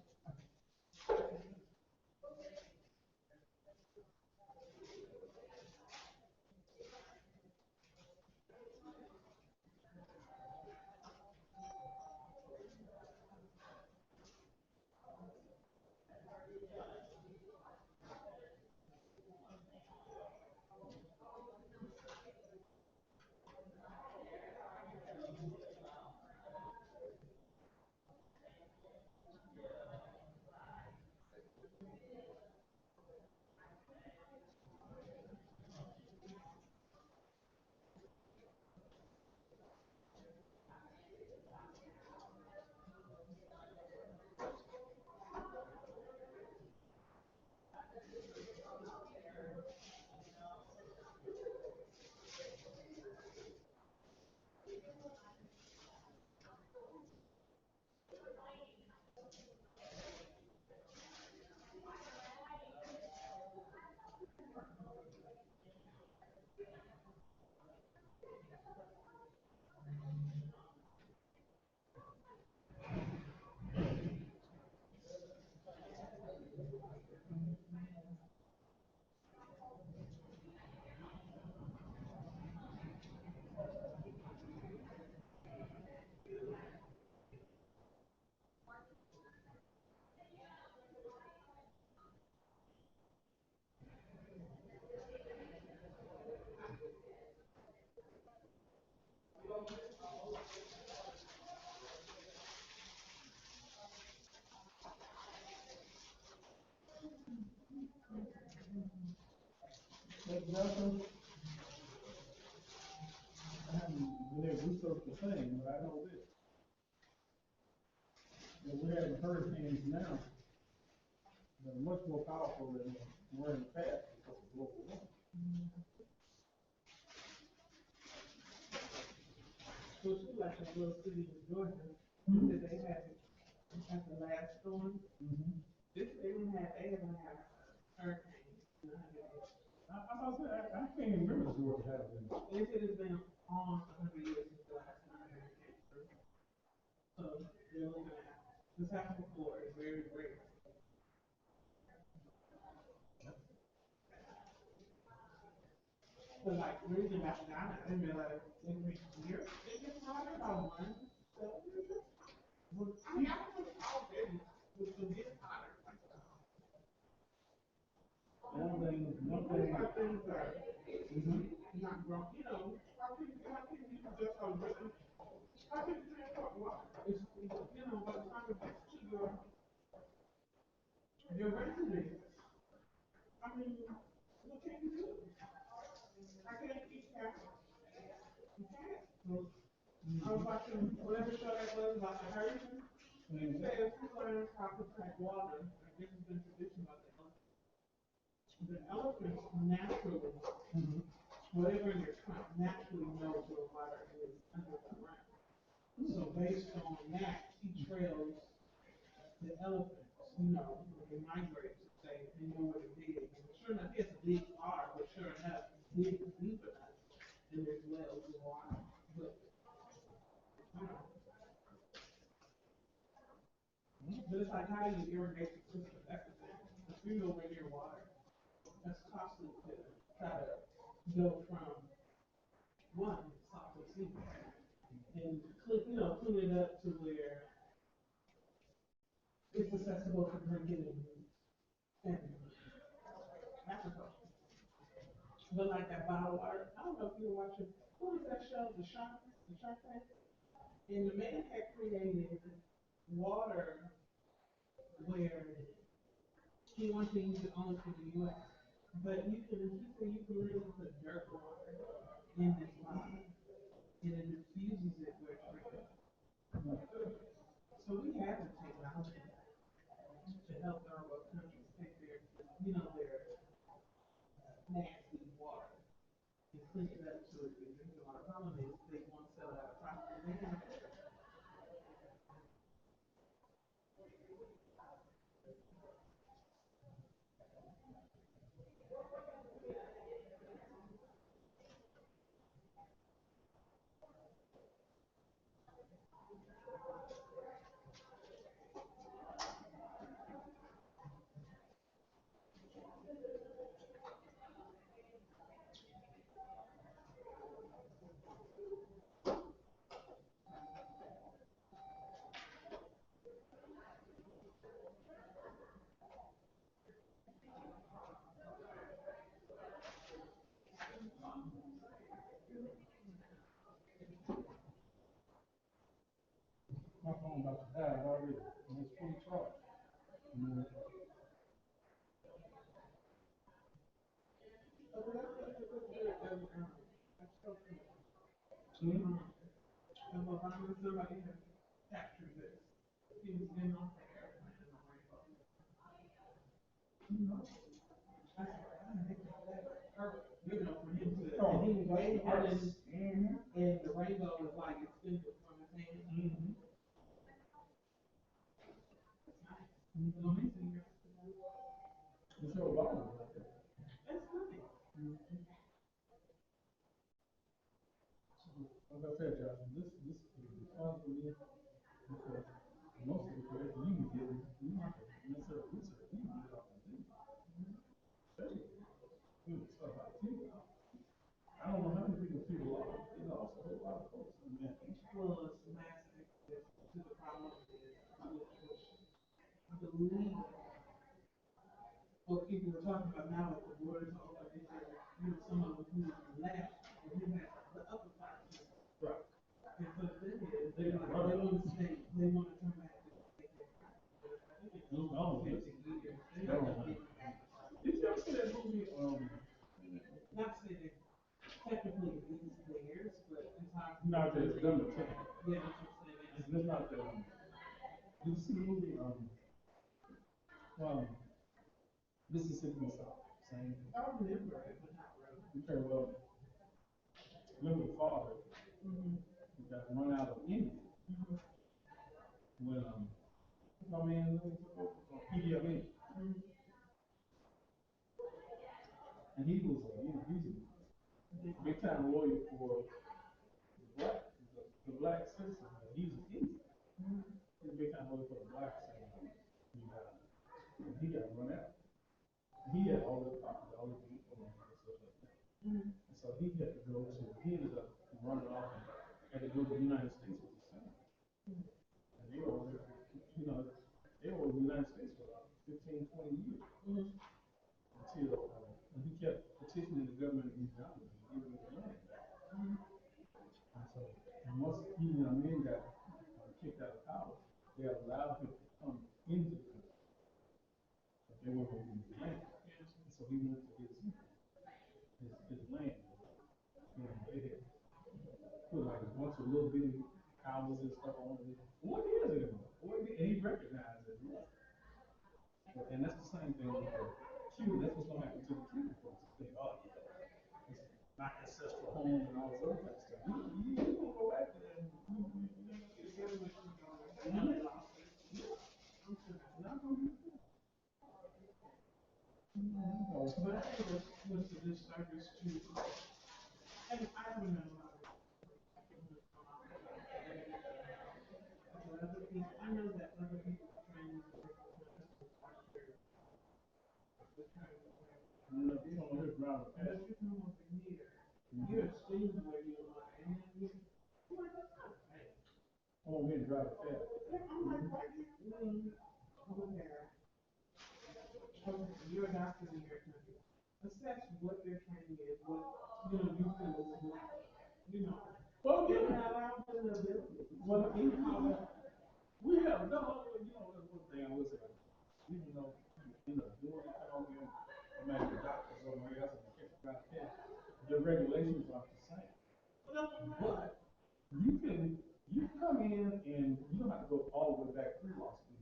Malcolm, I haven't been able to research the thing, but I know this. That we're having hurricanes now that are much more powerful than were in the past because of global warming.
So it's like a little city in Georgia, that they had it at the last storm. This, they haven't had hurricanes.
I can't even remember Georgia having it.
They said it's been on for 100 years since the last time hurricane came through. So they're looking at, this happened before, it's very rare. But like, really about Ghana, I didn't realize every year, it gets hotter about 1 Celsius. Well, I mean, I think it's already, it gets hotter.
One thing,
Things are not grown, you know, how can you just already, how can you drink hot water? It's, you know, by the time it gets to your residence, I mean, what can you do? I can't keep track. You can't. I was watching whatever show that was about the hurricane. He says he learned how to drink water. I guess it's been tradition about the elephant. The elephants naturally, whatever in your trunk, naturally knows where water is under the ground. So based on that, he trails the elephants, you know, when they migrate, they know where to dig. And sure enough, he has to dig hard, but sure enough, dig deep enough, and there's wells of water. But, you know. But it's like, how do you irrigate the system? That's the thing. If you know where your water, that's costly to try to go from one salt to sea and clean it up to where it's accessible for drinking and agriculture. But like that bottled water, I don't know if you were watching, what was that show, The Shark Tank? And the man had created water where he wanted to use it only for the US. But he said you can really put dirt water in this water, and it infuses it where it's drinking. So we have the technology to help third world countries take their nasty water and clean it up so it's drinking water. Problem is, they won't sell it at a profit. They have
phone about to die already, and it's fully charged. You know?
And Obama, somebody had captured this. He was in on the airplane in the rainbow. That's right, I think that, you know, for him to, and he was waving and the rainbow was like extended from his hand.
Mm-hmm.
He's amazing.
It's your bottom.
That's nice.
Like I said, Josh, this is fun for me because most of the credit you can get, you don't have to necessarily research, you can get it off the TV. Especially with stuff like TV. I don't know how many people are, it lost a whole lot of folks in that.
Was massive to the problem is, I believe what people were talking about now with the borders open, is that, you know, some of them who left, and who had the upper class.
Right.
And so the thing is, they want to stay, they want to come back to the
No,
Did
you ever see that movie,
not say that technically it is theirs, but it's hard.
not that it's done with tech.
Yeah, that's what I'm saying.
It's not the, did you see the movie, Mississippi South? Same.
I remember it, but not really.
Okay, well, remember the father, who got run out of India. When, my man, took over from Idi Amin. And he was, he's a big time lawyer for the black citizen. He's an Indian. He's a big time lawyer for the black citizen. And he got run out. And he had all the property, all the people, and stuff like that. And so he had to go to, he ended up running off and had to go to the United States with his son. And they were, they were in the United States for about 15, 20 years. Until, and he kept petitioning the government in Uganda to give him the land back. And so, and once Idi Amin got kicked out of power, they allowed him to come into the country. But they weren't going to give him the land. And so he went to his land. You know, they had put like a bunch of little bitty houses and stuff on it. What is it anymore? And he recognized it. And that's the same thing with the Cuban. That's what's going to happen to the Cuban folks. They think, oh, yeah, it's my ancestral home and all this other kind of stuff. You going to go back there and you're not going to do that.
But I think what's the disservice to, and I remember other people, I know that other people train
You don't want to drive a
but you come over here, you're seeing where you are, and then you're like, that's not right.
I want me to drive a fast.
I'm like, why can't we over there? You're a doctor in your country. Assess what their training is, what, you feel is what,
Well,
they're not allowed to the ability.
Well, we have done all the, that's one thing I would say. Even though, doing it out here, no matter the doctors or whatever else, and can't drive fast, the regulations are the same. But you come in and you don't have to go all the way back through law school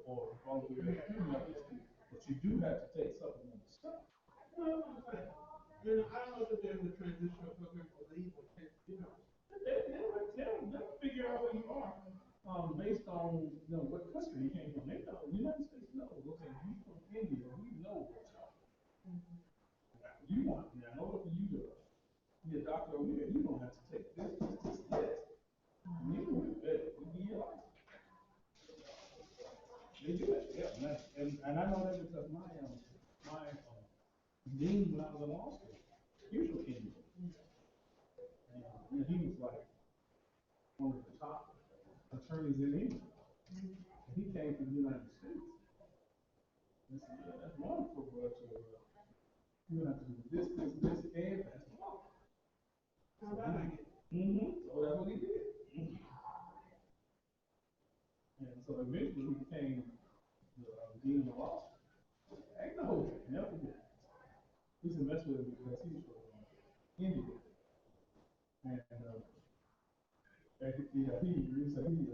or all the way back through medical school, but you do have to take supplemental stuff.
Well, that's what I'm saying. I don't know if there's a transitional program for legal,
They'll figure out who you are, based on, what country you came from. They know, the United States knows, okay, you from India, we know what you are. You want, now, in order for you to be a doctor over here, you don't have to take this. You do it, you be your life. They do it, yeah, and I know that because my dean, when I was in law school, he was from India. And he was like one of the top attorneys in England. And he came to the United States. And said, yeah, that's wonderful, but you have to do this, and that's the law. So that's what he did. eventually he became the dean of law. Ain't no, never did. He's a mess with it because he's from India. And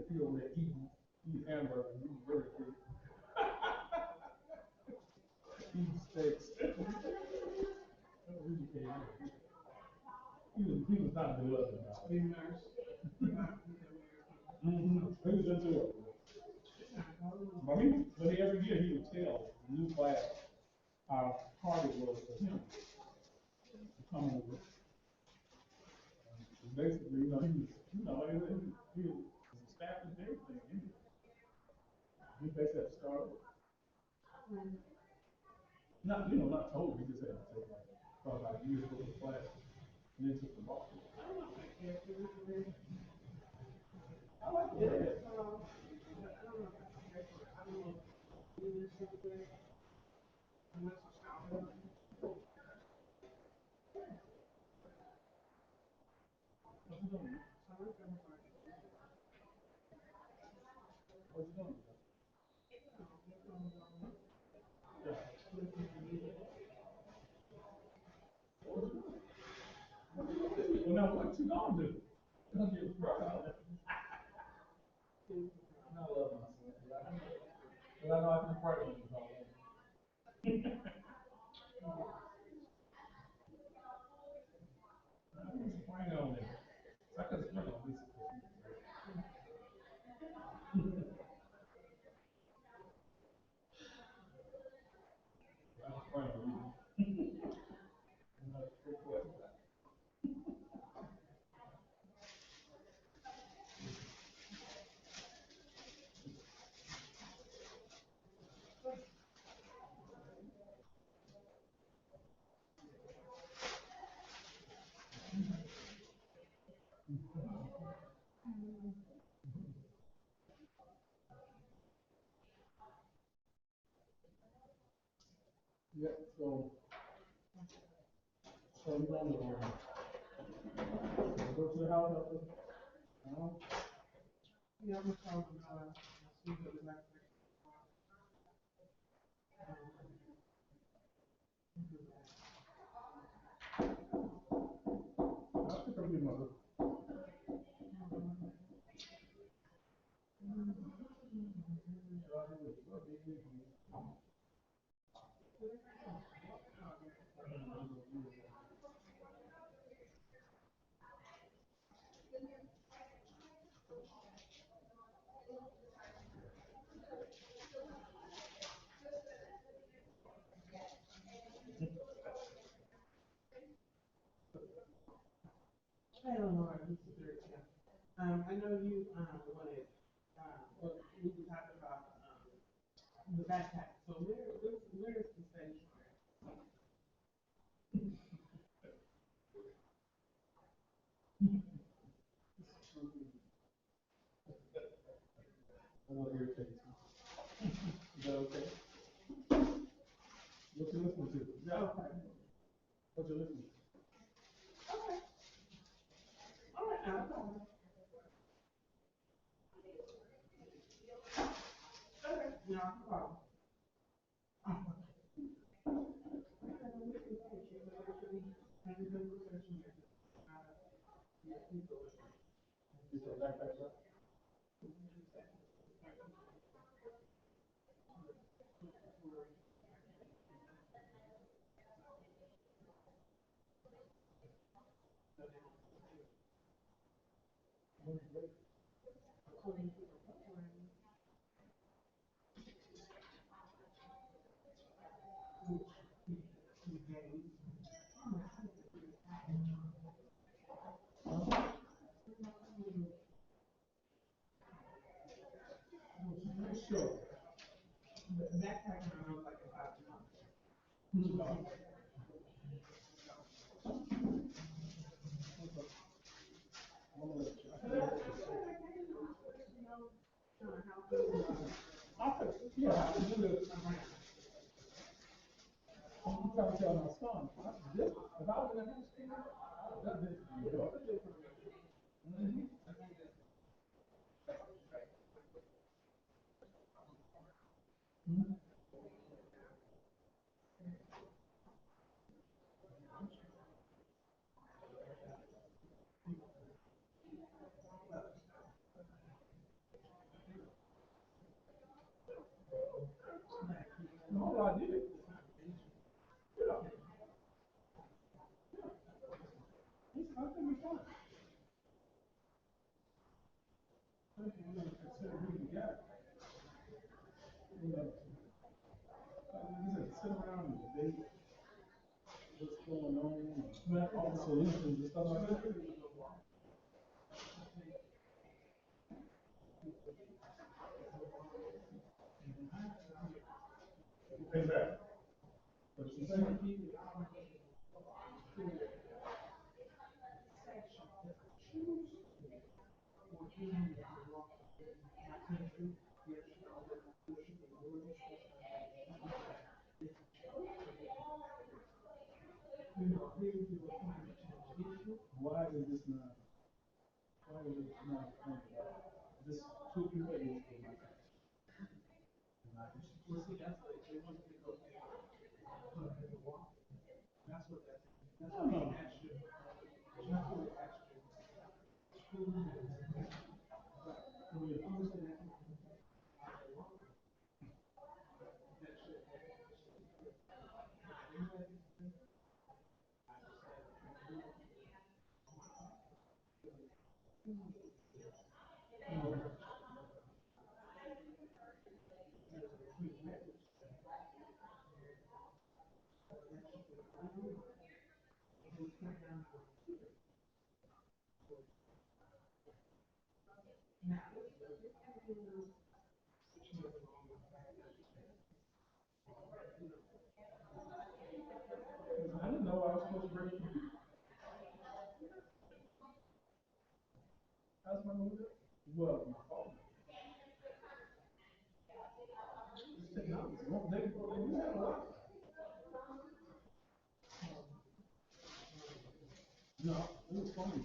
he over there eating hamburgers, eating burger king, eating steaks. He was not beloved about it. He was into it. But every year he would tell the new class how hard it was for him to come over. Basically, he was established everything. He basically had to start over. Not totally, he just had to take probably about a year for the class, and then took the law. I like it. Well, now what you gonna do? You're gonna get proud. I love my son. Because I know I can pray with him all day. I can spring on him. I can spring on this. I can spring on you. Yeah, so you want to go to the house after?
Yeah, I'm gonna see what the next
I'll pick up your mother.
Hello, Laura, this is Rachel. I know you, wanted, well, we talked about, the backpack, so where is the station?
I will irritate you. Is that okay? What you listening to? Yeah.
Okay.
What you listening to?
Okay. All right, now, okay, no problem.
Is your backpack up? Sure.
The backpack around like about a month.
No. I'm gonna let you. Yeah, I can do this. I'm trying to tell my son, if I was in his school, I'd this. I did it. Yeah. I think it's fine. I think we're gonna consider who we got. You know, sit around and debate what's going on, all the solutions and stuff like that. Exactly. But you say, why is this not? Why is it not talked about? This two people is in my country. Well, see, that's like they want to pick up. That's what that's. That's what they asked you. That's what they asked you. When you understand that. I didn't know I was supposed to bring it. How's my move? Well, my phone. It's technology. They have a lot. No, it was funny.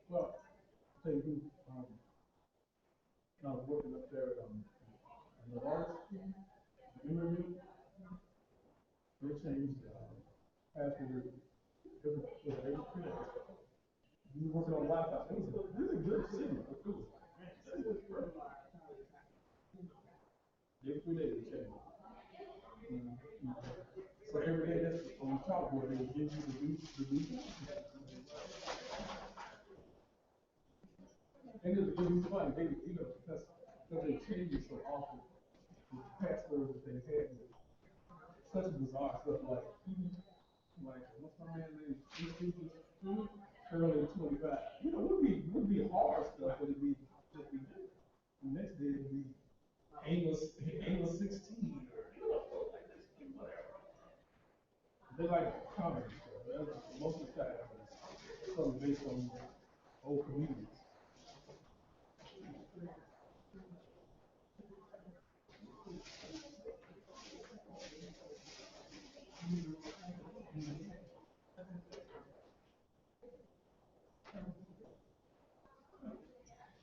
Well, tell you who, I was working up there at, Novartis, interview, they changed, after every 2 days. We were working on laptops. It was a really good city. It was like, man, this is great. Every 3 days they changed. So every day that's on the chalkboard, they give you the new. And it was funny, they, because they change it so often, the passwords that they had was such bizarre stuff like what's my man's name? Early 25. Would be hard stuff, but it'd be just be good. The next day it'd be Amos 16 or whatever. They like comedy stuff. Most of the time it's something based on old comedians.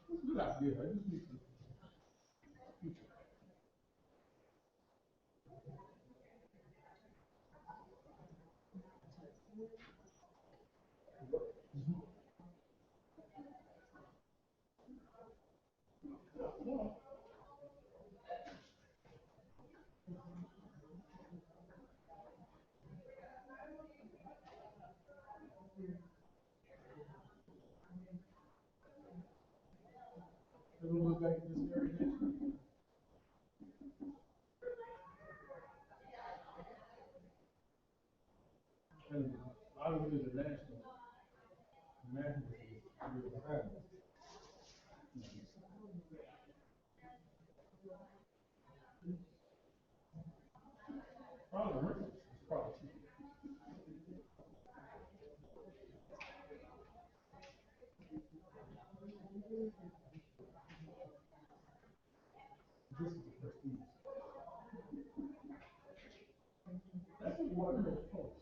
It's a good idea. I just need to. We'll look back at this area next week. And obviously the national is really behind us. Probably rentals is probably cheaper. This is the prestige. That's what you want to make folks.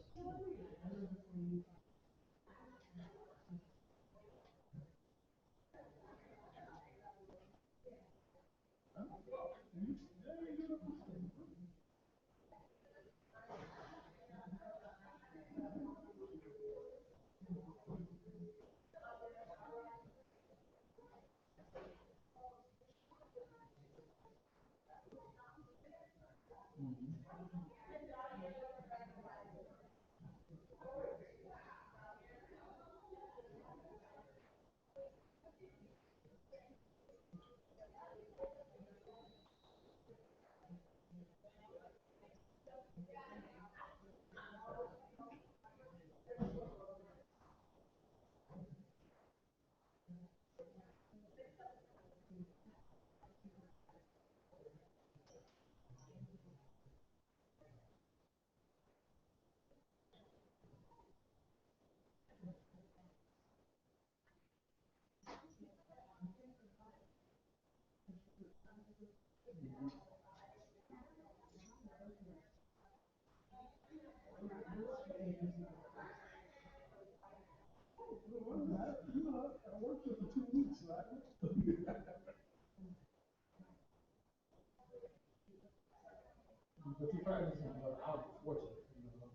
But to try this one, but I'm fortunate, you know,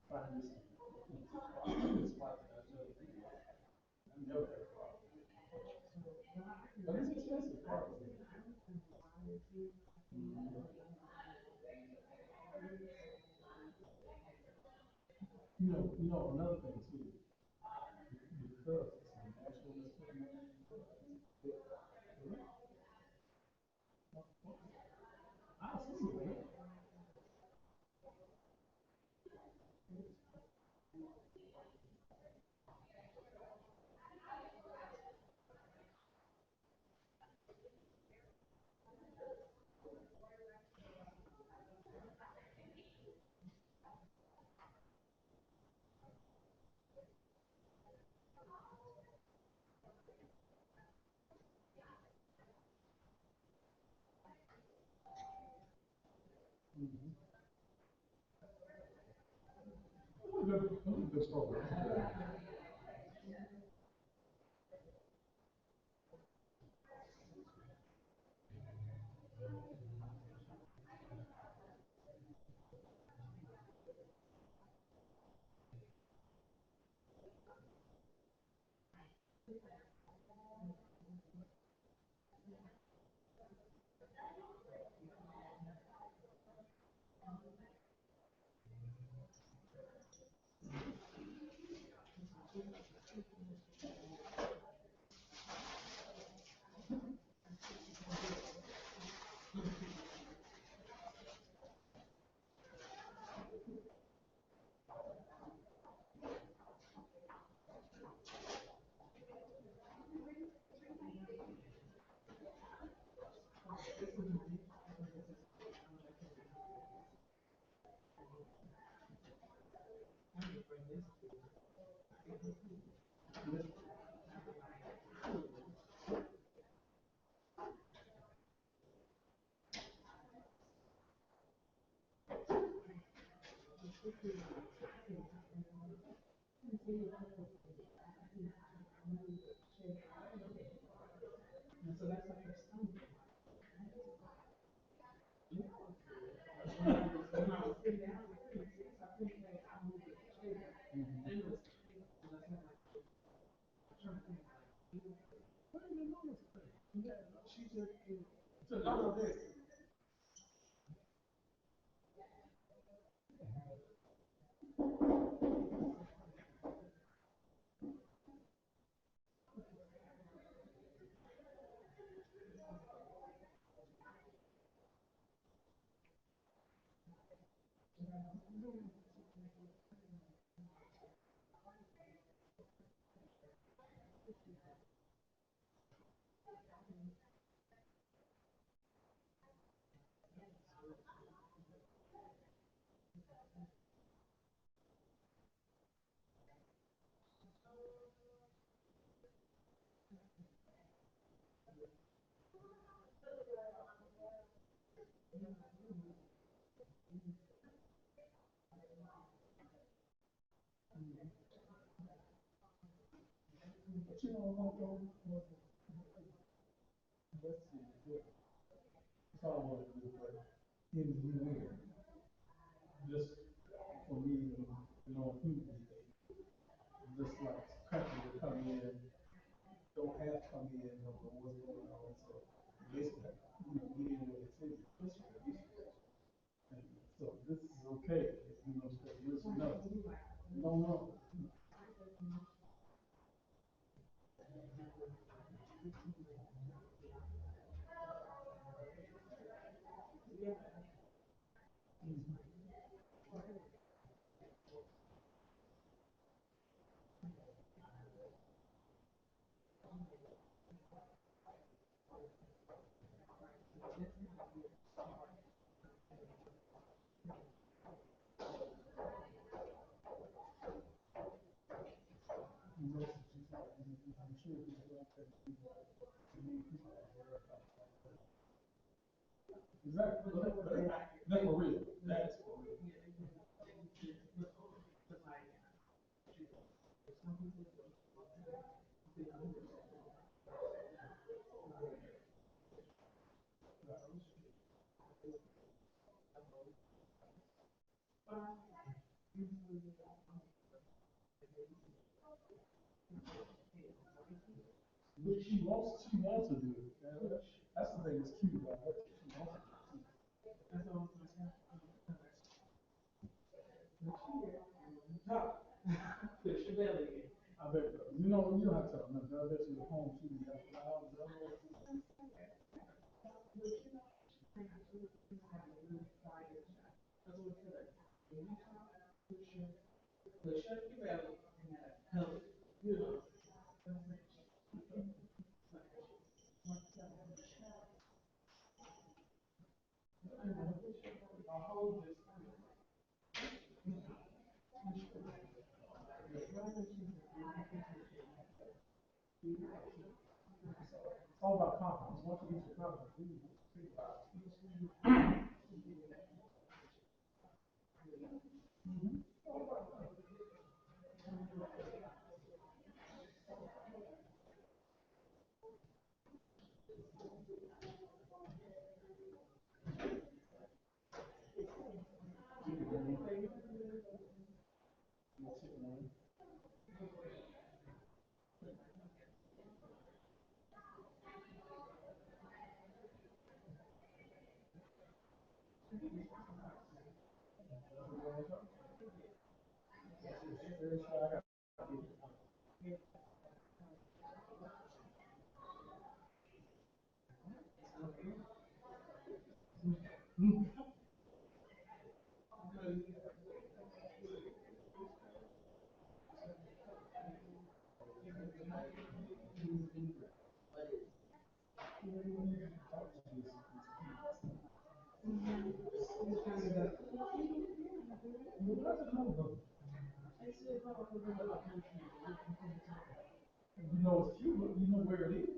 find this spot that I never think about. I never had a problem. But it's expensive, probably. You know, another thing too, because it's a national I see it. Good program. But you know, let's see, that's all I want to do, but in the new year, just for me, you know, just like country to come in, don't have to come in, don't know what's going on, so basically, you know, get in with the city, push for the issue. And so this is okay, you know, because this, no. I'm sure it's like that. Exactly, that's for real, that's for real. But she wants to do it. That's the thing that's cute about her. She wants to do it.
That's all I'm saying. Top. Push your belly in.
I bet, you don't have to tell them, I bet you at home, she be like,
Push up your belly and help it. You know. I'll hold this.
it's all about confidence. Once you get your confidence, you think about it. You know it's cute, but you know where it is.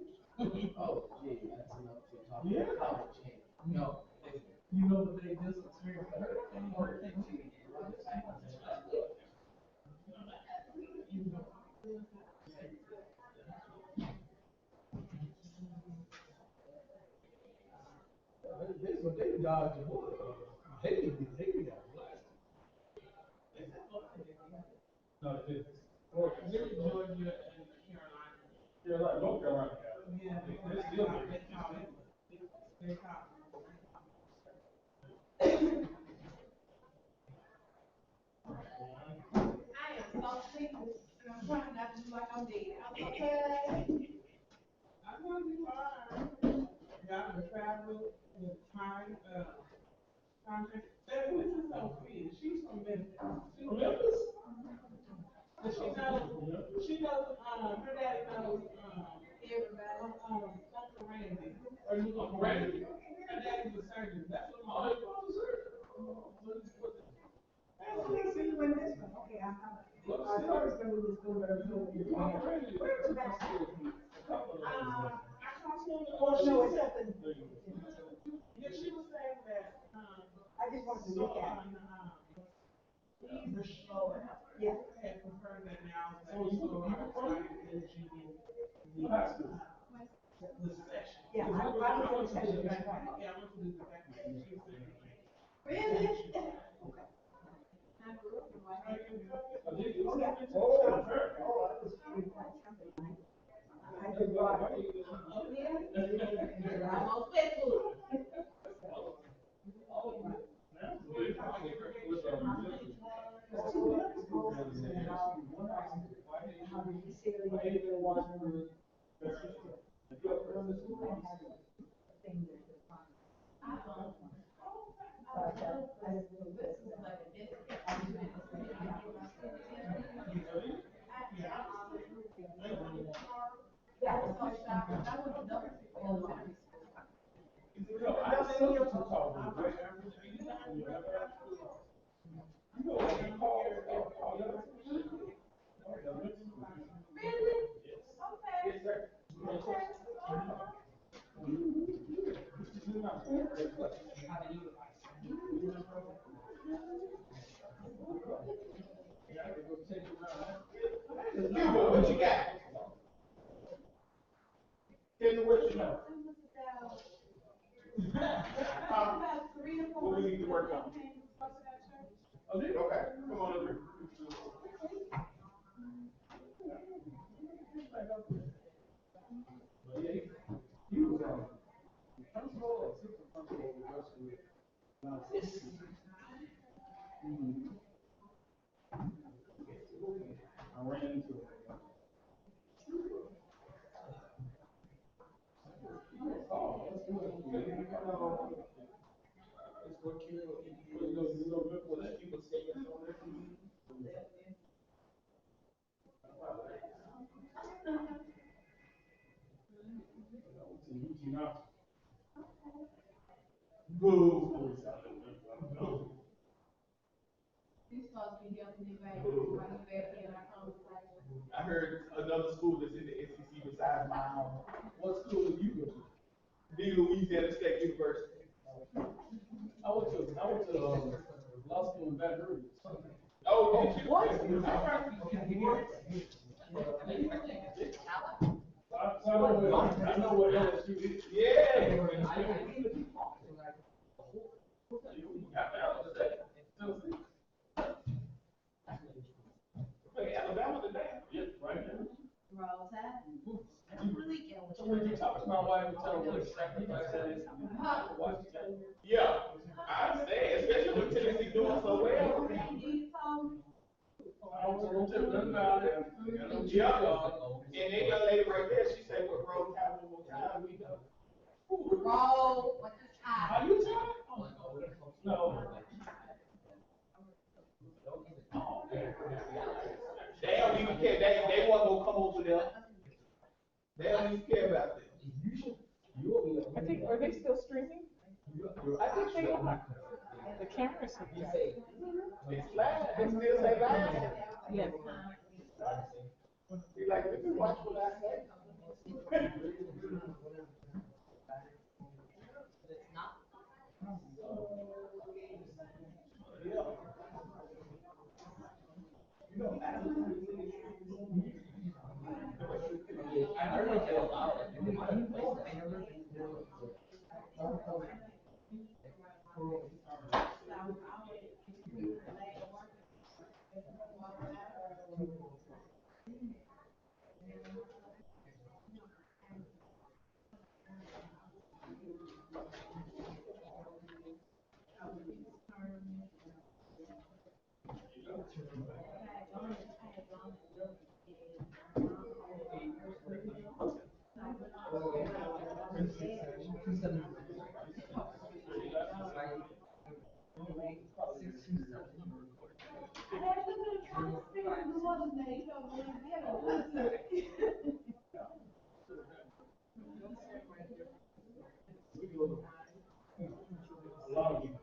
Oh, gee, that's enough to talk
Yeah.
about climate change. No.
You know that they just experienced a hurricane. They dodged a bullet. They got blasted. No, they didn't.
Georgia and Carolina.
Carolina, North Carolina.
Yeah,
They're still there.
They caught.
I am so sick, and I'm trying not to do like I'm dead. I'm okay.
I know you are. Got the travel, the time, contract. This is Sophia. She's from Memphis.
Memphis?
And she knows, her daddy knows, everybody, Uncle Randy.
Uncle Randy?
Her daddy's a surgeon. That's what
Oh,
my.
his father's there.
See you in this one. Okay, I thought it was gonna be this one, but I'm doing it.
Uncle Randy.
Where's the back?
I talked to him.
Oh, no, it's at the.
Yeah, she was saying that,
I just wanted to look at it. Yeah.
had confirmed that now, that people are excited in the session.
Yeah, I was in session.
Yeah, I went to the back. She was saying.
Really?
Oh, yeah.
I could rock. I'm on Facebook. How did you say that you did one?
What you got? Tell me what you know. What we need to work on.
Oh, they But yeah, he was principal or assistant principal of Westwood. I ran into him. Oh, that's good. It's what killed you know, what people say it's on their TV. You know. Boo.
He's supposed to be helping you back, while you back in our conversation.
I heard another school that's in the SEC besides my own.
What school did you go to?
The Louisiana State University.
I went to law school in Baton Rouge.
Oh, did you?
What? I know what LSU is.
Yeah. Play Alabama today.
Yep, right there.
Roll Tide.
So when you talk to my wife and tell her what exactly I said, watch it.
Yeah, I understand, especially when Tennessee doing so well.
I don't tell them about it.
Yeah, and that young lady right there, she said, "What roll tide one more time?" We go.
Roll with the
Are
Tide.
you tired? No.
They don't even care. They wasn't gonna come over there. They don't even care about this.
I think, are they still streaming? I think they are. The cameras have got it.
It's live. They still say live.
Yes.
Be like, "Let me watch what I say."
A lot of people.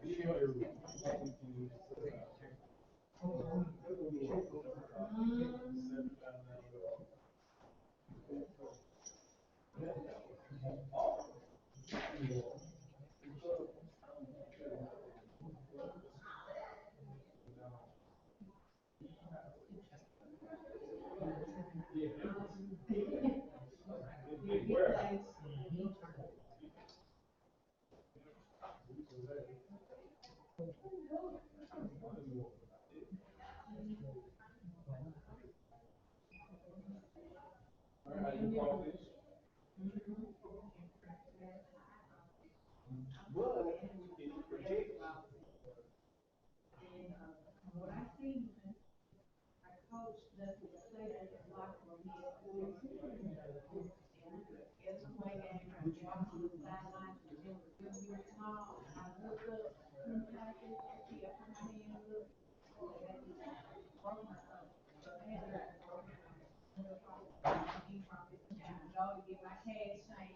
What I see, I coach the state at the locker room here. It's a play game, I walk on the sideline, it was really small, I look up, package, see a hand look. Go get my cash change.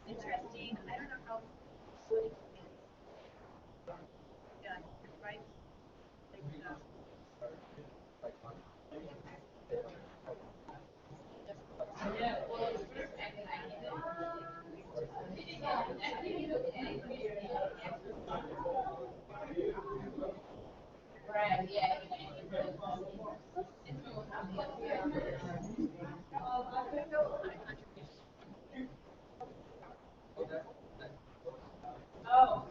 Interesting. I don't know how good it is. Yeah, right?
Right, yeah. Oh.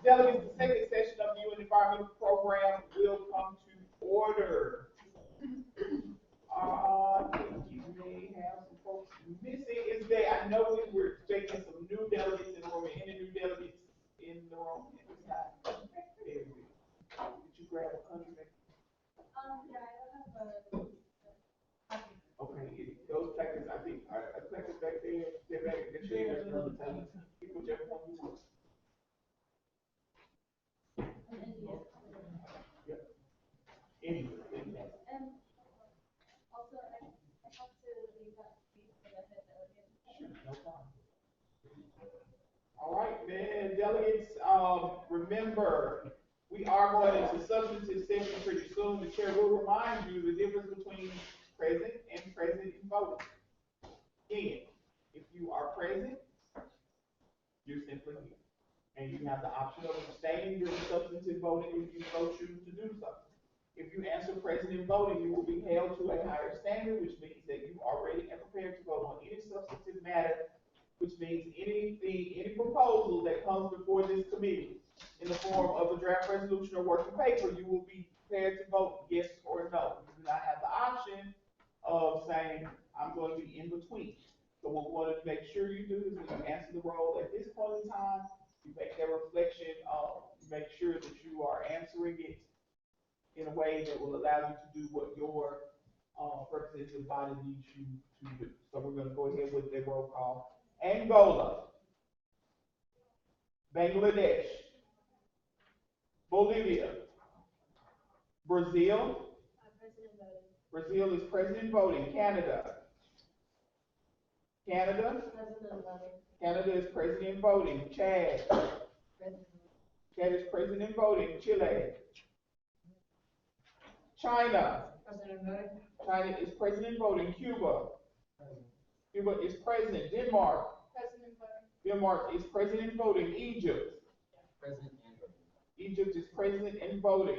Delegates, the second session of the UN Environmental Program will come to order. I think you may have some folks missing. Is there, I know we were expecting some new delegates in the room, any new delegates in the room at this time? There we go. Did you grab a country?
Yeah, I have
Okay, those packets, I think, are packets back there, they're back in the chair, another time. People just want to work. Yeah. Anyway,
also, I have to leave that seat for the head delegate.
sure, no problem. All right, then, delegates, remember, we are going into substantive session pretty soon. The chair will remind you the difference between present and present in voting. Again, if you are present, you're simply here. And you have the option of abstaining during substantive voting if you so choose to do so. If you answer present in voting, you will be held to a higher standard, which means that you are ready and prepared to vote on any substantive matter, which means any proposal that comes before this committee in the form of a draft resolution or working paper, you will be prepared to vote yes or no. You do not have the option of saying, I'm going to be in between. So what we want to make sure you do is when you answer the roll at this point in time, you make that reflection, make sure that you are answering it in a way that will allow you to do what your representative body needs you to do. So we're going to go ahead with the roll call. Angola, Bangladesh, Bolivia, Brazil. Brazil is president voting. Canada. Canada is president voting. Chad. Chad is president voting. Chile. China. China is president voting. Cuba. Cuba is president. Denmark. Denmark is president voting. Egypt. Egypt is president and voting.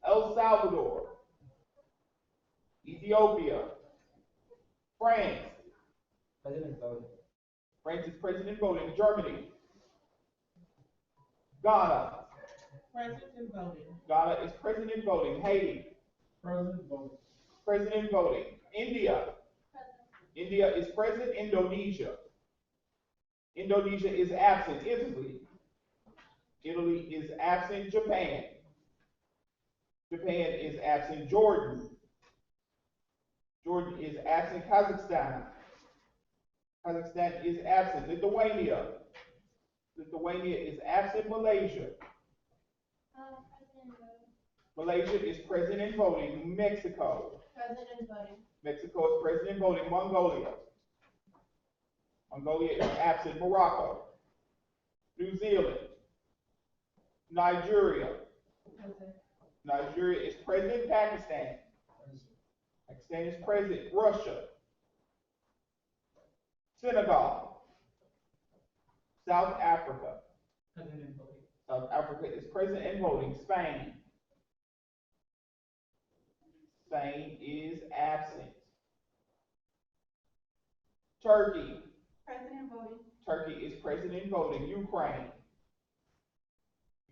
El Salvador. Ethiopia. France.
President voting.
France is president voting. Germany. Ghana.
President voting.
Ghana is president voting. Haiti.
President voting.
President voting. India. India is present. Indonesia. Indonesia is absent. Italy. Italy is absent. Japan. Japan is absent. Jordan. Jordan is absent. Kazakhstan. Kazakhstan is absent. Lithuania. Lithuania is absent. Malaysia. Malaysia is present and voting. Mexico.
President voting.
Mexico is present and voting. Mongolia. Mongolia is absent. Morocco. New Zealand. Nigeria. Nigeria is present. Pakistan. Pakistan is present. Russia. Senegal. South Africa.
President voting.
South Africa is present and voting. Spain. Spain is absent. Turkey.
President voting.
Turkey is present and voting. Ukraine.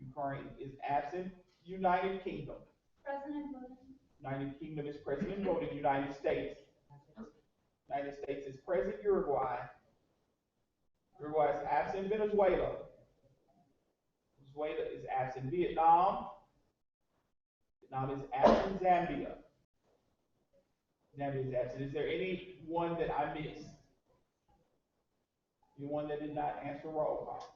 Ukraine is absent. United Kingdom.
President voting.
United Kingdom is present and voting. United States. United States is present Uruguay. Uruguay is absent Venezuela. Venezuela is absent Vietnam. Vietnam is absent Zambia. Zambia is absent. Is there anyone that I missed? Anyone that did not answer roll call?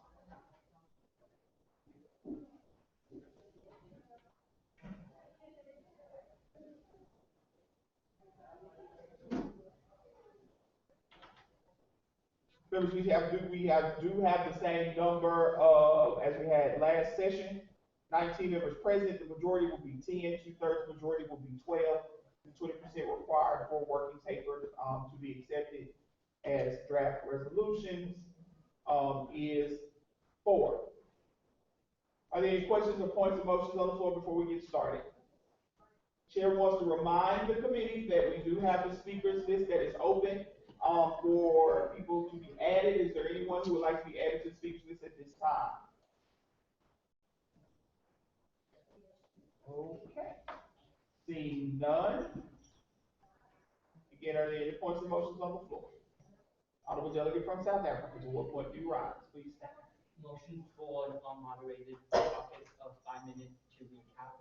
Members, we do have the same number as we had last session. 19 members present. The majority will be 10. 2/3 majority will be 12. The 20% required for working papers to be accepted as draft resolutions is 4. Are there any questions or points of motions on the floor before we get started? Chair wants to remind the committee that we do have the speakers list that is open for people to be added. Is there anyone who would like to be added to the speakers list at this time? Okay. Seeing none. Again, are there any points of motions on the floor? Honorable Delegate from South Africa, to what point do you rise? Please stand.
Motion for moderated topics of 5 minutes to recap.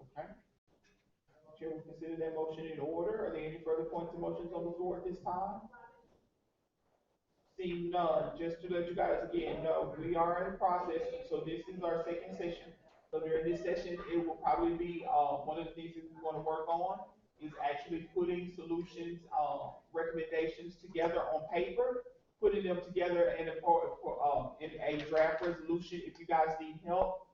Okay. Chair will consider that motion in order. Are there any further points of motions on the floor at this time? Seeing none, just to let you guys again know, we are in process, so this is our second session. So during this session, it will probably be one of the things that we want to work on is actually putting solutions, recommendations together on paper, putting them together in a draft resolution. If you guys need help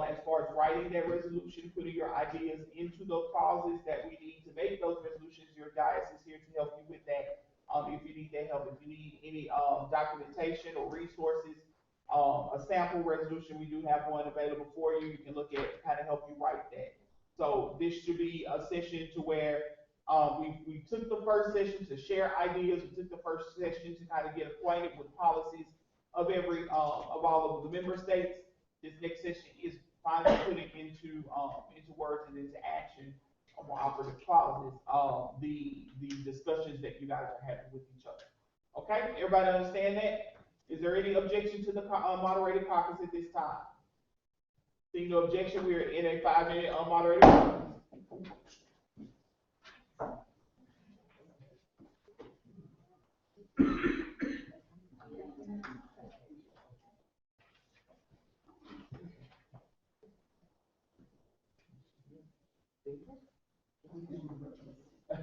as far as writing that resolution, putting your ideas into those clauses that we need to make those resolutions, your diocese is here to help you with that. If you need that help, if you need any documentation or resources, a sample resolution, we do have one available for you. You can look at kind of help you write that. So this should be a session to where we took the first session to share ideas. We took the first session to kind of get acquainted with policies of every of all of the member states. This next session is finally putting into words and into action more operative clauses the discussions that you guys are having with each other. Okay, everybody understand that? Is there any objection to the moderated caucus at this time? Seeing no objection, we are in a 5-minute moderated caucus.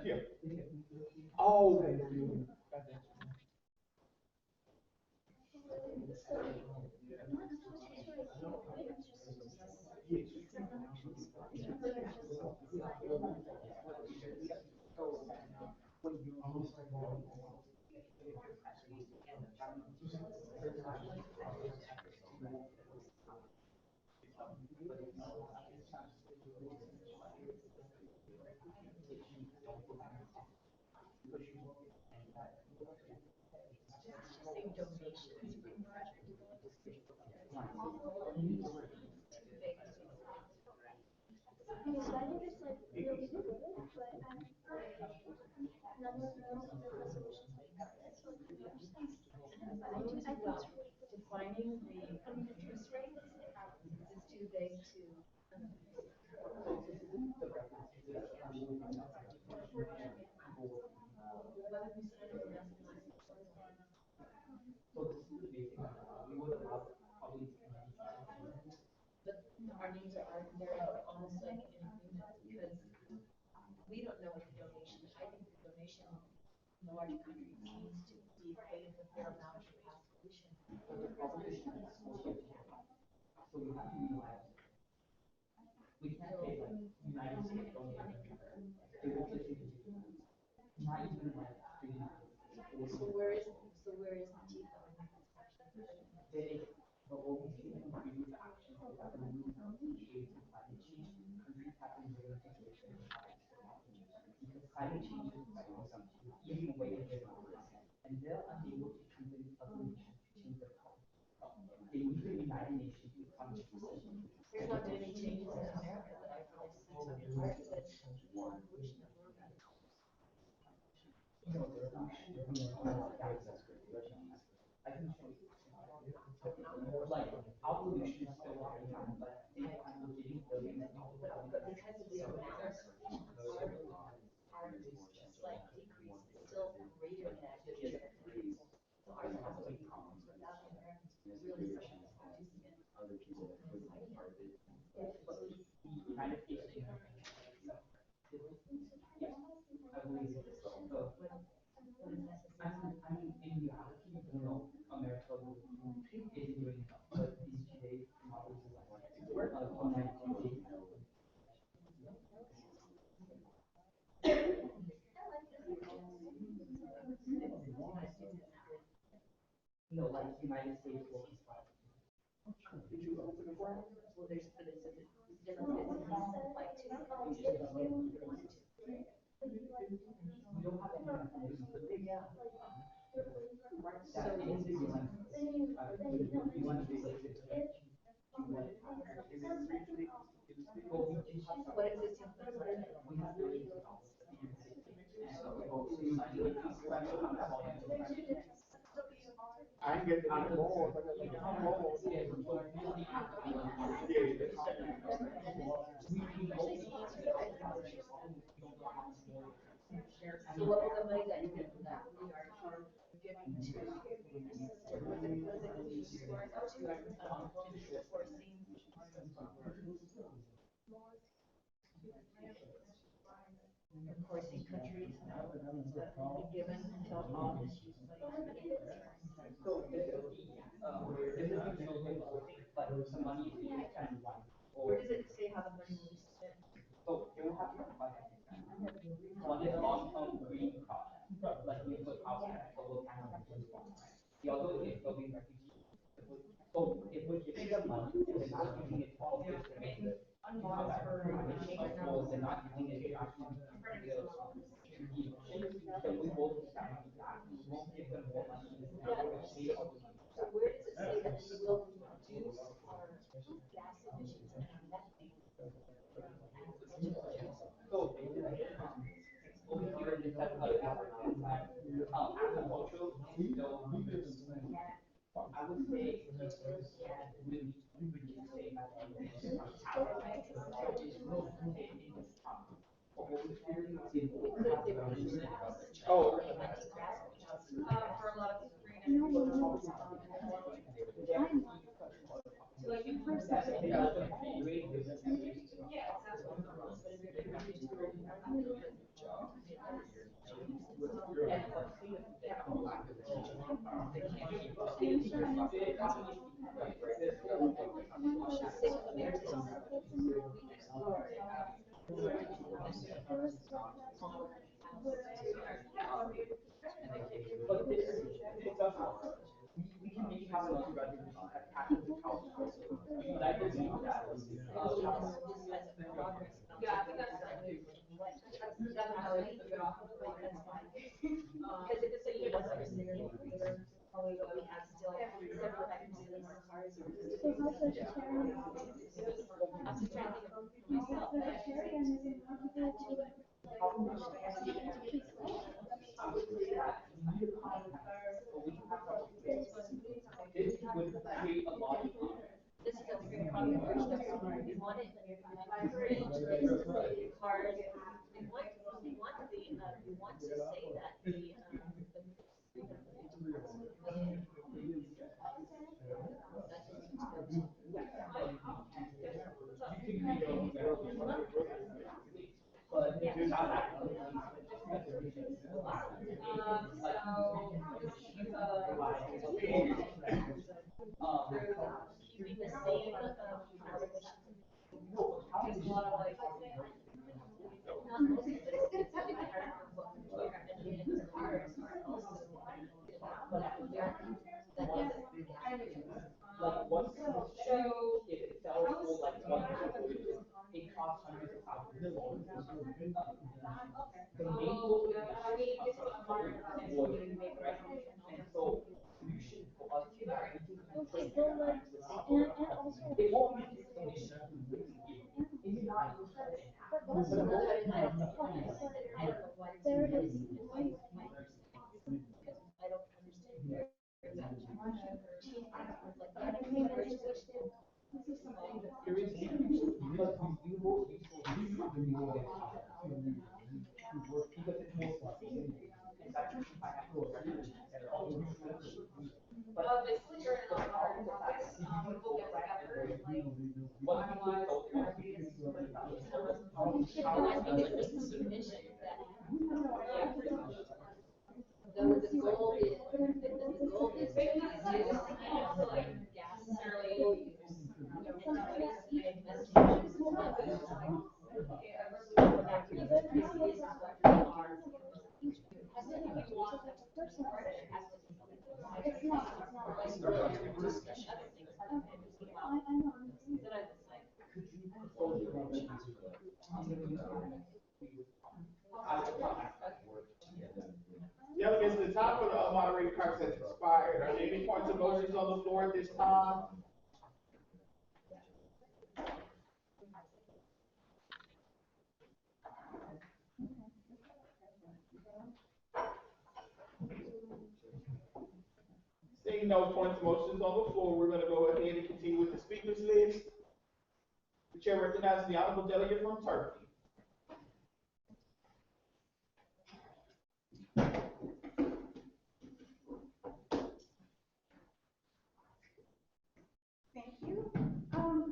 Yeah. Oh.
Defining the interest rate is too big to. But our needs are very almost like in agreement because we don't know what the donation, I think the donation in the larger countries needs to be paid with their amount to pass solution.
We can't pay like United States donation. Not even like
So where is the teeth of it?
they, but what we see in previous actions is that when we create climate change, countries have been very situated because climate change is eating away at their lives, and they're unable to convince other nations to change their policy. They need the United Nations to come to decisions.
There's not been any changes in America that I've really seen. So it's hard to pollution that we're about.
I can show you. Like, our pollution is still high, but they are getting billions of dollars.
But because of the amounts, our just like decrease is still greater than it is at increase. So our capacity problems without Americans really pushing us to do it.
The United States is I believe it's so. I mean, in reality, you know, America is doing enough, but these today models is like, no, like United States will inspire. Did you open the door?
Well, there's a difference in like two.
We don't have any mechanism, but they, yeah. That is the one. We want to be like this. Well, we do have.
What existing plans are there?
We have billions of dollars. I can get out of the ball.
So what was the money that you get from that? We are giving to enforcing countries now that will be given until August.
So this is but some money can one.
Where does it say how the money will be spent?
So it will have to come by. One is long-term green project, like we put house and solar panels. The other is building refugees. So if we're giving them money, they're not using it for this to make it. They're not using it to actually. Then we will back. We won't give them more money.
So where does it say that we will reduce our gas emissions and methane?
So basically, over here in this agricultural is still, I would say, really reducing
Oh.
For a lot of green energy. To like improve stuff. Yeah,
we can maybe have another resolution that tackles the house. But I believe that,
Yeah, I think that's definitely how we keep it off of the line.
Because if it's a year, that's like probably what we have still, 75 million more cars.
So how such a charity?
I'm just trying to think of myself.
The charity is impossible to like keep.
This would create a lot of.
This is a very common version of something we wanted. I've heard it, cars, we want to say that the keeping the same
There's a lot of like.
not mostly, but it's really hard for what we recommend in cars are also
Like one show if it sells for like one it costs hundreds of thousands of dollars. The main goal is and so solution for us to
Okay, well, like, and also.
it won't be it's not
But also, there is,
because renewable resources do more than because it's more sustainable, and that's just by having strategies that are also sustainable.
Basically during our topics, we'll get together, like, finalize strategies,
The goal is basically to like necessarily
Delegates, the time for the unmoderated cards has expired. Are there any points of motions on the floor at this time? Seeing no points of motions on the floor, we're going to go ahead and continue with the speakers list. The chair recognizes the honorable delegate from Turkey.
Thank you.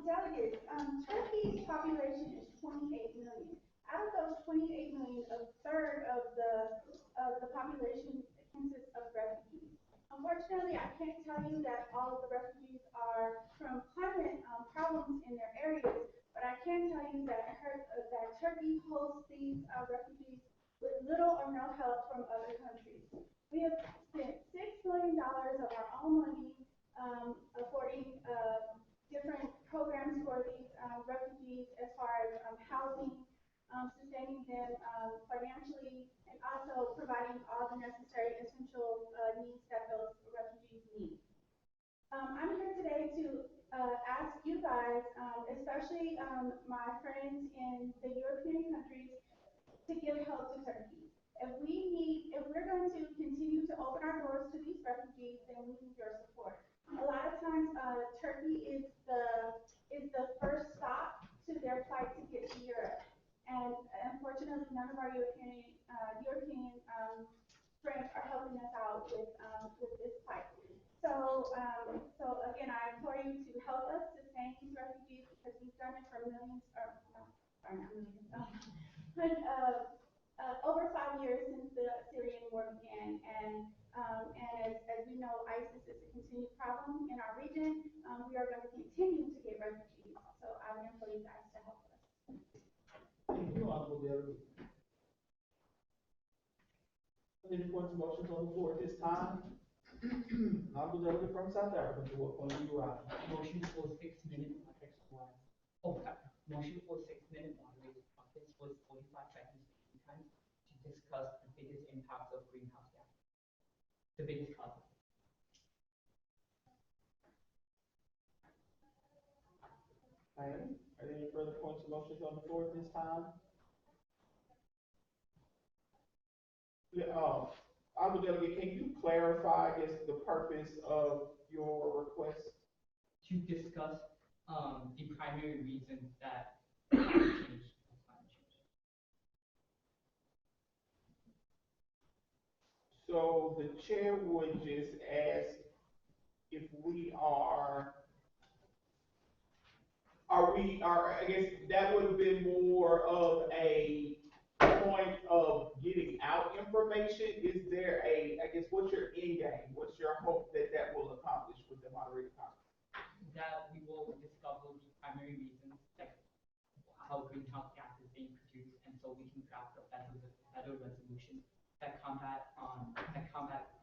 Delegates, Turkey's population is 28 million. Out of those 28 million, a third of the population consists of refugees. Unfortunately, I can't tell you that all of the refugees are from climate problems in their areas, but I can tell you that Turkey hosts these refugees with little or no help from other countries. We have spent $6 million of our own money affording different programs for these refugees as far as housing, sustaining them financially, and also providing all the necessary essential needs that those refugees need. I'm here today to ask you guys, especially my friends in the European countries, to give help to Turkey. If we're going to continue to open our doors to these refugees, then we need your support. A lot of times, Turkey is the first stop to their flight to get to Europe, and unfortunately, none of our European friends are helping us out with this fight. So again, I implore you to help us sustain these refugees because we've done it for millions, over 5 years since the Syrian war began, and as we know, ISIS is a continued problem in our region. We are going to continue to get refugees, so I would implore you guys to help us.
Thank you, Honorable Delegate. Any points of motions on the floor at this time? Honorable Delegate from South Africa, to work on you,
Motion for 6 minutes, motion for 6 minute moderated conference was 45 seconds time to discuss the biggest impacts of greenhouse gas. The biggest cause.
Okay. Are there any further points of motions on the floor at this time? Honorable Delegate, can you clarify, I guess, the purpose of your request?
To discuss the primary reasons that climate change.
So the chair would just ask if we are, I guess that would have been more of a point of getting out information. Is there I guess, what's your end game? What's your hope that will accomplish with the moderated conference?
That we will discover the primary reasons, like how greenhouse gas is being produced, and so we can craft a better resolution that combat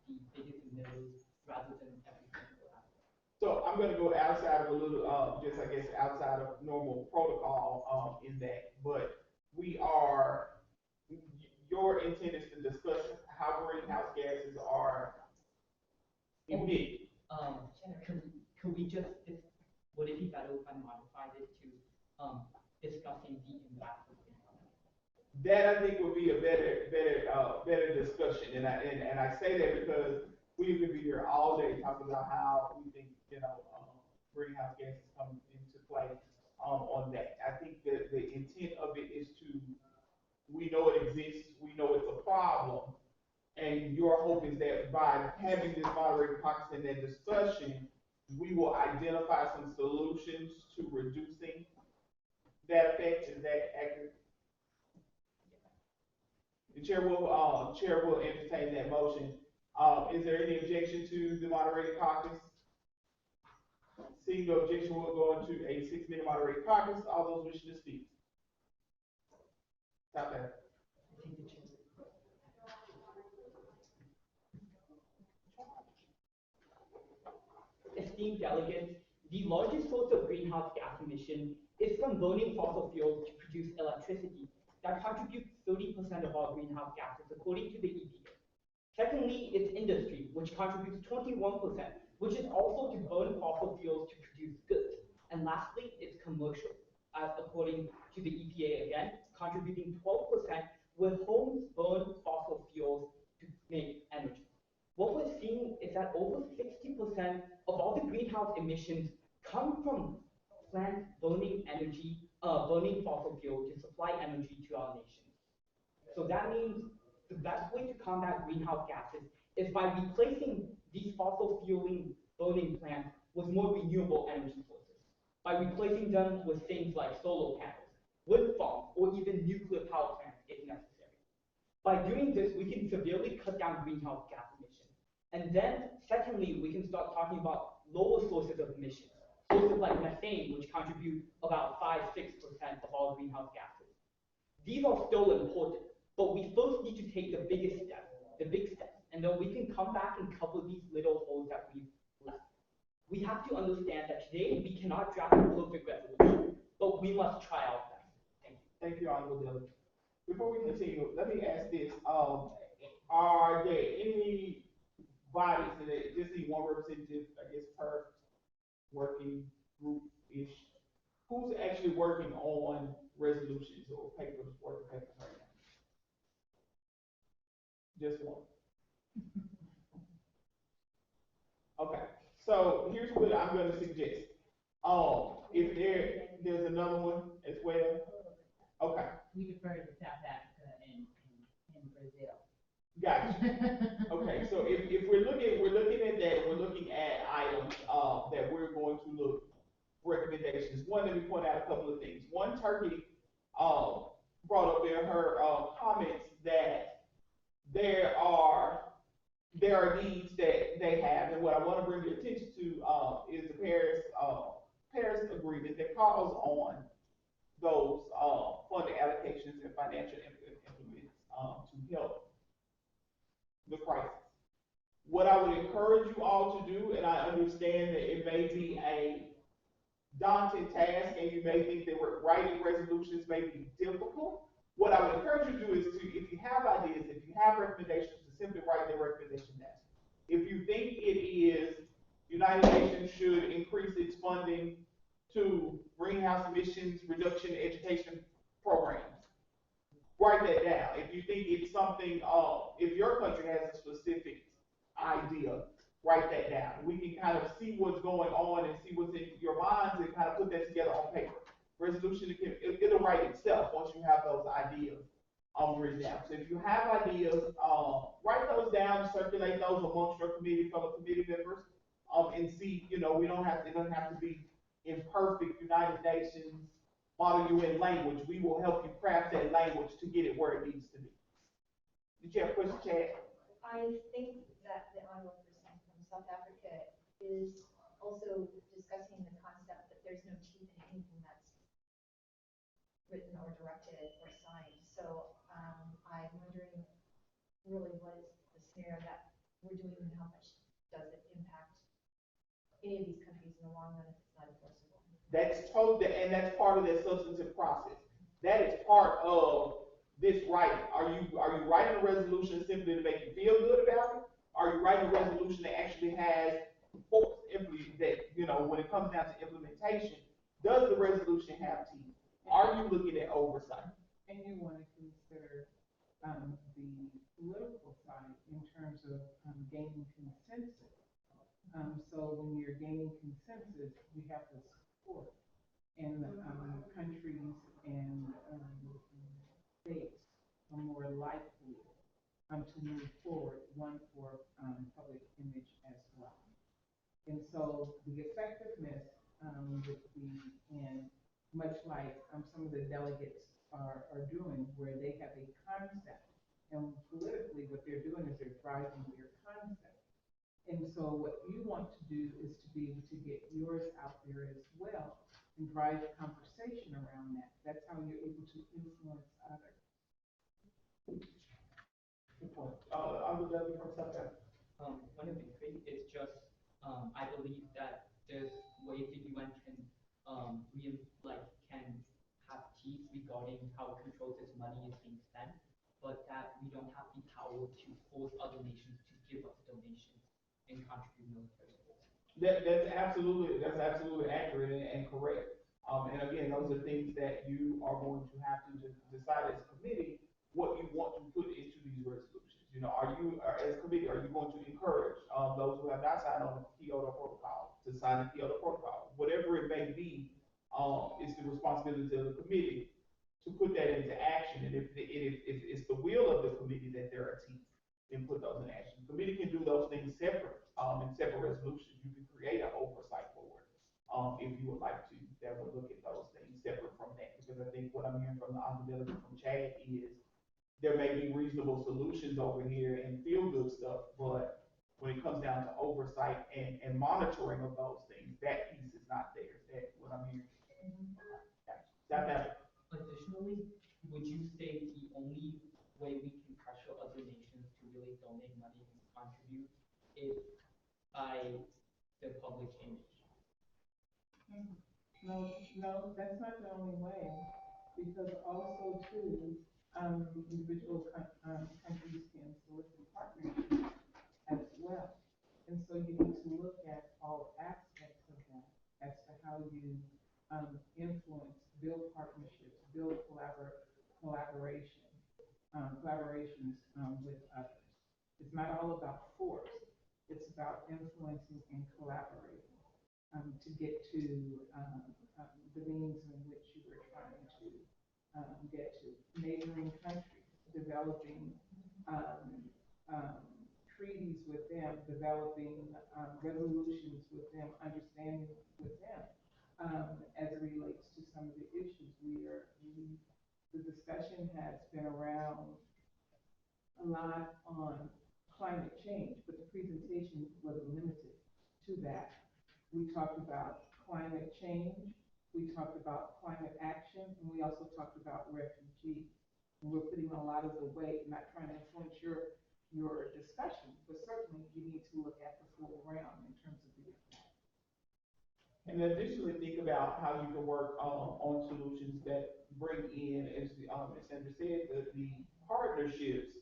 the biggest emitters rather than every single aspect.
So I'm going to go outside of a little, just I guess outside of normal protocol in that, but your intent is to discuss how greenhouse gases are emitted.
Could we just, would it be better if I modified it to discussing the impact of greenhouse gases?
That I think would be a better discussion, and I say that because we could be here all day talking about how we think greenhouse gases come into play on that. I think having this moderated caucus and then discussion, we will identify some solutions to reducing that effect. Is that accurate? The chair will entertain that motion. Is there any objection to the moderated caucus? Seeing no objection, we'll go into a 6-minute moderated caucus. All those wishing to speak. Stop there.
Esteemed delegates, the largest source of greenhouse gas emission is from burning fossil fuels to produce electricity that contributes 30% of all greenhouse gases, according to the EPA. Secondly, it's industry, which contributes 21%, which is also to burn fossil fuels to produce goods. And lastly, it's commercial, as according to the EPA again, contributing 12%, where homes burn fossil fuels to make energy. What we're seeing is that over 60% of all the greenhouse emissions come from plants burning energy, burning fossil fuel to supply energy to our nation. So that means the best way to combat greenhouse gases is by replacing these fossil fueling burning plants with more renewable energy sources, by replacing them with things like solar panels, wind farms, or even nuclear power plants if necessary. By doing this, we can severely cut down greenhouse gas emissions. And then, secondly, we can start talking about lower sources of emissions, sources like methane, which contribute about 5–6% of all greenhouse gases. These are still important, but we first need to take the biggest steps, the big steps, and then we can come back and cover these little holes that we've left. We have to understand that today we cannot draft a perfect resolution, but we must try our best. Thank you.
Thank you, Honorable Delegate. Before we continue, let me ask this: are there any bodies, and they just need one representative, I guess, per working group-ish, who's actually working on resolutions or papers, working papers right now? Just one. Okay, so here's what I'm going to suggest. If there's another one as well. Okay.
We defer to South Africa and Brazil.
Gotcha. Okay, so if we're looking at that, we're looking at items that we're going to look recommendations. One, let me point out a couple of things. One, Turkey brought up there her comments that there are needs that they have, and what I want to bring your attention to is the Paris Agreement that calls on those funding allocations and financial implements to help the crisis. What I would encourage you all to do, and I understand that it may be a daunting task and you may think that writing resolutions may be difficult, what I would encourage you to do is to, if you have ideas, if you have recommendations, to simply write their recommendation down. If you think it is United Nations should increase its funding to greenhouse emissions reduction education programs, write that down. If you think it's something, if your country has a specific idea, write that down. We can kind of see what's going on and see what's in your minds and kind of put that together on paper. Resolution, it'll write itself once you have those ideas written down. So if you have ideas, write those down, circulate those amongst your fellow committee members, and see, it doesn't have to be in perfect United Nations model UN language. We will help you craft that language to get it where it needs to be. Did you have a question, Chad?
I think that the honorable person from South Africa is also discussing the concept that there's no teeth in anything that's written or directed or signed. So I'm wondering really what is the scenario that we're doing and how much does it impact any of these countries in the long run if it's not enforceable.
That's part of that substantive process. That is part of this writing. Are you writing a resolution simply to make you feel good about it? Are you writing a resolution that actually has force, that when it comes down to implementation, does the resolution have teeth? Are you looking at oversight?
And you want to consider the political side in terms of gaining consensus. So when you're gaining consensus, you have to support, and countries and states are more likely to move forward, one for public and like, some of the delegates are doing, where they have a concept. And politically, what they're doing is they're driving their concept. And so what you want to do is to be able to get yours out there as well and drive conversation around that. That's how you're able to influence others.
Good point.
I would love to from something.
One of the things is just, I believe that there's ways the UN can, can have teeth regarding how it controls its money is being spent, but that we don't have the power to force other nations to give us donations and contribute military.
That's absolutely accurate and correct. And again, those are things that you are going to have to decide as a committee what you want to put into these resolutions. You know, as a committee, are you going to encourage those who have not signed on the Kyoto Protocol to sign the Kyoto Protocol? Whatever it may be, it's the responsibility of the committee to put that into action. And if it's the will of the committee that there are teeth, then put those in action. The committee can do those things separate, in separate resolutions. You can create an oversight board, if you would like to, that would look at those things separate from that. Because I think what I'm hearing from the honorable delegate from Chad is there may be reasonable solutions over here and feel good stuff, but when it comes down to oversight and monitoring of those things, that piece is not there. That's what I'm hearing.
Additionally, would you say the only way we can pressure other nations to really donate money and contribute is by the public image?
No, that's not the only way, because also too, individual countries can solicit partnerships as well. And so you need to look at all aspects of that as to how you influence, build partnerships, build collaborations with others. It's not all about force. It's about influencing and collaborating to get to the means in which you were trying to get to. Neighboring countries, developing treaties with them, developing resolutions with them, understanding with them as it relates to some of the issues. The discussion has been around a lot on climate change, but the presentation wasn't limited to that. We talked about climate change, we talked about climate action, and we also talked about refugees. And we're putting a lot of the weight, not trying to influence your discussion, but certainly you need to look at the full realm in terms of the impact.
And additionally, think about how you can work on solutions that bring in, as Sandra said, the partnerships,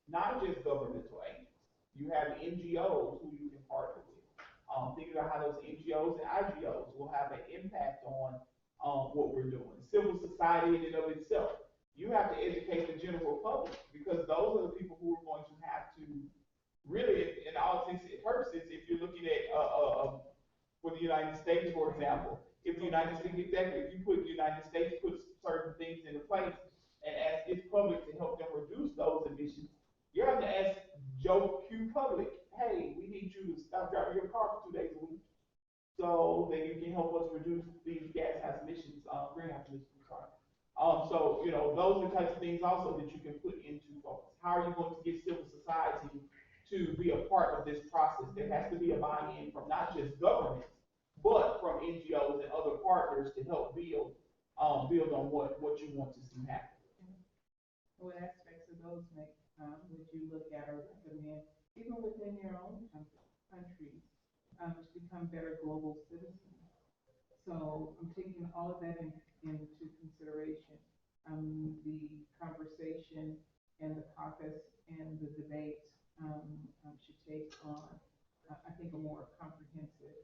not just governmental agents. You have NGOs who you can partner with. Think about how those NGOs and IGOs will have an impact on what we're doing. Civil society in and of itself. You have to educate the general public, because those are the people who are going to have to really, in all intents and purposes, if you're looking at for the United States, for example, if the United States, exactly, if you put the United States puts certain things into place and ask its public to help them reduce those emissions, you have to ask Joe Q public, hey, we need you to stop driving your car for 2 days a week, so that you can help us reduce these greenhouse emissions. So, you know, those are the types of things also that you can put into focus. How are you going to get civil society to be a part of this process? There has to be a buy-in from not just governments, but from NGOs and other partners to help build on what you want to see happen.
What aspects of those would you look at or recommend, even within your own country, to become better global citizens? So I'm taking all of that into consideration. The conversation and the caucus and the debates should take on, I think, a more comprehensive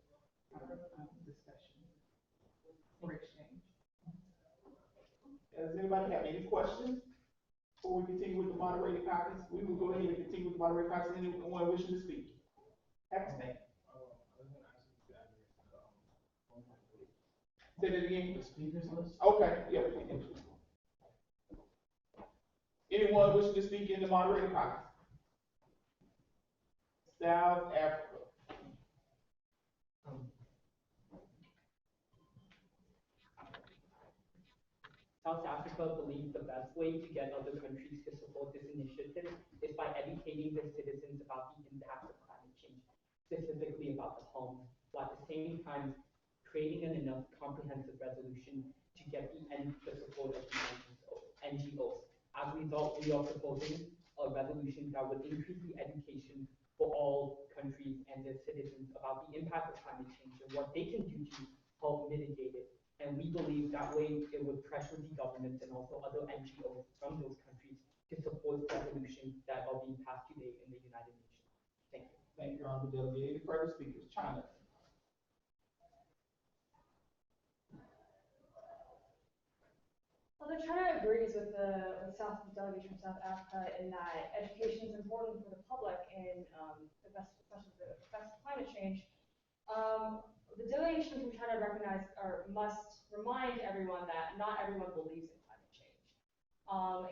discussion or exchange.
Does anybody have any questions before we continue with the moderated caucus? We will go ahead and continue with the moderated caucus. Anyone wishing to speak? Have a stand. Say that again. The speakers list? Okay, yeah, we can. Anyone wishing to speak in the moderated caucus? South Africa.
South Africa believes the best way to get other countries to support this initiative is by educating their citizens about the impact of climate change, specifically about the harms, while at the same time creating an enough comprehensive resolution to get the support of the NGOs. As a result, we are proposing a resolution that would increase the education for all countries and their citizens about the impact of climate change and what they can do to help mitigate it. And we believe that way it would pressure the governments and also other NGOs from those countries to support resolutions that are being passed today in the United Nations. Thank you.
Thank you, Honorable Delegate. Any further speakers? China.
Well, China agrees with the delegation from South Africa in that education is important for the public in especially the effects of climate change. The delegation from China must remind everyone that not everyone believes in climate change,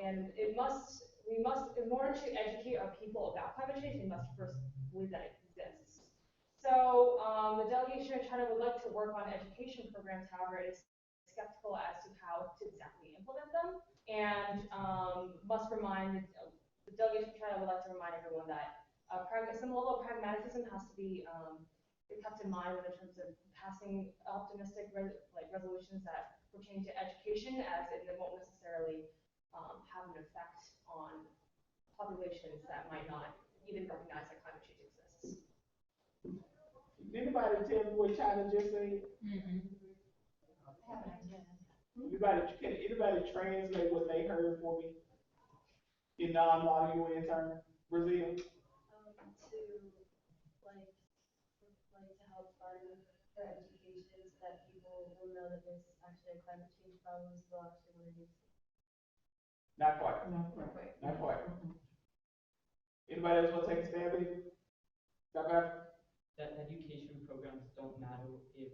and in order to educate our people about climate change, they must first believe that it exists. So the delegation of China would like to work on education programs. However, it is skeptical as to how to exactly implement them, and the delegation of China would like to remind everyone that some level of pragmatism has to be kept in mind in terms of passing optimistic resolutions that pertain to education, as it won't necessarily have an effect on populations that might not even recognize that climate change exists.
Anybody tell me what China just said? Anybody translate what they heard for me in non-modular terms? Brazil?
To help fund the education so that people will know that there's actually a climate change problem, so they'll actually want to do something.
Not quite. Not quite. Anybody else want to take a stab at it?
That education programs don't matter if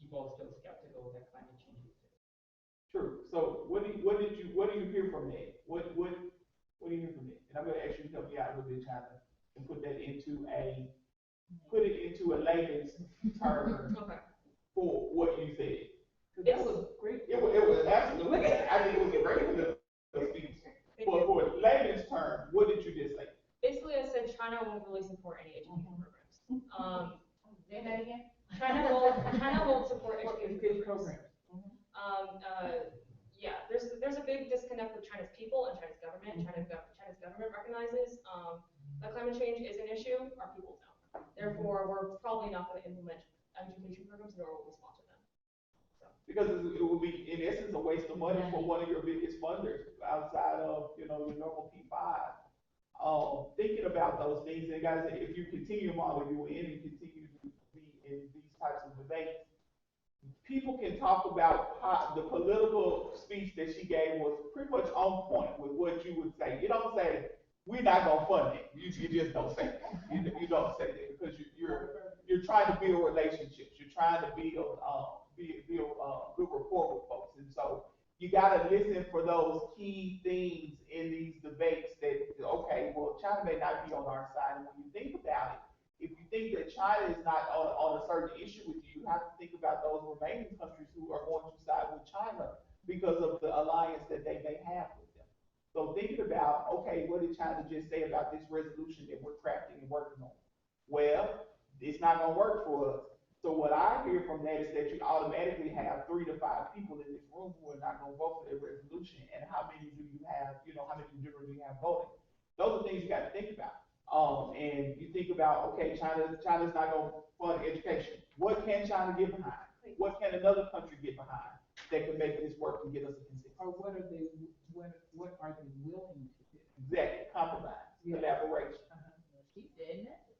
people are still skeptical that climate change exists.
True. So what do you hear from that? What do you hear from that? And I'm going to ask you to help me out a little bit, China, and put it into a layman's term for what you said.
That was great.
It was absolutely. I think it was a great speech. But for layman's term, what did you just say?
Basically, I said China won't really support any education programs.
Say that again.
China won't support education programs. Yeah, there's a big disconnect with China's people and China's government. China's government recognizes that climate change is an issue. Our people don't. Therefore, we're probably not going to implement education programs, nor will we sponsor them. So.
Because it would be, in essence, a waste of money for one of your biggest funders outside of your normal P5. Thinking about those things, and guys, if you continue to model UN and continue to be in these types of debates, people can talk about how the political speech that she gave was pretty much on point with what you would say. You don't say, we're not going to fund it. You just don't say that. You don't say that because you're trying to build relationships. You're trying to build good rapport with folks. And so you got to listen for those key things in these debates that, okay, well, China may not be on our side. And when you think about it, if you think that China is not on a certain issue with you, you have to think about those remaining countries who are going to side with China because of the alliance that they may have with them. So thinking about, okay, what did China just say about this resolution that we're crafting and working on? Well, it's not going to work for us. So what I hear from that is that you automatically have 3 to 5 people in this room who are not going to vote for that resolution. And how many do you have, how many generally do you have voting? Those are things you got to think about. And you think about, okay, China's not going to fund education. What can China get behind? What can another country get behind that can make this work and get us a consensus?
Or what are they willing to do?
Exactly, compromise, collaboration.
She said nothing.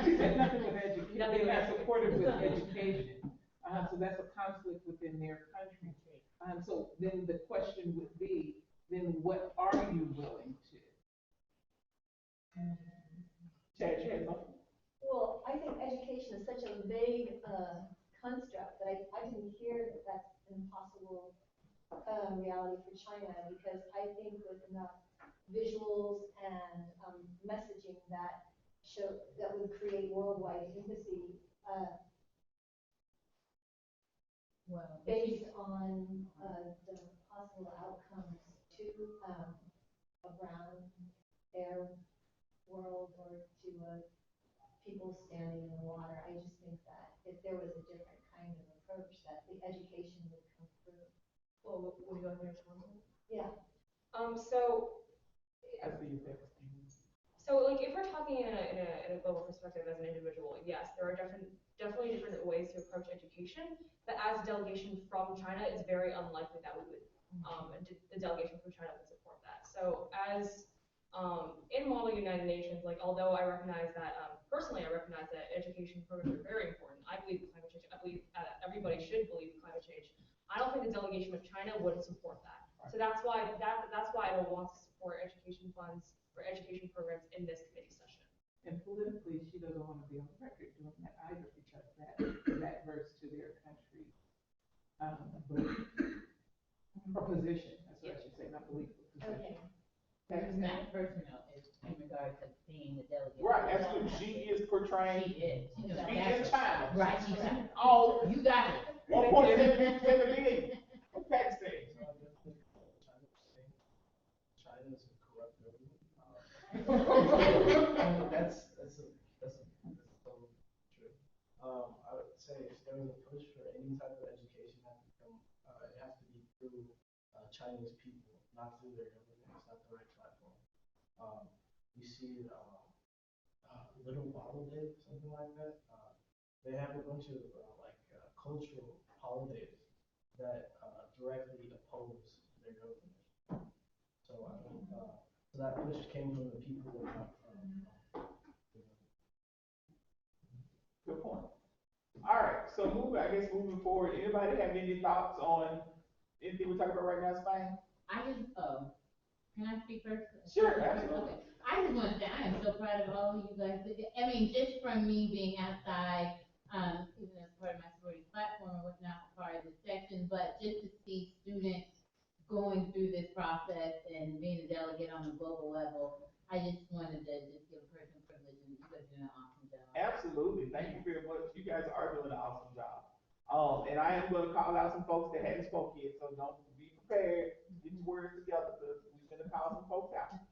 She said nothing with education. They're not supportive with education. So that's a conflict within their country. So then the question would be, then what are you willing to?
Well, I think education is such a vague construct that I didn't hear that that's an impossible reality for China, because I think with enough visuals and messaging that would create worldwide empathy based on
people standing in the water. I just think that if there was a different kind of approach, that the education would come through.
Well, would you like me to respond to that?
Yeah.
So,
I see you.
so like if we're talking in a global perspective as an individual, yes, there are definitely different ways to approach education. But as a delegation from China, it's very unlikely that we would, the delegation from China would support that. So as in Model United Nations, like although I recognize that personally, I recognize that education programs are very important. I believe in climate change. I believe everybody should believe in climate change. I don't think the delegation of China would support that. So that's why I don't want to support education funds or education programs in this committee session.
And politically, she doesn't want to be on the record doing that either, because that is adverse to their country. Her position, that's what I should say, not belief, but position.
It's not personal, it's in regards to being the delegate.
Right, absolutely. She is portraying.
She is. She knows
She
that's
is China.
Right, she's China.
Oh,
You got it.
1.7 billion. What Pat said.
China's a corrupt government. That's so true. I would say if there was a push for any type of education, it has to be through Chinese people, not through their government. It's not the right platform. You see, Little Bottle Day, something like that. They have a bunch of cultural holidays that directly oppose their government. So I don't. So that push came from the people, not from.
Good point. All right, so moving forward, anybody have any thoughts on anything we're talking about right now, Spain?
Can I speak first?
Sure, absolutely.
Okay. I just want to say, I am so proud of all of you guys. I mean, just from me being outside, even as part of my sorority platform and whatnot, part of the section, but just to see students going through this process and being a delegate on a global level, I just wanted to just give a personal privilege, and you guys are doing an awesome job.
Absolutely. Thank you very much. You guys are doing an awesome job. And I am going to call out some folks that haven't spoken yet, so don't be prepared. Get your words together, because we're going to call some folks out.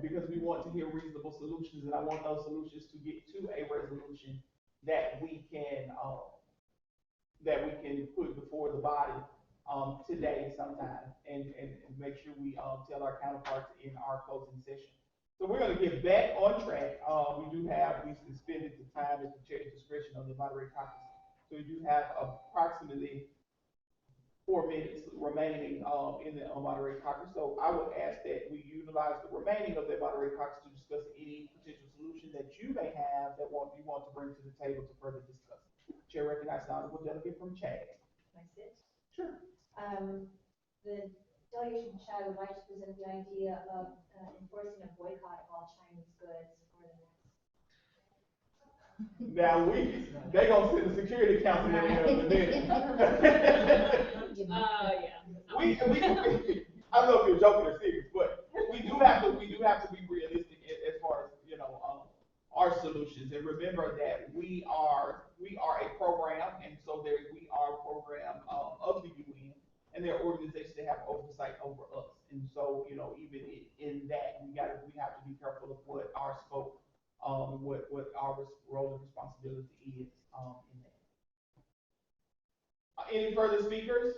Because we want to hear reasonable solutions, and I want those solutions to get to a resolution that we can put before the body today sometime, and make sure we tell our counterparts in our closing session. So we're going to get back on track. We suspended the time at the chair's discretion of the moderator caucus. So we do have approximately 4 minutes remaining in the moderator caucus. So I would ask that we utilize the remaining of the moderator caucus to discuss any potential solution that you may have that you want to bring to the table to further discuss. Chair recognizes the honorable delegate from Chad.
Can I sit?
Sure.
The delegation from Chad would like to present the idea of enforcing a boycott of all Chinese goods for the next.
Now they gonna send the security council in here in a minute.
Yeah.
I don't know if you're joking or serious, but we do have to be realistic as far as our solutions. And remember that we are a program, and so we are a program of the UN, and there are organizations that have oversight over us. And so even in that we have to be careful of what our scope, what our role and responsibility is in that. Any further speakers?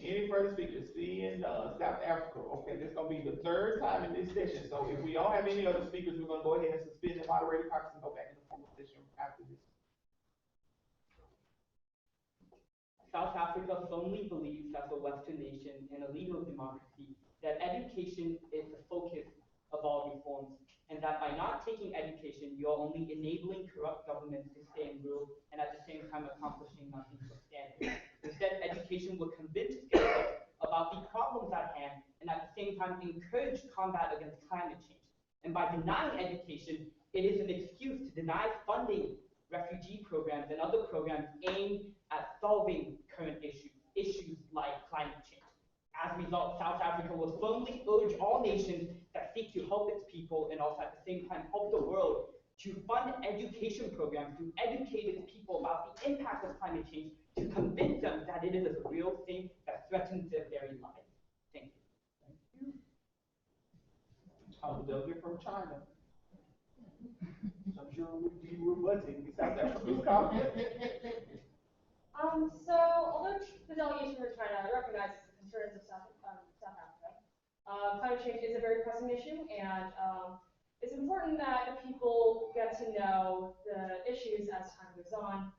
Any further speakers? Seeing South Africa. Okay, this is gonna be the third time in this session. So if we don't have any other speakers, we're gonna go ahead and suspend the moderator caucus and go back into the formal session after this.
South Africa firmly believes, as a Western nation and a leader of democracy, that education is the focus of all reforms, and that by not taking education, you're only enabling corrupt governments to stay in rule and at the same time accomplishing nothing substantive. Instead, education will convince citizens about the problems at hand and at the same time encourage combat against climate change. And by denying education, it is an excuse to deny funding refugee programs and other programs aimed at solving current issues like climate change. As a result, South Africa will firmly urge all nations that seek to help its people and also at the same time help the world to fund education programs, to educate its people about the impact of climate change, to convince them that it is a real thing that threatens their very lives. Thank you.
Thank you. Delegate from China. you're rebutting the South African comment.
So although the delegation from China recognizes the concerns of South Africa, climate change is a very pressing issue, and it's important that the people get to know the issues as time goes on.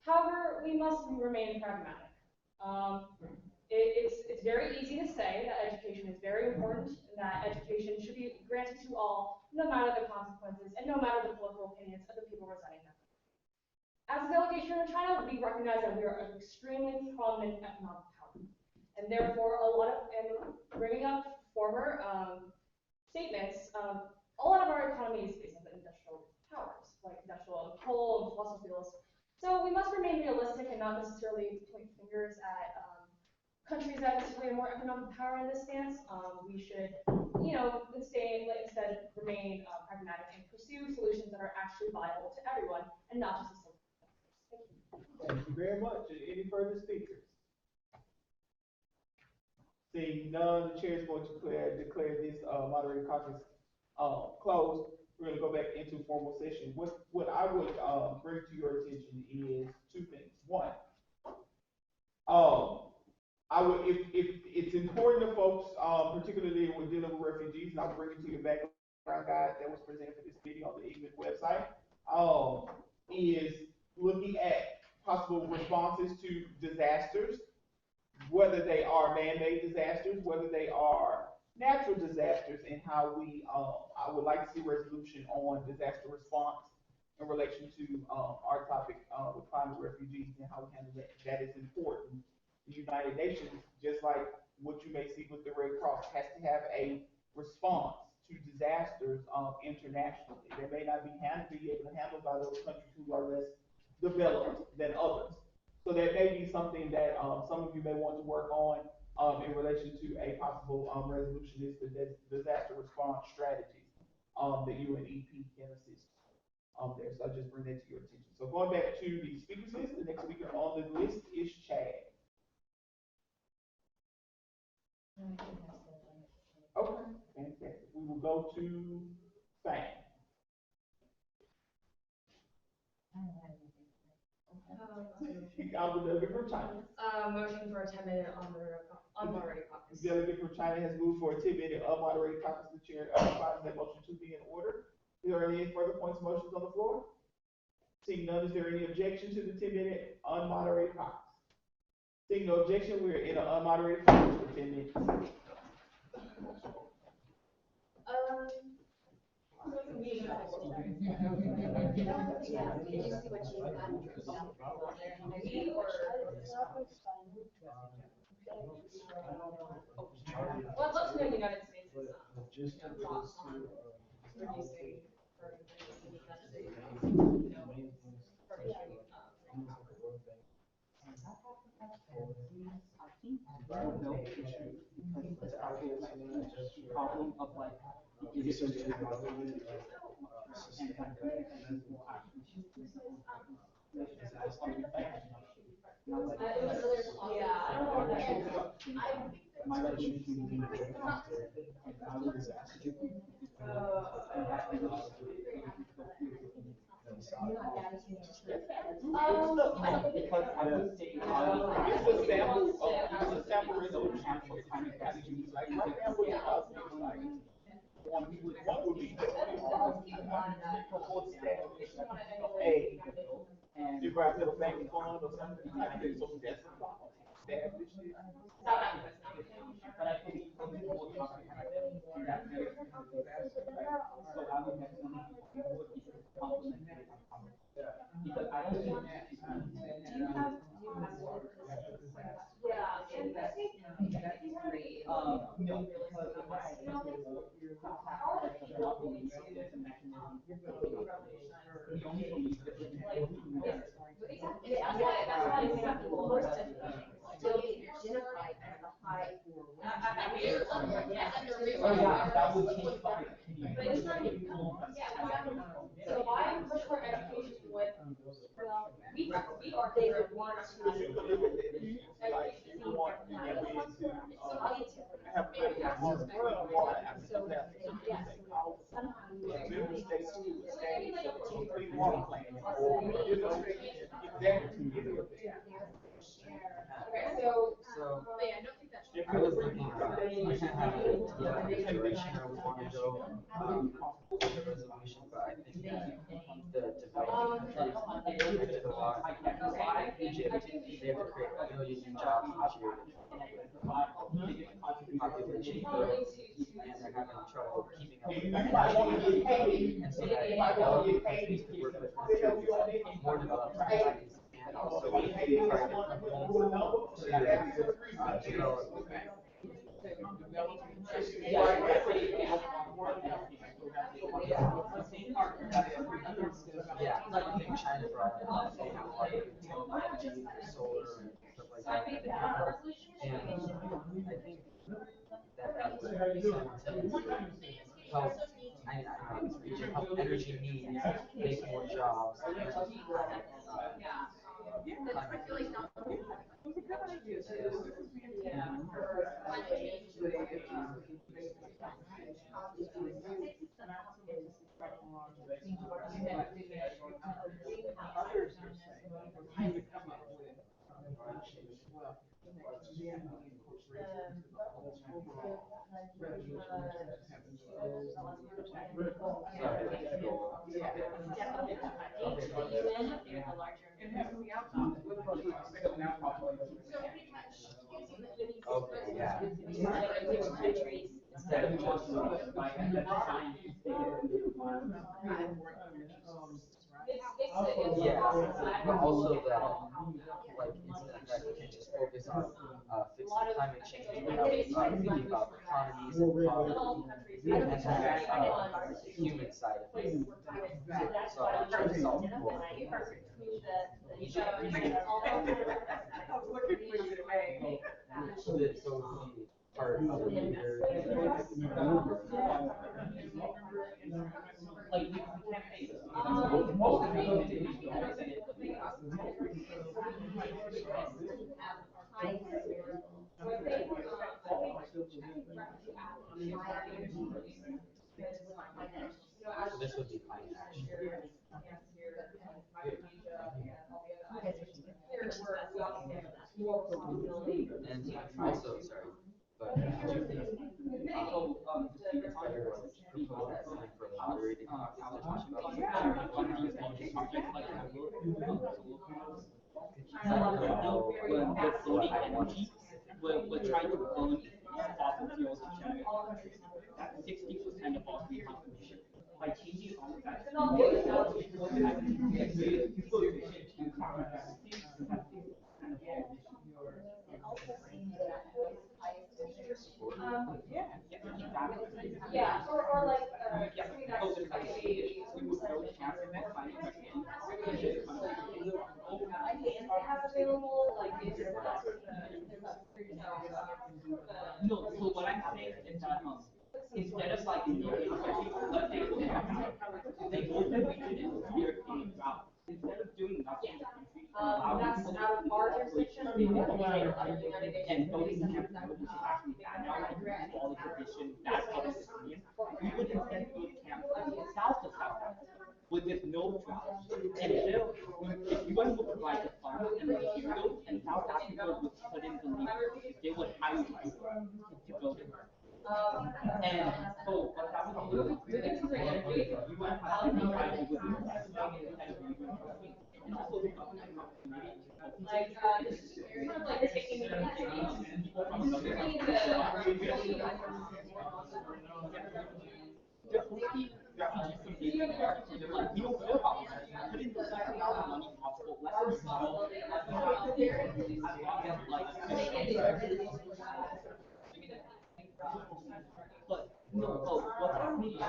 However, we must remain pragmatic. It's very easy to say that education is very important and that education should be granted to all, no matter the consequences and no matter the political opinions of the people residing there. As a delegation from China, we recognize that we are an extremely prominent economic power, and therefore bringing up former statements, a lot of our economy is based on the industrial powers, like industrial coal and fossil fuels. So we must remain realistic and not necessarily point fingers at countries that display more economic power in this stance. We should, instead remain pragmatic and pursue solutions that are actually viable to everyone and not just a select sectors.
Thank you very much. Any further speakers? Seeing none, the chair is going to declare this moderated caucus closed. We're going to go back into formal session. What I would bring to your attention is two things. One, if it's important to folks, particularly when dealing with refugees, and I'll bring it to your background guide that was presented for this video on the EGMIT website, is looking at possible responses to disasters, whether they are man-made disasters, whether they are natural disasters, and how we, I would like to see resolution on disaster response in relation to our topic with climate refugees and how we handle that. That is important. The United Nations, just like what you may see with the Red Cross, has to have a response to disasters internationally. They may not be able to handle by those countries who are less developed than others. So that may be something that some of you may want to work on in relation to a possible resolution is the disaster response strategies that UNEP can assist there. So I'll just bring that to your attention. So going back to the speakers list, the next speaker on the list is Chad. Okay, fantastic. We will go to Fang. I would delegate from China.
Motion for a 10-minute unmoderated caucus.
Delegate from China has moved for a 10-minute unmoderated caucus. The chair finds that motion to be in order. Is there any further points of motions on the floor? Seeing none, is there any objection to the 10-minute unmoderated caucus? Seeing no objection, we're in an unmoderated caucus for 10 minutes.
Well, I'd love to know the United States is reducing
problem of like because I would say it's a sample resolution for climate change. Like right now, what one would be proposed and geographical banking fund or something like that. So that's established. But I think more topic that so I would have some because I don't think that is no, because that would change
so why push for education when, well, we are there want to
Okay, so,
So,
but yeah, I don't think that should.
I was looking, the direction I would want to go, for the resolution, but I think that the development countries benefit a lot. Egypt, they have to create a million new jobs each year. Population growth, and they're having trouble keeping up with population. And so that developing countries could work with more developed countries and also with private companies to develop. Yeah, I think China for all I know, they have a lot of good technology, solar and stuff like that. And I think that would simultaneously help, help energy needs, make more jobs, and okay, yeah. Instead of just yeah, but also that, like, instead of that, we can just focus on fixing climate change without thinking about economies and poverty and that the human side of things. So I'm trying to solve both. So it would be part of the leader.
Like, we can't say this. Most of the
So this would be climate action. And also, sorry, but do you think it's better to propose that something for the moderated topics to talk
we're trying to burn fossil fuels in general. That's 60% of all fuel emission. By changing all of that,
Yeah, or like, have available, like,
no, so what I'm saying is that, instead of like, let's say, they go to the region and clear a drought. Instead of doing nothing,
that's out of our jurisdiction, or maybe
and building camps, which is actually bad now, like all the tradition, bad public opinion, we would instead build camps south of South Africa with this no drought. And instead of, if you guys would provide the funds and the materials, and South Africa would put in the labor, they would hire you to build it. And so what that would do is, you would have to provide it with the instead of you doing something. And also the government committee,
like, you're sort of like taking into consideration
people from the just maybe like, we don't care about that. Put in the second amount of money possible. Let's install as long as like but no, what's happening is it's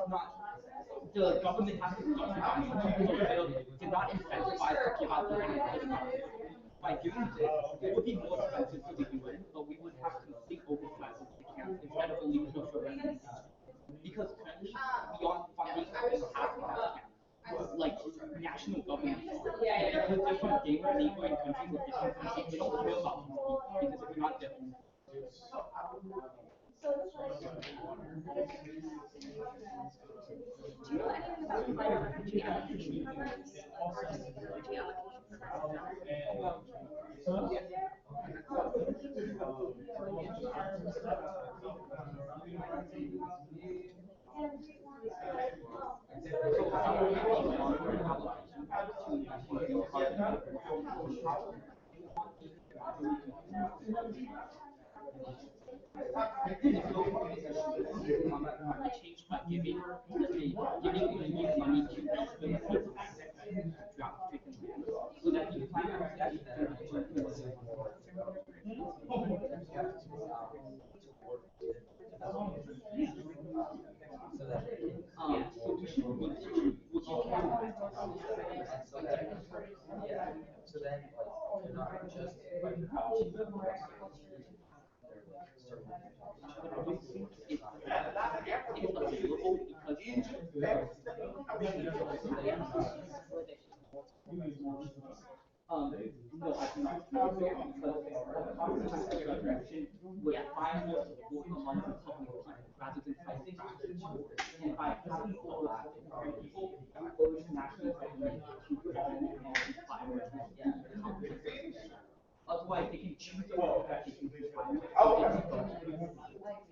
not the government has to not incentivize to give out grants. By doing this, it would be more expensive for the UN, but we would have complete oversight of the camps instead of only social residents. Because currently, beyond funding half of camps, like national governments are. And because they're from neighboring countries or different countries, they don't care about the because if you're not there.
So it's like, I guess.
Do you know anything about climate refugee allocation programs or just refugee allocation
Change by giving, giving you money to the so that you can
so then, like, you're not just like
no, I do not. Because direction would find more support among the public rather than pricing. And by having people, those national government to otherwise they can choose the road that they can decide.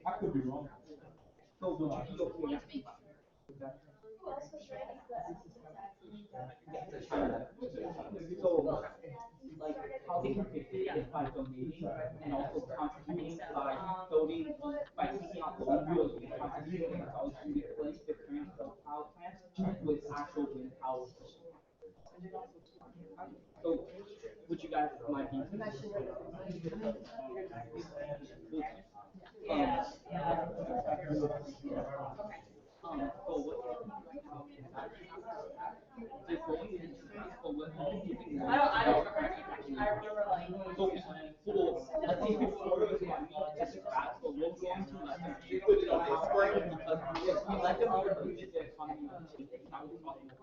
I could be wrong.
So would you be okay?
Who else was writing
So, like, how they can pay is by donating and also contributing by voting, by taking out the wheels, contributing and also to replace the current power plant with actual wind power. So, would you guys mind being? So
I don't remember anything. I remember like.
So, let's say before it was just fast, so we'll go into like, put it on the spring because if we let them out of the economy, it's not possible.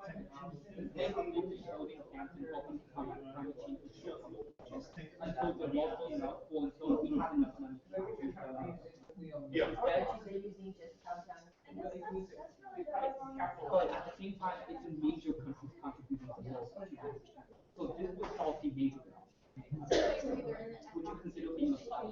Then we need to show the camps and help them come climate change. Until they're local enough, or until we have enough money.
Yeah.
They're using just countdown.
But at the same time, it's a major country's contribution to the world. So this would solve the major. Would you consider being a slot?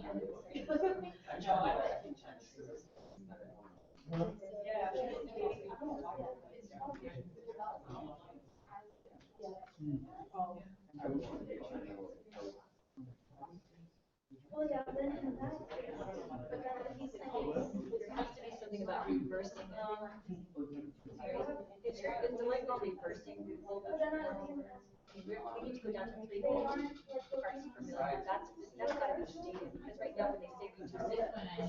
Well, yeah, then in that case,
But then he's saying there has to be something about reversing it. It's delightful reversing. We need to go down to 3 parts per million. That's gotta be stated, because right now when they say reduce it, it's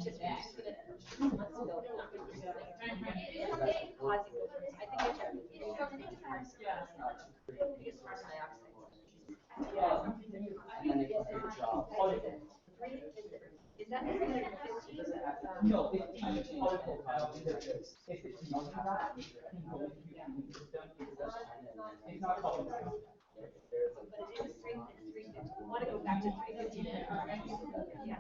just reducing it months ago, not reducing it. Causing, I think it's a biggest carbon dioxide. Is that 350?
No, if it's not that, it can go into your immune system. It's not carbon dioxide.
But it is 350. I want to go back to 350. Yes. I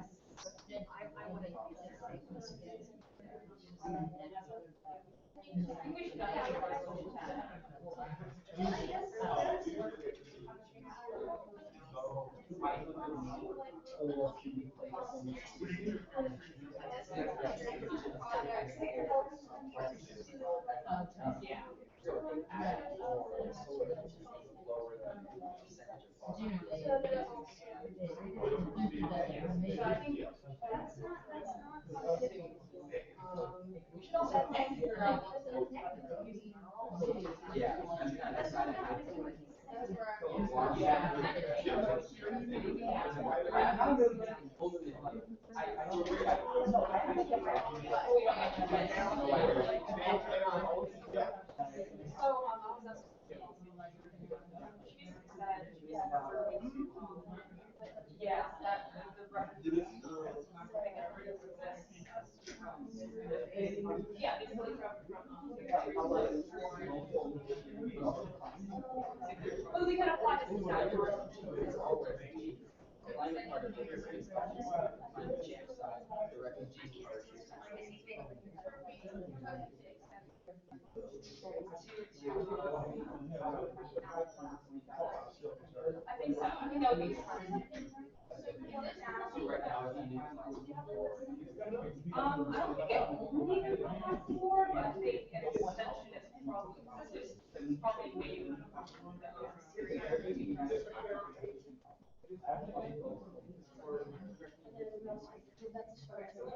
want to use the same.
I think we should have a resolution. We should also figure out what the
yeah.
yeah, that the yeah, basically well, we can apply this exactly.
Climate part of it is climate change side, the refugee part is
I think that would be smart.
So right now, it's only.
I don't think it only has four, but I think an extension is probably, this is probably maybe Syria.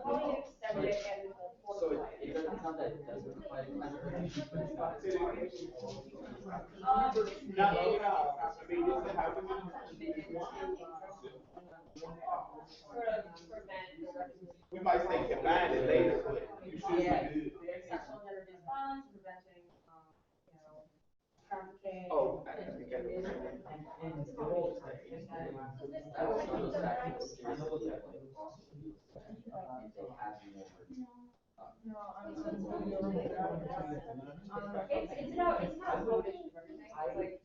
Probably extend it and
So it's not that it doesn't apply to climate change, but it's not as far.
Not only that, I mean, it's a housing. We might say combine it later, but you should be good.
Sexual and gender based violence, preventing, trafficking.
Oh, I think I know.
No, I'm it's about voting and everything. Like,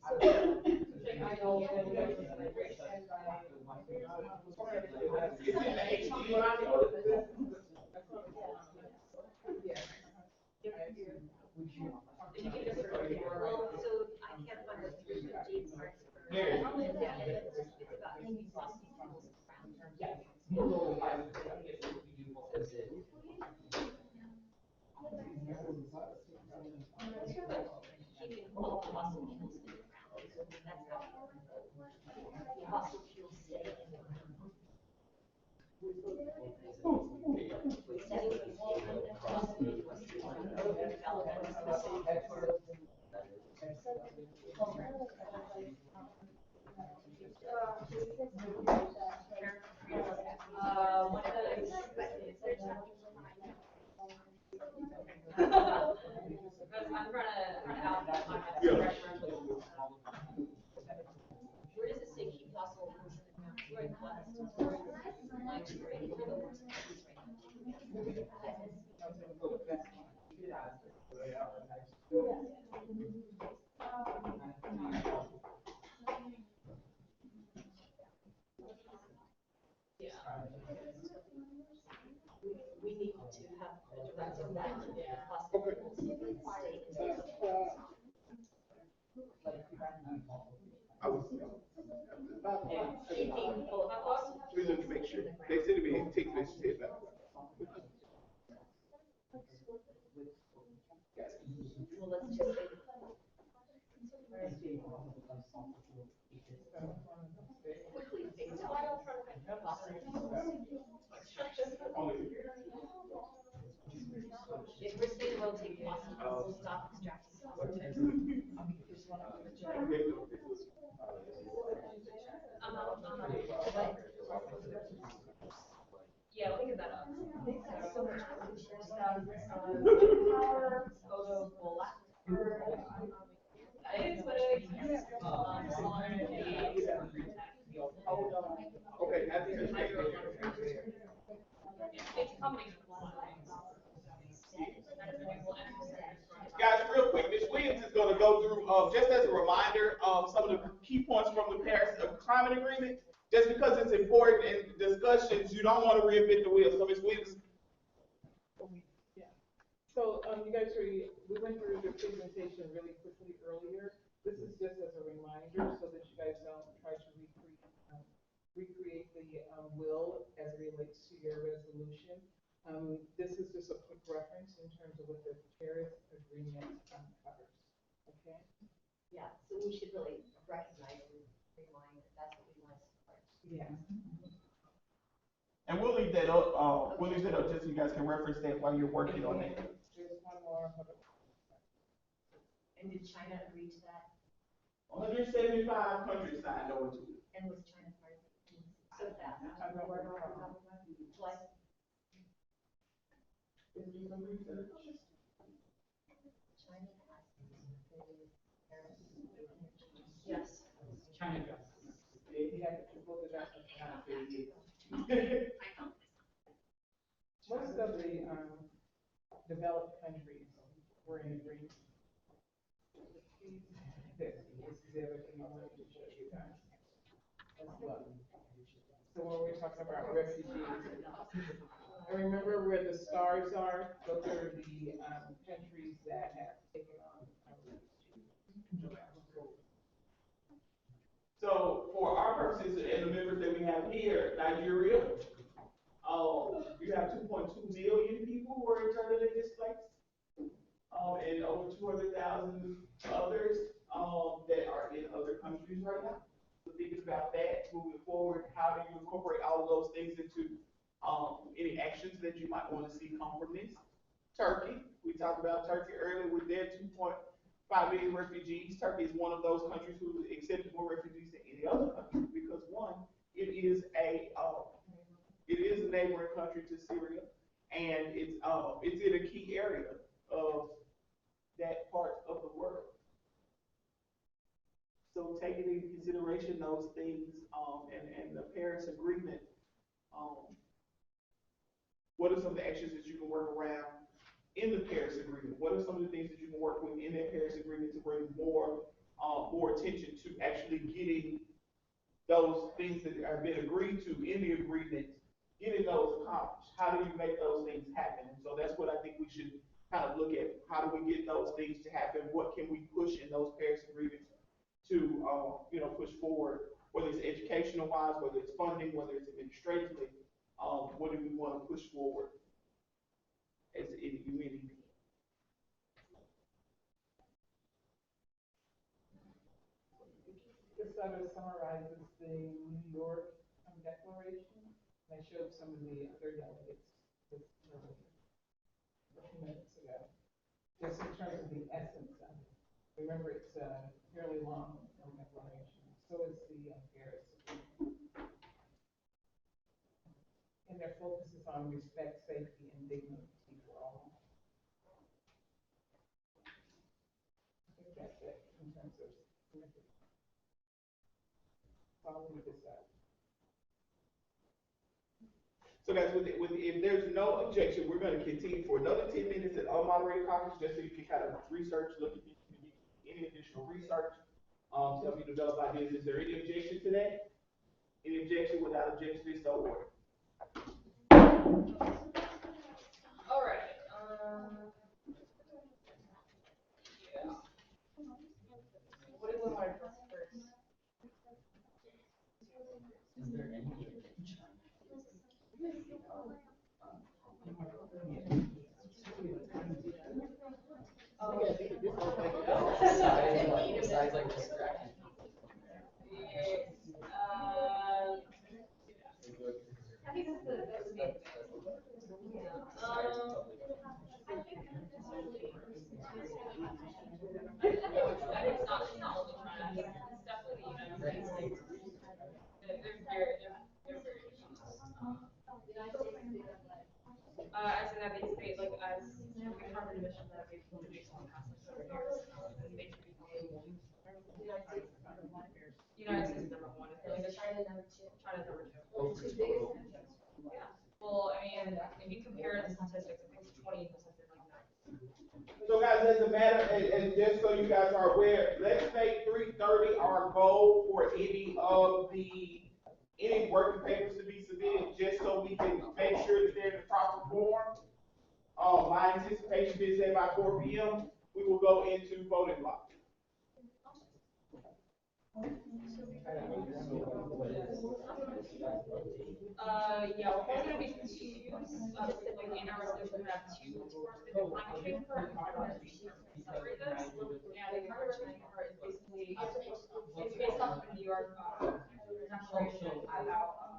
I know that there's a migration by.
It's in the HD when I know.
If you could just sort of give more.
Well, so I can't find the 350 parts.
There.
Yeah, it's about any fossil fuels around. Keeping all fossil fuels in the ground. That's how fossil fuels stay in the ground. Setting the standard across the Midwest development specific for what are those?
I'm trying to outline my
Yeah.
Where does it say keep fossil fuels in the ground? We're in West. Like, ready for the worst case right we need to have a directive that fossil fuels stay in the
I was.
keeping both fossil
We look to make sure. They said to me, take this shit back.
well, let's just say quickly phase out fossil fuels. If we're saying we'll take fossil fuels, we'll stop extracting fossil fuels.
Yeah, think of that up.
So much pollution.
Power, photo, black. Aesthetic, solar energy,
Okay, that's good.
it's coming.
Guys, real quick, Ms. Williams is going to go through, just as a reminder, some of the key points from the Paris Climate Agreement. Just because it's important in discussions, you don't want to reinvent the wheel. So Ms. Williams.
Yeah. So you guys we went through the presentation really quickly earlier. This is just as a reminder so that you guys don't try to recreate the will as it relates to your resolution. This is just a quick reference in terms of what the Paris Agreement covers. Okay?
Yeah, so we should really recognize and remind that that's what we want to support.
Yeah.
And we'll leave that up. We'll leave that up just so you guys can reference that while you're working on it.
There's one more.
And did China agree to that?
175 countries signed on to it.
And was China part of it? So fast. What? China has yes.
China does.
They have to vote it out. Most of the developed countries were in agreement. This is everything I wanted to show you guys as well. So when we're talking about refugees, and remember where the stars are, those are the countries that have taken on refugees.
So for our purposes and the members that we have here, Nigeria, you have 2.2 million people who are internally displaced, and over 200,000 others that are in other countries right now. So thinking about that moving forward, how do you incorporate all of those things into any actions that you might want to see come from this? Turkey, we talked about Turkey earlier with their 2.5 million refugees. Turkey is one of those countries who accepted more refugees than any other country because one, it is a neighboring country to Syria, and it's in a key area of that part of the world. So taking into consideration those things and the Paris Agreement, what are some of the actions that you can work around in the Paris Agreement? What are some of the things that you can work with in that Paris Agreement to bring more attention to actually getting those things that have been agreed to in the agreement, getting those accomplished? How do you make those things happen? And so that's what I think we should kind of look at. How do we get those things to happen? What can we push in those Paris Agreements to push forward, whether it's educational wise, whether it's funding, whether it's administratively, what do we want to push forward as UNEP?
This summarizes the New York Declaration. I showed some of the other delegates this a few minutes ago, just in terms of the essence of it. Remember, it's a fairly long declaration. So is the Paris Agreement. And their focus is on respect, safety, and dignity for all. I think that's it in terms of following this up.
So guys, if there's no objection, we're going to continue for another 10 minutes at unmoderated conference, just so you can kind of research, look at any additional research, help you develop ideas. Is there any objection to that? Any objection? Without objection, please so order.
All right. What do you want to discuss first?
Is there any besides like distraction?
I think that's the main thing. I think it's not only China. It's definitely the United States. They're very as in that they like as the carbon emission that they've produced in the past like 7 years, and they should be the United States is number one.
China number 2.
China's number 2. Yeah. Well, I mean, if you compare the statistics, I think it's 20 something like that.
So guys, as a matter, and just so you guys are aware, let's make 3:30 our goal for any working papers to be submitted, just so we can make sure that they're in the proper form. My anticipation is that by 4 p.m. we will go into voting block.
Yeah, we're going to be two, like in our resolution, we have 2 towards the climate change part, and separate this. And the climate change part is basically, it's based off of the New York declaration about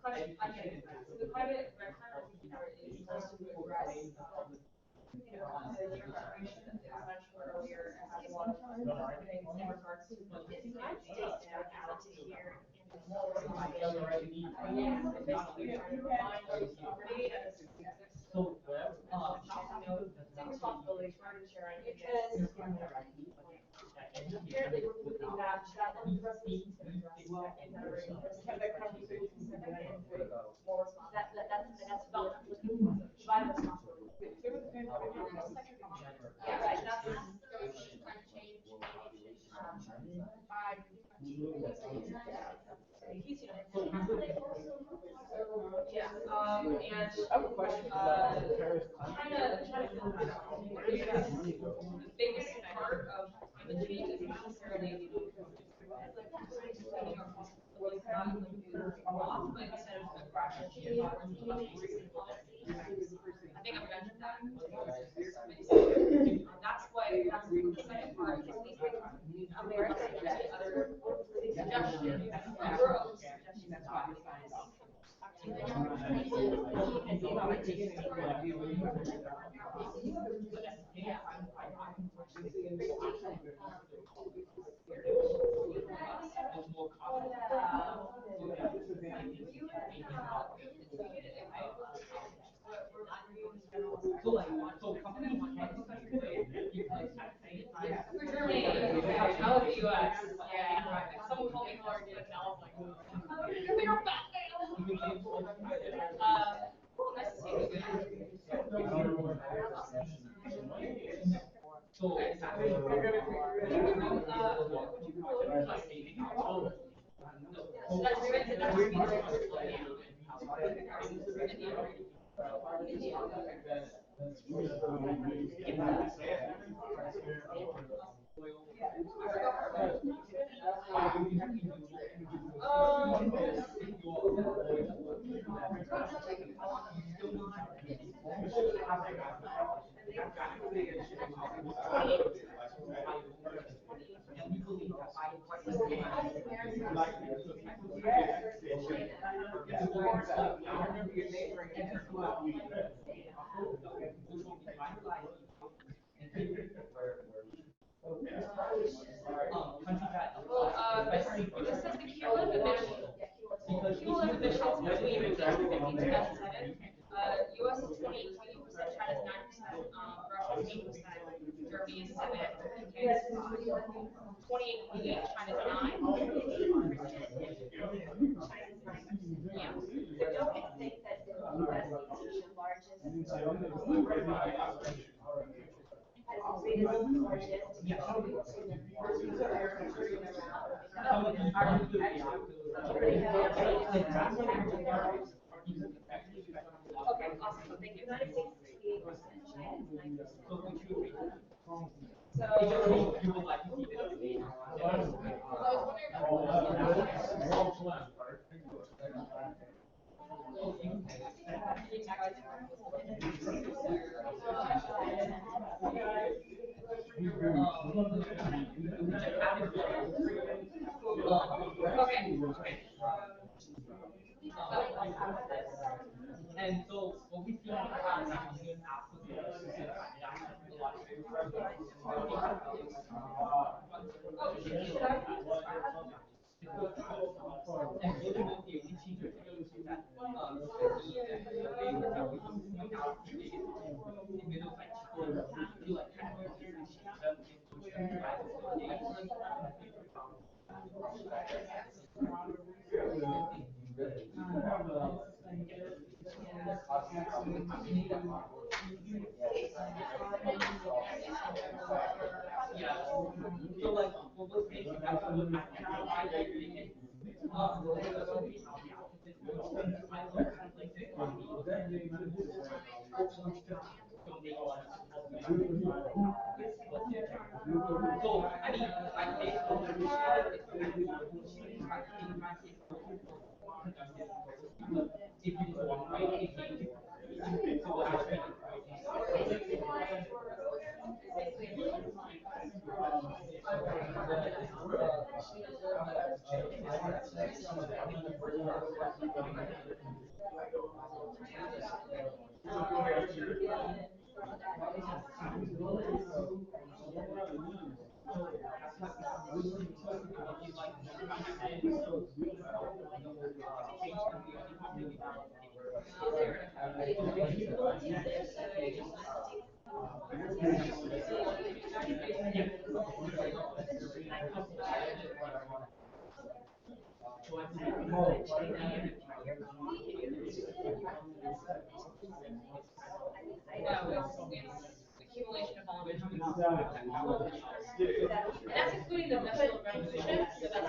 climate, I can't get that. So the climate change part is supposed to address, the New York declaration that I mentioned earlier, it has a lot of things in regards to what the United States down out to here. Responsibility for sharing because apparently we're looking at that one of the resolutions to address in that area. Have that conversation more that's about divided responsibility. Yeah, right. That's climate change. Yeah, and
I have a question about the Paris
China the biggest part of climate change is not necessarily the think I've mentioned that. That's what, that's the second part, is these things, America and other suggestions, Europe suggestions as well.
So like, so companies can't
For Germany, how is the US? Yeah, someone called me hard, and I was like, oh, you're back. Nice to see you.
So
This says the cumulative emissions between 2015 to 2007. US is 28.8%, China's 9%, Russia is 8%, Germany is 7%, UK is 5%. 28.8, China's 9%. Yeah.
So don't you think that the US is the largest, has the biggest,
Okay, awesome, so thank you.
United States is 28%, China is 9%.
and so what we see on the African so like what was basic so I mean if you walk right
Accumulation of all of it. And that's including the industrial revolution, so that's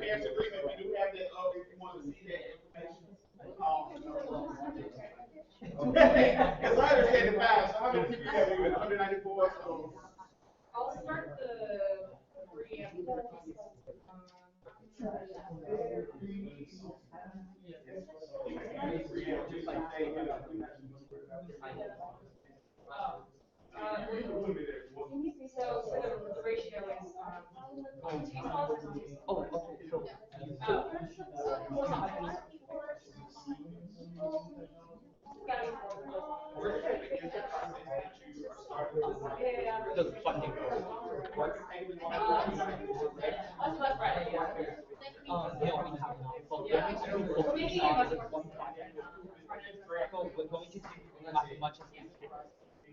Paris Agreement, we do have that up if you want to see that information. It's 175, so how many people have you in 194? So.
I'll start the preamble. So the ratio is, two clauses.
Oh, okay, so, the funding.
That's right, yeah.
No, we have not, but we're going to be focusing on one project. So we're going to do as much as we can.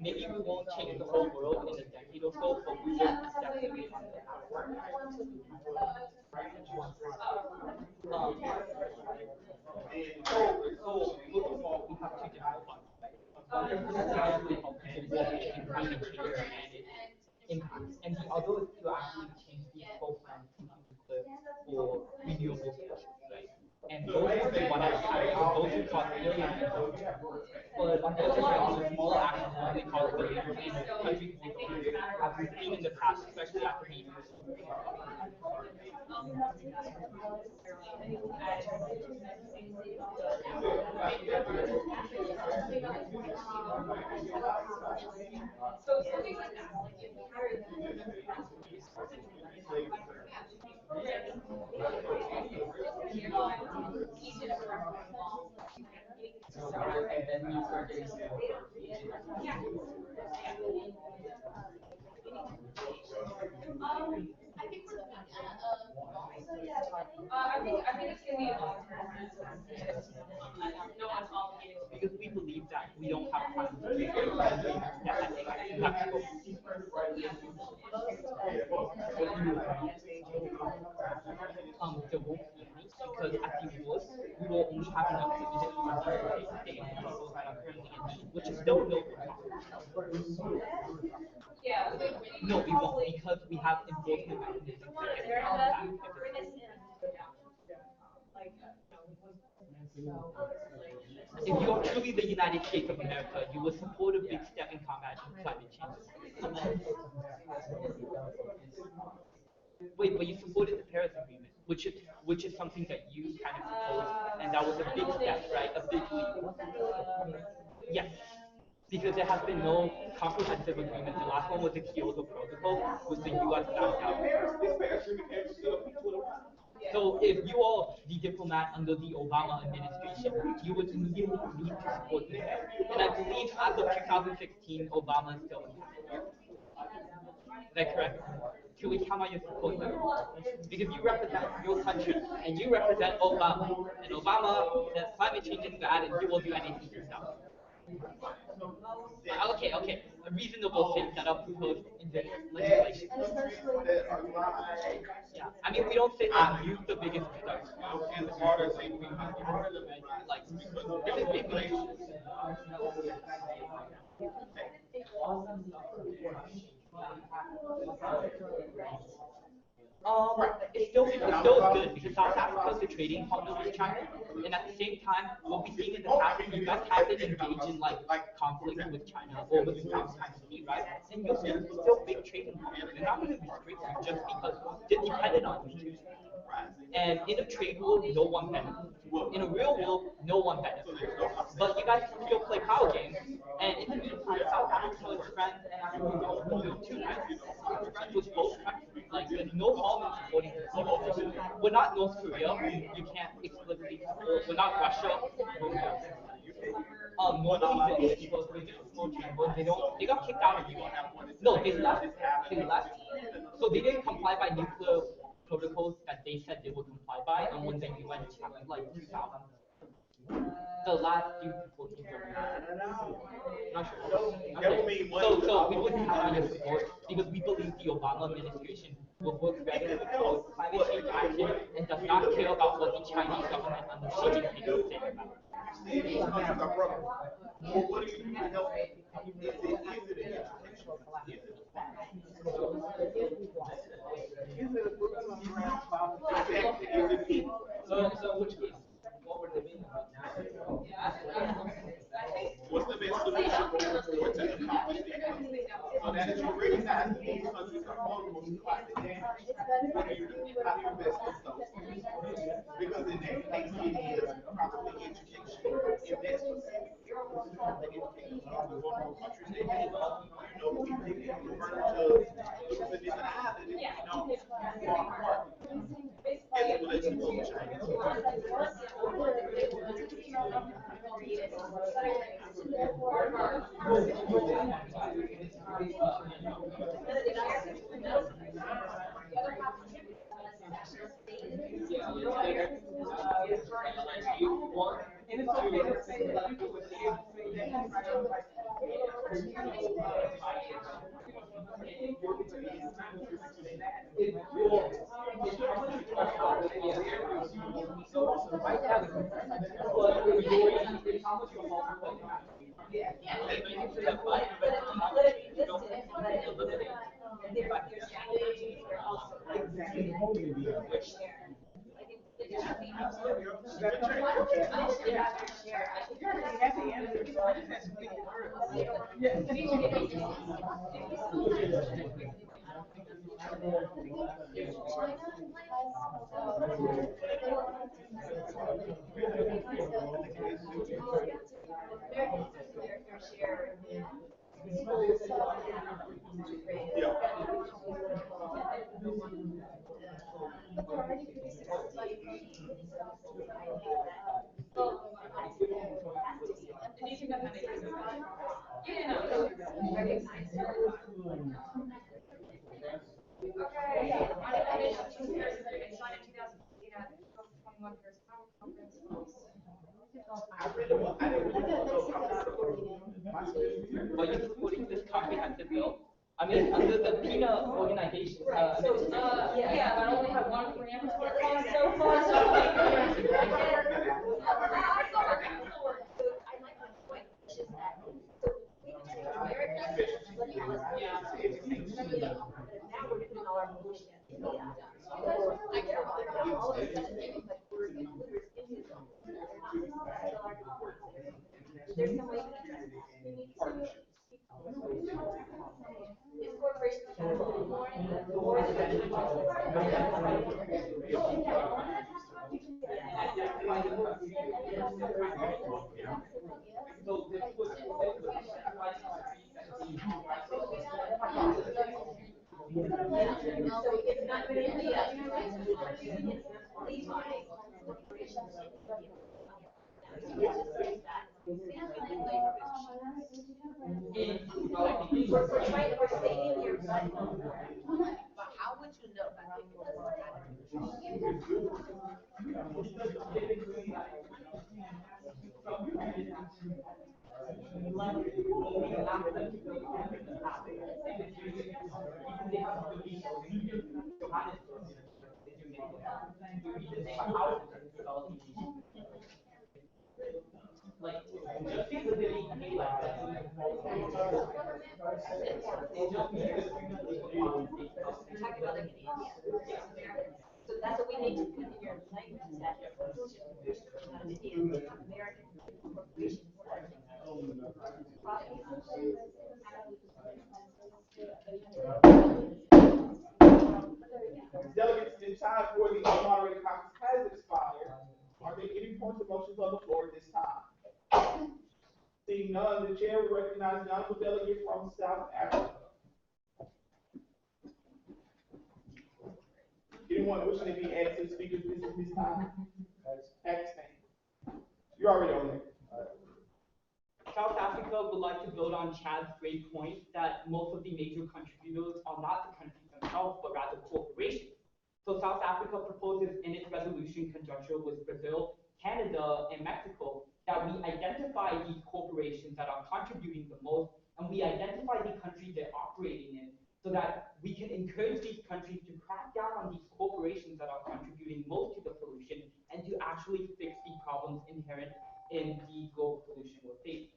Maybe we won't change the whole world in a decade or so, but we will definitely find that. So first of all, we have two different funds. One is the family health benefit and really care and its impacts, and the other is to actually change the scope from thinking nuclear for renewable sources, right? And those are the one at a time, so those who cost billions of dollars. But unfortunately, the smaller actions only cost billions, and countries will do it, as we've seen in the past, especially after the
So something like that, like if
And then you start getting.
I think we're looking at I think it's gonna be a long-term no one's obligated.
because we believe that we don't have time to do it. There won't be any, because at the worst, we will only have enough sufficient funds to sustain the people that are currently in need, which is still no problem.
Yeah.
No, we won't, because we have enforcement mechanisms that get around that. If you are truly the United States of America, you will support a big step in combating climate change. Wait, but you supported the Paris Agreement, which is something that you kind of proposed, and that was a big step, right? A big leap. Yes, because there has been no comprehensive agreement. The last one was the Kyoto Protocol, which the U.S. backed out. So if you are the diplomat under the Obama administration, you would immediately need to support this. And I believe as of 2016, Obama is still in power. Is that correct? Can we count on your support there? Because you represent your country, and you represent Obama. And Obama says climate change is bad, and he will do anything to stop it. Okay. A reasonable thing that are proposed in this legislation. Yeah, I mean, we don't say that use the biggest product. Like, this is big. It's still good because South Africa is a trading partner with China, and at the same time, what we've seen in the past, the US hasn't engaged in like conflict with China or with the South China Sea, right? And you're still big trading partners. They're not going to restrict you just because they're dependent on you. And in a trade war, no one benefits. In a real world, no one benefits. But you guys can still play power games, and in the meantime, South Africa is friends, and Africa is too, right? We're friends with both countries. Like, there's no harm in supporting the people. We're not North Korea. You can't explicitly support. We're not Russia. Normally the people, they just small chamber, they got kicked out of UN. No, they left. So they didn't comply by nuclear protocols that they said they would comply by, and when the UN challenged, like 2000, the last few people came to Not sure. So we wouldn't have your support because we believe the Obama administration will work better with climate change action and does not care about what the Chinese government under Xi Jinping is saying about it.
What do you do to help? Is it a Exactly, it's the people.
So in which case, what we're debating about now is
What's the best solution going forward to accomplish the end? So that is you recognize that these countries are vulnerable to climate damage. How do you best fix those things? Because in that case, it is probably education in that specific area. They educate the vulnerable countries that, hey, we may be on the verge of losing this island if we don't walk apart as it relates to global change.
And it's okay to say that people would say that has But you're supporting this comprehensive bill? I mean, under the PINA organization,
Yeah, but I only have one for answer.
There's some way we need to these corporations can involve more than so it's not going to be we're stating your but how would you know that? So that's what we need to put in your language that American corporations
Delegates, in time for the moderated conference has expired. Are there any points of motions on the floor at this time? Seeing none, the chair will recognize the honorable delegate from South Africa. Anyone wishing to be added to the speakers list at this time? Abstain. You're already on there.
South Africa would like to build on Chad's great point that most of the major contributors are not the countries themselves, but rather corporations. So South Africa proposes in its resolution conjunction with Brazil, Canada, and Mexico that we identify these corporations that are contributing the most, and we identify the countries they're operating in, so that we can encourage these countries to crack down on these corporations that are contributing most to the pollution and to actually fix the problems inherent in the global pollution we're facing.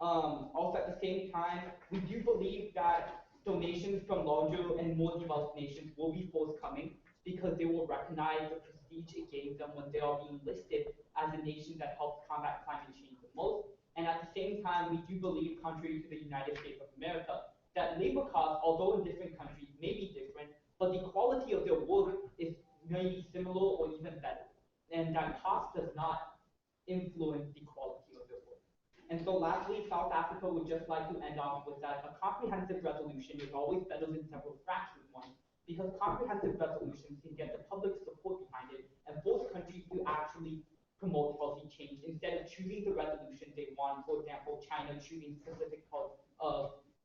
Also at the same time, we do believe that donations from larger and more developed nations will be forthcoming because they will recognize the prestige it gave them when they are being listed as a nation that helps combat climate change the most. And at the same time, we do believe, contrary to the United States of America, that labor costs, although in different countries may be different, but the quality of their work is maybe similar or even better. And that cost does not influence the quality of their work. And so lastly, South Africa would just like to end off with that a comprehensive resolution is always better than several fractured ones, because comprehensive resolutions can get the public support behind it and force countries to actually promote policy change instead of choosing the resolution they want. For example, China choosing specific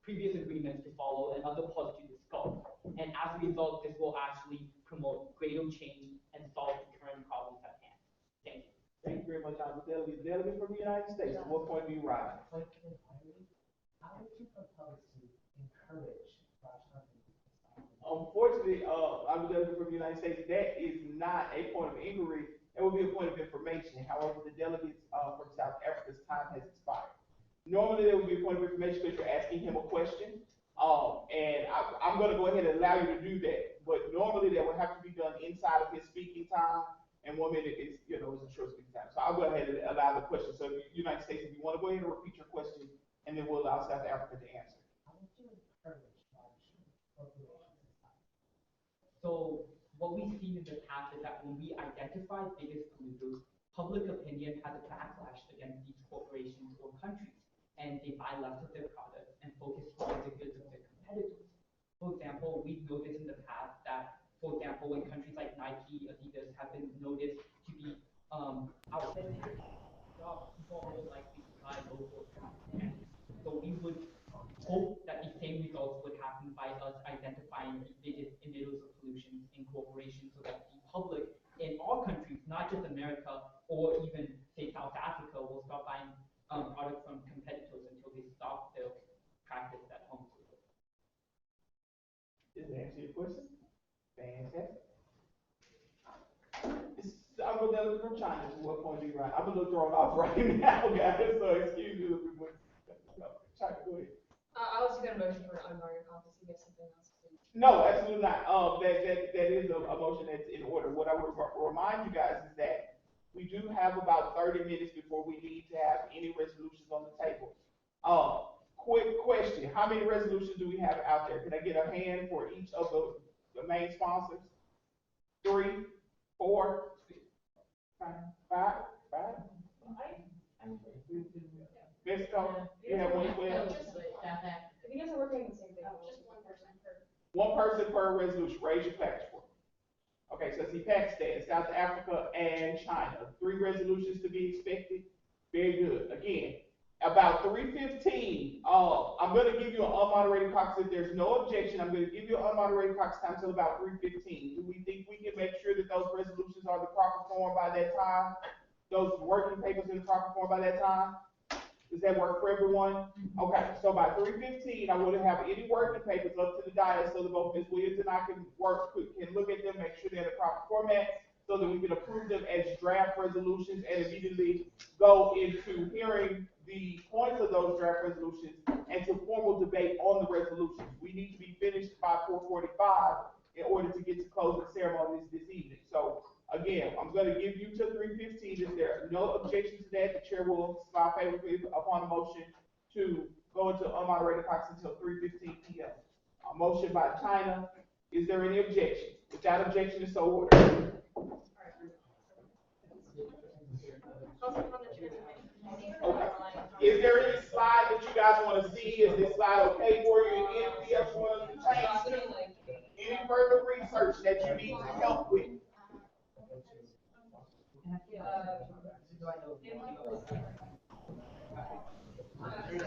previous agreements to follow and other parts to discuss. And as a result, this will actually promote greater change and solve the current problems at hand. Thank you.
Thank you very much, Honorable Delegate. Delegate from the United States, at what point do you rise?
How would you propose to encourage large companies to stop?
Unfortunately, Honorable Delegate from the United States, that is not a point of inquiry. It will be a point of information. However, the delegates from South Africa's time has expired. Normally, there would be a point of information because you're asking him a question. And I'm going to go ahead and allow you to do that. But normally, that would have to be done inside of his speaking time. And 1 minute is, is a short speaking time. So I'll go ahead and allow the question. So, United States, if you want to go ahead and repeat your question, and then we'll allow South Africa to answer.
How would you encourage large corporations to stop?
So what we've seen in the past is that when we identify biggest polluters, public opinion has a backlash against these corporations or countries, and they buy less of their products and focus more on the goods of their competitors. For example, we've noticed in the past that, for example, when countries like Nike, Adidas have been noticed to be outfitted, people are more likely to buy local brands. So we would hope that the same results would happen by us identifying the biggest emitters of pollution in corporations, so that the public in all countries, not just America or even, say, South Africa, will start buying products from competitors until they stop their practice at home.
Does that answer your question? Fantastic. I'm going to from China. To what point do you rise? I'm a little thrown off right now, guys. So excuse me. China, go ahead.
I was going to motion for an unguarded office to get something else.
No, absolutely not. That is a motion that's in order. What I would remind you guys is that we do have about 30 minutes before we need to have any resolutions on the table. Quick question. How many resolutions do we have out there? Can I get a hand for each of the main sponsors? 3, 4, 5. Mexico, you have one as well?
If you guys are working on the same thing, just one person per.
One person per resolution. Raise your package for me. Okay, so see Pakistan, South Africa, and China. 3 resolutions to be expected. Very good. Again, about 3:15, I'm going to give you an unmoderated clock. If there's no objection, I'm going to give you an unmoderated clock time until about 3:15. Do we think we can make sure that those resolutions are the proper form by that time? Those working papers in the proper form by that time? Does that work for everyone? Okay, so by 3:15, I want to have any working papers up to the dais so that both Ms. Williams and I can look at them, make sure they're in the proper format, so that we can approve them as draft resolutions and immediately go into hearing the points of those draft resolutions and to formal debate on the resolutions. We need to be finished by 4:45 in order to get to closing ceremonies this evening. So again, I'm going to give you to 3:15. If there are no objections to that, the chair will smile favorably upon a motion to go into unmoderated clocks until 3:15 p.m. A motion by China. Is there any objection? Without objection, is so ordered. Okay. Is there any slide that you guys want to see? Is this slide okay for you? Anything else you want to change? Any further research that you need to help with?
Here's